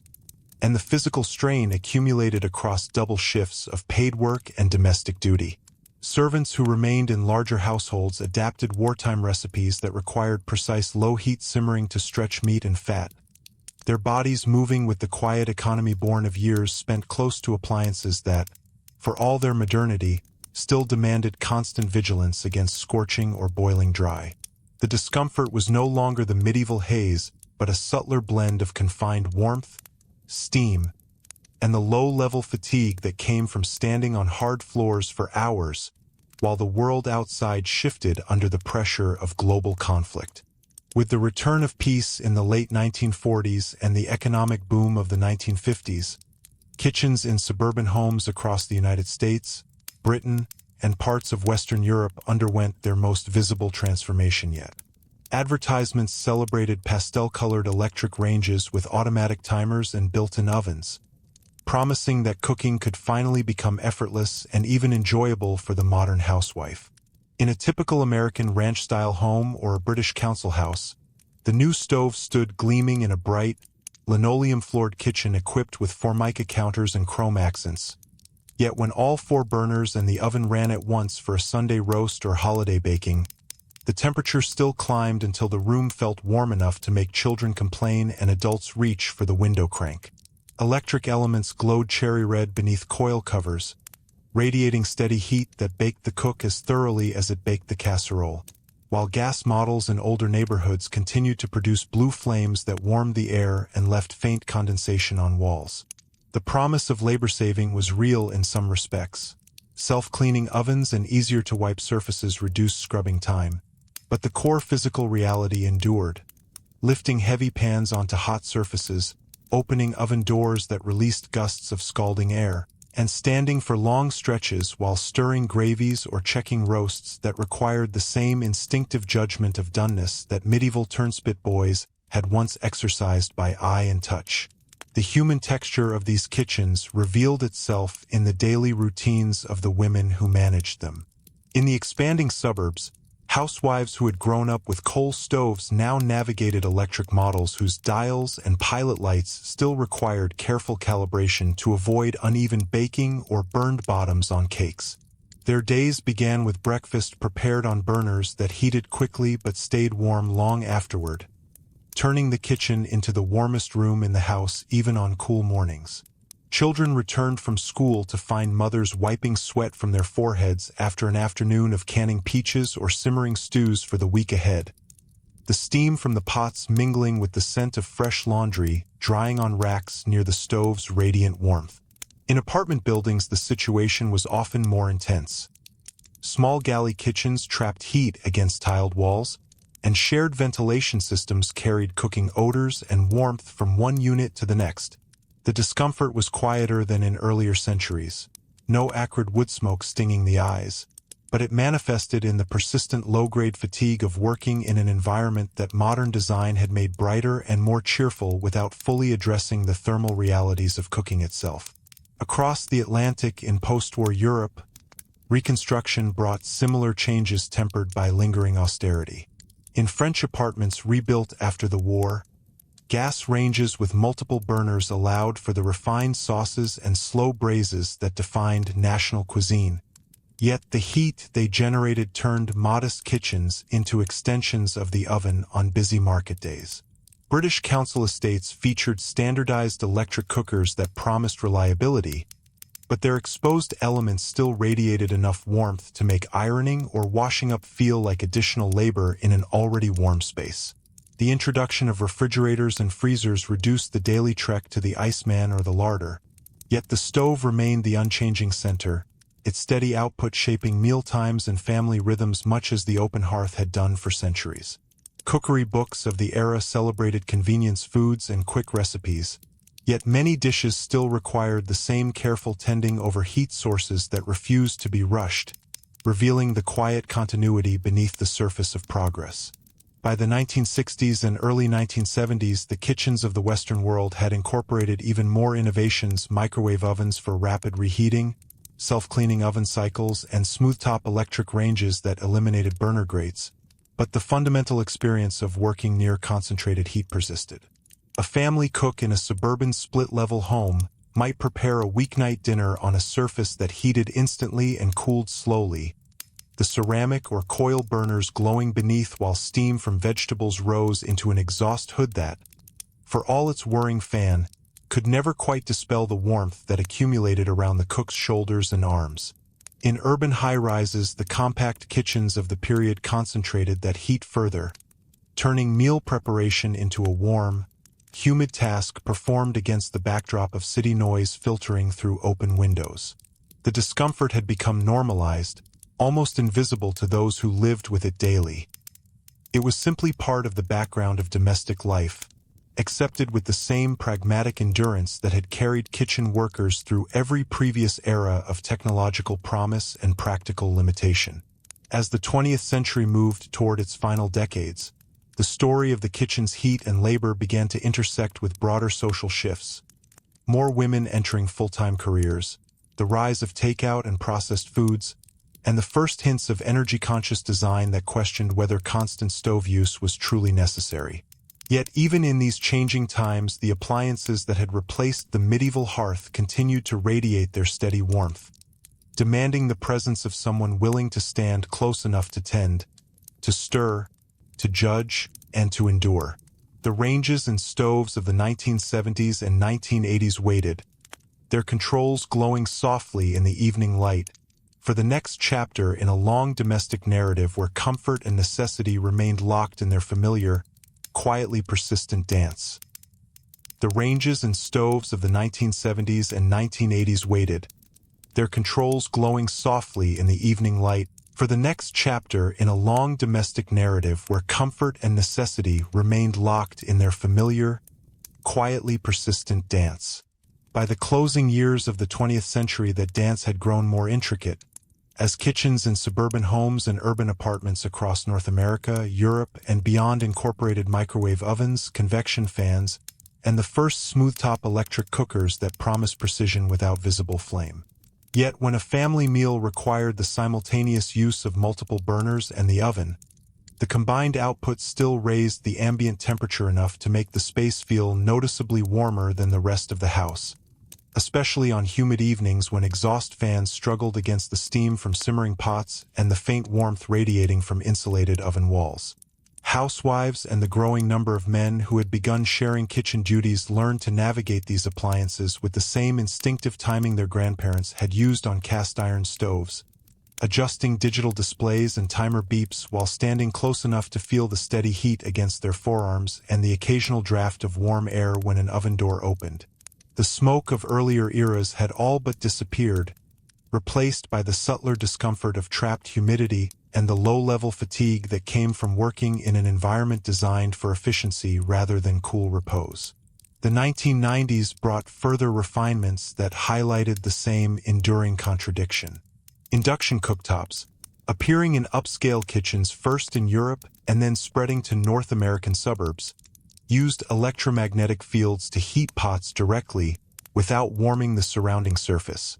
and the physical strain accumulated across double shifts of paid work and domestic duty. Servants who remained in larger households adapted wartime recipes that required precise low-heat simmering to stretch meat and fat, their bodies moving with the quiet economy born of years spent close to appliances that, for all their modernity, still demanded constant vigilance against scorching or boiling dry. The discomfort was no longer the medieval haze, but a subtler blend of confined warmth, steam, and the low-level fatigue that came from standing on hard floors for hours, while the world outside shifted under the pressure of global conflict. With the return of peace in the late 1940s and the economic boom of the 1950s, kitchens in suburban homes across the United States, Britain, and parts of Western Europe underwent their most visible transformation yet. Advertisements celebrated pastel-colored electric ranges with automatic timers and built-in ovens, promising that cooking could finally become effortless and even enjoyable for the modern housewife. In a typical American ranch-style home or a British council house, the new stove stood gleaming in a bright, linoleum-floored kitchen equipped with Formica counters and chrome accents. Yet when all 4 burners and the oven ran at once for a Sunday roast or holiday baking, the temperature still climbed until the room felt warm enough to make children complain and adults reach for the window crank. Electric elements glowed cherry red beneath coil covers, radiating steady heat that baked the cook as thoroughly as it baked the casserole, while gas models in older neighborhoods continued to produce blue flames that warmed the air and left faint condensation on walls. The promise of labor saving was real in some respects. Self-cleaning ovens and easier-to-wipe surfaces reduced scrubbing time, but the core physical reality endured. lifting heavy pans onto hot surfaces, opening oven doors that released gusts of scalding air, and standing for long stretches while stirring gravies or checking roasts that required the same instinctive judgment of doneness that medieval turnspit boys had once exercised by eye and touch. The human texture of these kitchens revealed itself in the daily routines of the women who managed them. In the expanding suburbs, housewives who had grown up with coal stoves now navigated electric models whose dials and pilot lights still required careful calibration to avoid uneven baking or burned bottoms on cakes. Their days began with breakfast prepared on burners that heated quickly but stayed warm long afterward, turning the kitchen into the warmest room in the house even on cool mornings. Children returned from school to find mothers wiping sweat from their foreheads after an afternoon of canning peaches or simmering stews for the week ahead. The steam from the pots mingling with the scent of fresh laundry drying on racks near the stove's radiant warmth. In apartment buildings, the situation was often more intense. Small galley kitchens trapped heat against tiled walls, and shared ventilation systems carried cooking odors and warmth from one unit to the next. The discomfort was quieter than in earlier centuries, no acrid wood smoke stinging the eyes, but it manifested in the persistent low-grade fatigue of working in an environment that modern design had made brighter and more cheerful without fully addressing the thermal realities of cooking itself. Across the Atlantic in post-war Europe, Reconstruction brought similar changes tempered by lingering austerity. In French apartments rebuilt after the war, gas ranges with multiple burners allowed for the refined sauces and slow braises that defined national cuisine. Yet the heat they generated turned modest kitchens into extensions of the oven on busy market days. British council estates featured standardized electric cookers that promised reliability, but their exposed elements still radiated enough warmth to make ironing or washing up feel like additional labor in an already warm space. The introduction of refrigerators and freezers reduced the daily trek to the iceman or the larder, yet the stove remained the unchanging center, its steady output shaping mealtimes and family rhythms much as the open hearth had done for centuries. Cookery books of the era celebrated convenience foods and quick recipes, yet many dishes still required the same careful tending over heat sources that refused to be rushed, revealing the quiet continuity beneath the surface of progress. By the 1960s and early 1970s, the kitchens of the Western world had incorporated even more innovations: microwave ovens for rapid reheating, self-cleaning oven cycles, and smooth-top electric ranges that eliminated burner grates. But the fundamental experience of working near concentrated heat persisted. A family cook in a suburban split-level home might prepare a weeknight dinner on a surface that heated instantly and cooled slowly, the ceramic or coil burners glowing beneath while steam from vegetables rose into an exhaust hood that, for all its whirring fan, could never quite dispel the warmth that accumulated around the cook's shoulders and arms. In urban high-rises, the compact kitchens of the period concentrated that heat further, turning meal preparation into a warm, humid task performed against the backdrop of city noise filtering through open windows. The discomfort had become normalized, almost invisible to those who lived with it daily. It was simply part of the background of domestic life, accepted with the same pragmatic endurance that had carried kitchen workers through every previous era of technological promise and practical limitation. As the 20th century moved toward its final decades, the story of the kitchen's heat and labor began to intersect with broader social shifts. More women entering full-time careers, the rise of takeout and processed foods, and the first hints of energy-conscious design that questioned whether constant stove use was truly necessary. Yet even in these changing times, the appliances that had replaced the medieval hearth continued to radiate their steady warmth, demanding the presence of someone willing to stand close enough to tend, to stir, to judge, and to endure. The ranges and stoves of the 1970s and 1980s waited, their controls glowing softly in the evening light, for the next chapter in a long domestic narrative where comfort and necessity remained locked in their familiar, quietly persistent dance. The ranges and stoves of the 1970s and 1980s waited, their controls glowing softly in the evening light, For the next chapter in a long domestic narrative where comfort and necessity remained locked in their familiar, quietly persistent dance. By the closing years of the 20th century, that dance had grown more intricate, as kitchens in suburban homes and urban apartments across North America, Europe, and beyond incorporated microwave ovens, convection fans, and the first smooth-top electric cookers that promised precision without visible flame. Yet when a family meal required the simultaneous use of multiple burners and the oven, the combined output still raised the ambient temperature enough to make the space feel noticeably warmer than the rest of the house, especially on humid evenings when exhaust fans struggled against the steam from simmering pots and the faint warmth radiating from insulated oven walls. Housewives and the growing number of men who had begun sharing kitchen duties learned to navigate these appliances with the same instinctive timing their grandparents had used on cast-iron stoves, adjusting digital displays and timer beeps while standing close enough to feel the steady heat against their forearms and the occasional draft of warm air when an oven door opened. The smoke of earlier eras had all but disappeared, replaced by the subtler discomfort of trapped humidity and the low-level fatigue that came from working in an environment designed for efficiency rather than cool repose. The 1990s brought further refinements that highlighted the same enduring contradiction. Induction cooktops, appearing in upscale kitchens first in Europe and then spreading to North American suburbs, used electromagnetic fields to heat pots directly without warming the surrounding surface,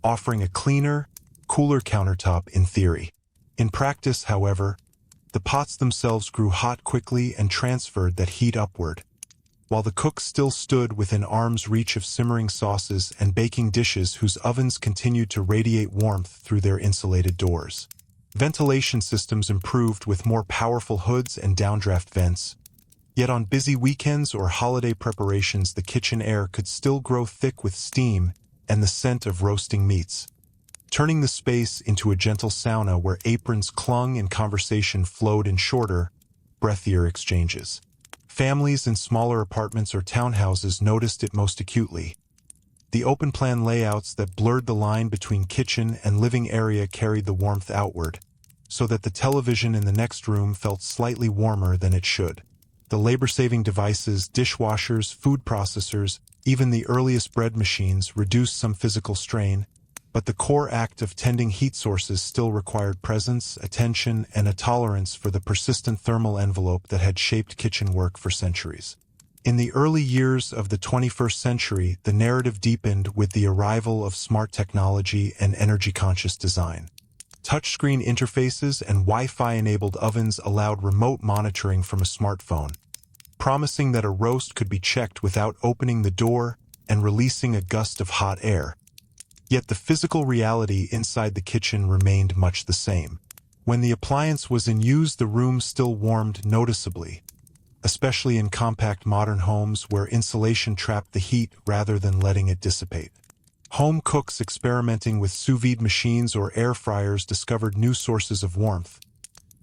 offering a cleaner, cooler countertop in theory. In practice, however, the pots themselves grew hot quickly and transferred that heat upward, while the cook still stood within arm's reach of simmering sauces and baking dishes whose ovens continued to radiate warmth through their insulated doors. Ventilation systems improved with more powerful hoods and downdraft vents, yet on busy weekends or holiday preparations the kitchen air could still grow thick with steam and the scent of roasting meats, turning the space into a gentle sauna where aprons clung and conversation flowed in shorter, breathier exchanges. Families in smaller apartments or townhouses noticed it most acutely. The open-plan layouts that blurred the line between kitchen and living area carried the warmth outward, so that the television in the next room felt slightly warmer than it should. The labor-saving devices, dishwashers, food processors, even the earliest bread machines reduced some physical strain, but the core act of tending heat sources still required presence, attention, and a tolerance for the persistent thermal envelope that had shaped kitchen work for centuries. In the early years of the 21st century, the narrative deepened with the arrival of smart technology and energy-conscious design. Touchscreen interfaces and Wi-Fi-enabled ovens allowed remote monitoring from a smartphone, promising that a roast could be checked without opening the door and releasing a gust of hot air. Yet the physical reality inside the kitchen remained much the same. When the appliance was in use, the room still warmed noticeably, especially in compact modern homes where insulation trapped the heat rather than letting it dissipate. Home cooks experimenting with sous vide machines or air fryers discovered new sources of warmth,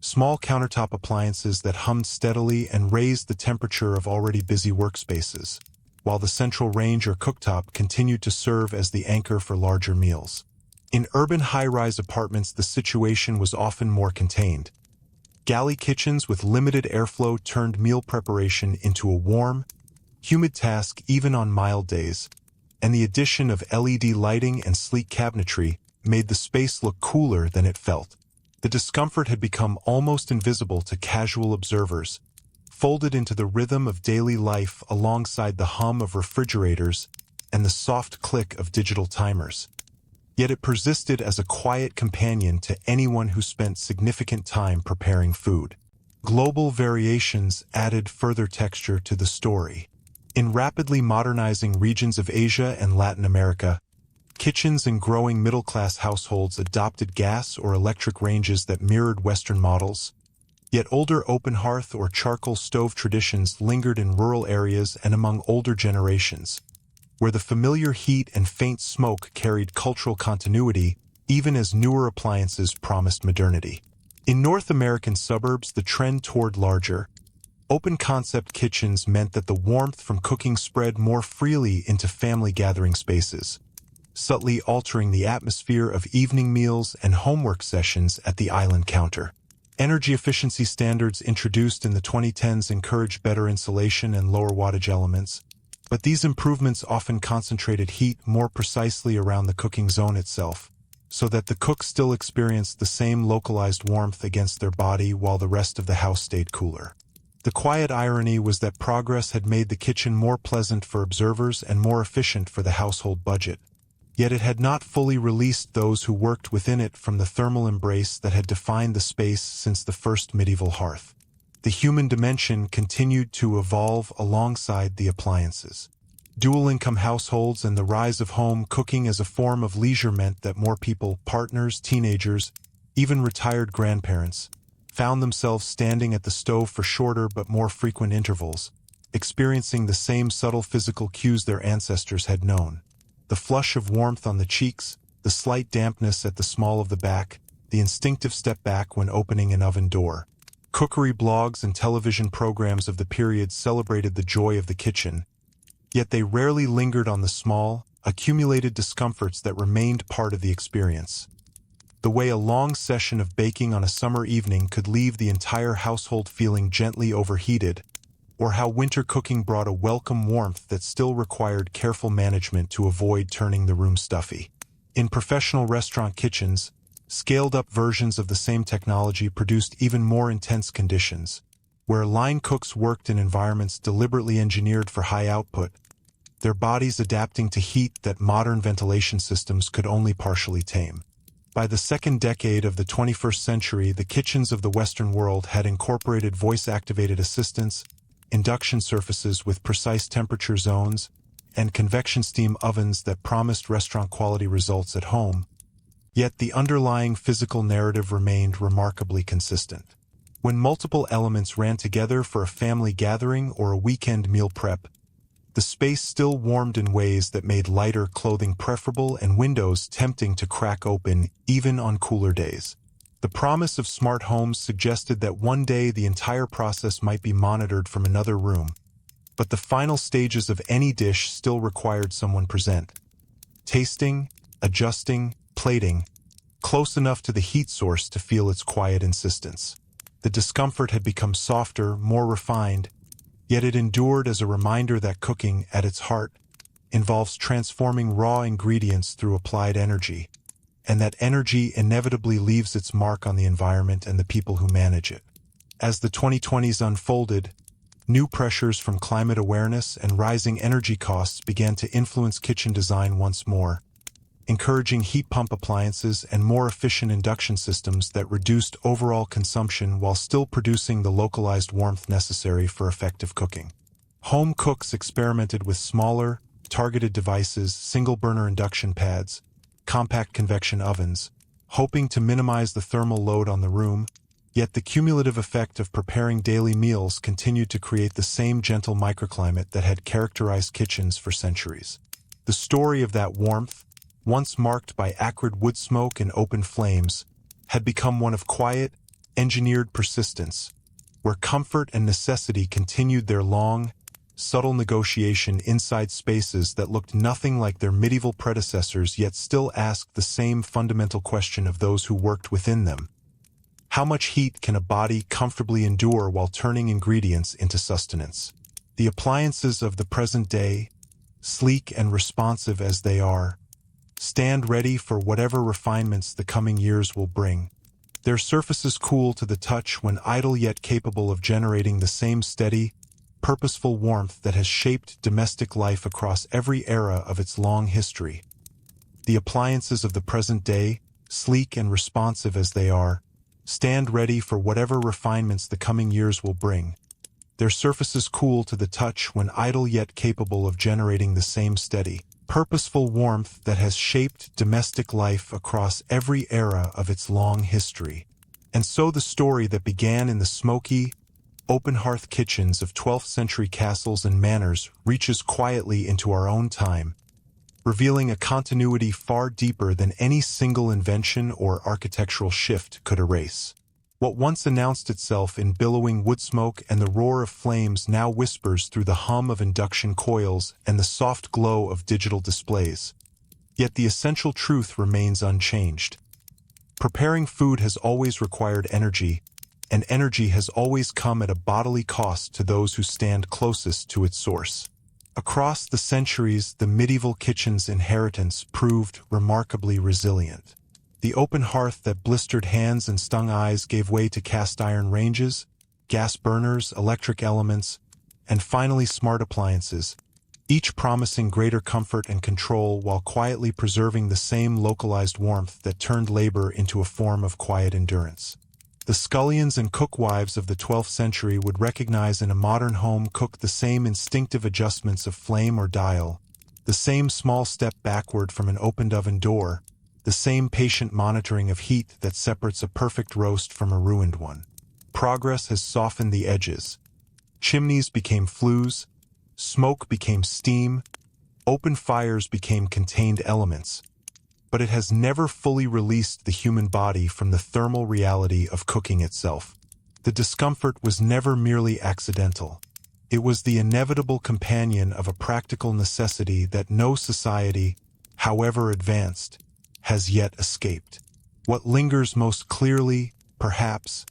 small countertop appliances that hummed steadily and raised the temperature of already busy workspaces, while the central range or cooktop continued to serve as the anchor for larger meals. In urban high-rise apartments, the situation was often more contained. Galley kitchens with limited airflow turned meal preparation into a warm, humid task even on mild days, and the addition of LED lighting and sleek cabinetry made the space look cooler than it felt. The discomfort had become almost invisible to casual observers, folded into the rhythm of daily life alongside the hum of refrigerators and the soft click of digital timers. Yet it persisted as a quiet companion to anyone who spent significant time preparing food. Global variations added further texture to the story. In rapidly modernizing regions of Asia and Latin America, kitchens in growing middle-class households adopted gas or electric ranges that mirrored Western models. Yet older open-hearth or charcoal stove traditions lingered in rural areas and among older generations, where the familiar heat and faint smoke carried cultural continuity even as newer appliances promised modernity. In North American suburbs, the trend toward larger, open-concept kitchens meant that the warmth from cooking spread more freely into family gathering spaces, subtly altering the atmosphere of evening meals and homework sessions at the island counter. Energy efficiency standards introduced in the 2010s encouraged better insulation and lower wattage elements, but these improvements often concentrated heat more precisely around the cooking zone itself, so that the cook still experienced the same localized warmth against their body while the rest of the house stayed cooler. The quiet irony was that progress had made the kitchen more pleasant for observers and more efficient for the household budget, yet it had not fully released those who worked within it from the thermal embrace that had defined the space since the first medieval hearth. The human dimension continued to evolve alongside the appliances. Dual-income households and the rise of home cooking as a form of leisure meant that more people, partners, teenagers, even retired grandparents, found themselves standing at the stove for shorter but more frequent intervals, experiencing the same subtle physical cues their ancestors had known. The flush of warmth on the cheeks, the slight dampness at the small of the back, the instinctive step back when opening an oven door. Cookery blogs and television programs of the period celebrated the joy of the kitchen, yet they rarely lingered on the small, accumulated discomforts that remained part of the experience. The way a long session of baking on a summer evening could leave the entire household feeling gently overheated, or how winter cooking brought a welcome warmth that still required careful management to avoid turning the room stuffy. In professional restaurant kitchens, scaled-up versions of the same technology produced even more intense conditions, where line cooks worked in environments deliberately engineered for high output, their bodies adapting to heat that modern ventilation systems could only partially tame. By the second decade of the 21st century, the kitchens of the Western world had incorporated voice-activated assistants, induction surfaces with precise temperature zones, and convection steam ovens that promised restaurant-quality results at home, yet the underlying physical narrative remained remarkably consistent. When multiple elements ran together for a family gathering or a weekend meal prep, the space still warmed in ways that made lighter clothing preferable and windows tempting to crack open even on cooler days. The promise of smart homes suggested that one day the entire process might be monitored from another room, but the final stages of any dish still required someone present. Tasting, adjusting, plating, close enough to the heat source to feel its quiet insistence. The discomfort had become softer, more refined, yet it endured as a reminder that cooking, at its heart, involves transforming raw ingredients through applied energy, and that energy inevitably leaves its mark on the environment and the people who manage it. As the 2020s unfolded, new pressures from climate awareness and rising energy costs began to influence kitchen design once more, encouraging heat pump appliances and more efficient induction systems that reduced overall consumption while still producing the localized warmth necessary for effective cooking. Home cooks experimented with smaller, targeted devices, single-burner induction pads, compact convection ovens, hoping to minimize the thermal load on the room, yet the cumulative effect of preparing daily meals continued to create the same gentle microclimate that had characterized kitchens for centuries. The story of that warmth, once marked by acrid wood smoke and open flames, had become one of quiet, engineered persistence, where comfort and necessity continued their long, subtle negotiation inside spaces that looked nothing like their medieval predecessors yet still asked the same fundamental question of those who worked within them. How much heat can a body comfortably endure while turning ingredients into sustenance? The appliances of the present day, sleek and responsive as they are, stand ready for whatever refinements the coming years will bring. Their surfaces cool to the touch when idle yet capable of generating the same steady, purposeful warmth that has shaped domestic life across every era of its long history. The appliances of the present day, sleek and responsive as they are, stand ready for whatever refinements the coming years will bring. Their surfaces cool to the touch when idle yet capable of generating the same steady, purposeful warmth that has shaped domestic life across every era of its long history. And so the story that began in the Smoky, open-hearth kitchens of 12th century castles and manors reaches quietly into our own time, revealing a continuity far deeper than any single invention or architectural shift could erase. What once announced itself in billowing wood smoke and the roar of flames now whispers through the hum of induction coils and the soft glow of digital displays. Yet the essential truth remains unchanged. Preparing food has always required energy, and energy has always come at a bodily cost to those who stand closest to its source. Across the centuries, the medieval kitchen's inheritance proved remarkably resilient. The open hearth that blistered hands and stung eyes gave way to cast iron ranges, gas burners, electric elements, and finally smart appliances, each promising greater comfort and control while quietly preserving the same localized warmth that turned labor into a form of quiet endurance. The scullions and cookwives of the 12th century would recognize in a modern home cook the same instinctive adjustments of flame or dial, the same small step backward from an opened oven door, the same patient monitoring of heat that separates a perfect roast from a ruined one. Progress has softened the edges. Chimneys became flues, smoke became steam, open fires became contained elements, but it has never fully released the human body from the thermal reality of cooking itself. The discomfort was never merely accidental. It was the inevitable companion of a practical necessity that no society, however advanced, has yet escaped. What lingers most clearly, perhaps,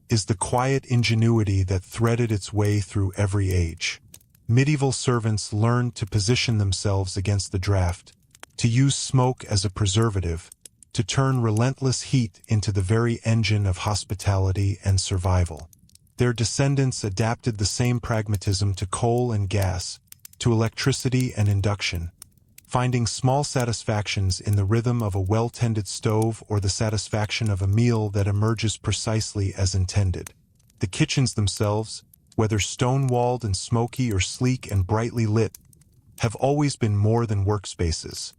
is the quiet ingenuity that threaded its way through every age. Medieval servants learned to position themselves against the draft, to use smoke as a preservative, to turn relentless heat into the very engine of hospitality and survival. Their descendants adapted the same pragmatism to coal and gas, to electricity and induction, finding small satisfactions in the rhythm of a well-tended stove or the satisfaction of a meal that emerges precisely as intended. The kitchens themselves, whether stone-walled and smoky or sleek and brightly lit, have always been more than workspaces.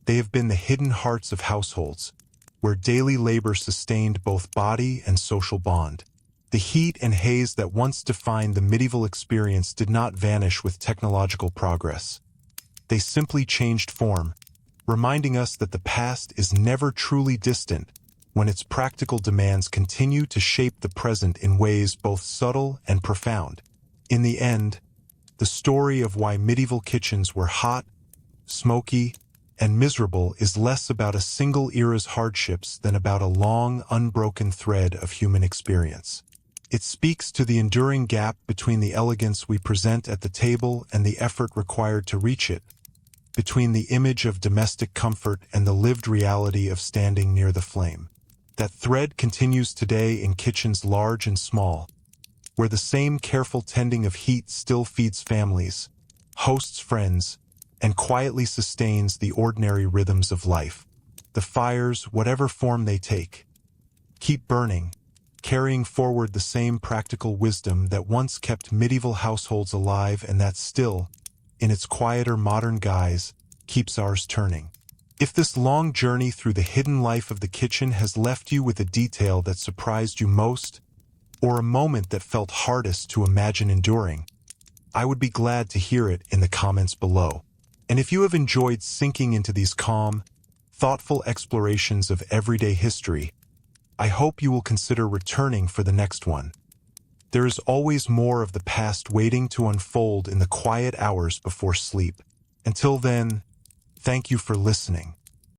They have been the hidden hearts of households, where daily labor sustained both body and social bond. The heat and haze that once defined the medieval experience did not vanish with technological progress. They simply changed form, reminding us that the past is never truly distant when its practical demands continue to shape the present in ways both subtle and profound. In the end, the story of why medieval kitchens were hot, smoky, and miserable is less about a single era's hardships than about a long, unbroken thread of human experience. It speaks to the enduring gap between the elegance we present at the table and the effort required to reach it, between the image of domestic comfort and the lived reality of standing near the flame. That thread continues today in kitchens large and small, where the same careful tending of heat still feeds families, hosts friends, and quietly sustains the ordinary rhythms of life. The fires, whatever form they take, keep burning, carrying forward the same practical wisdom that once kept medieval households alive and that still, in its quieter modern guise, keeps ours turning. If this long journey through the hidden life of the kitchen has left you with a detail that surprised you most, or a moment that felt hardest to imagine enduring, I would be glad to hear it in the comments below. And if you have enjoyed sinking into these calm, thoughtful explorations of everyday history, I hope you will consider returning for the next one. There is always more of the past waiting to unfold in the quiet hours before sleep. Until then, thank you for listening.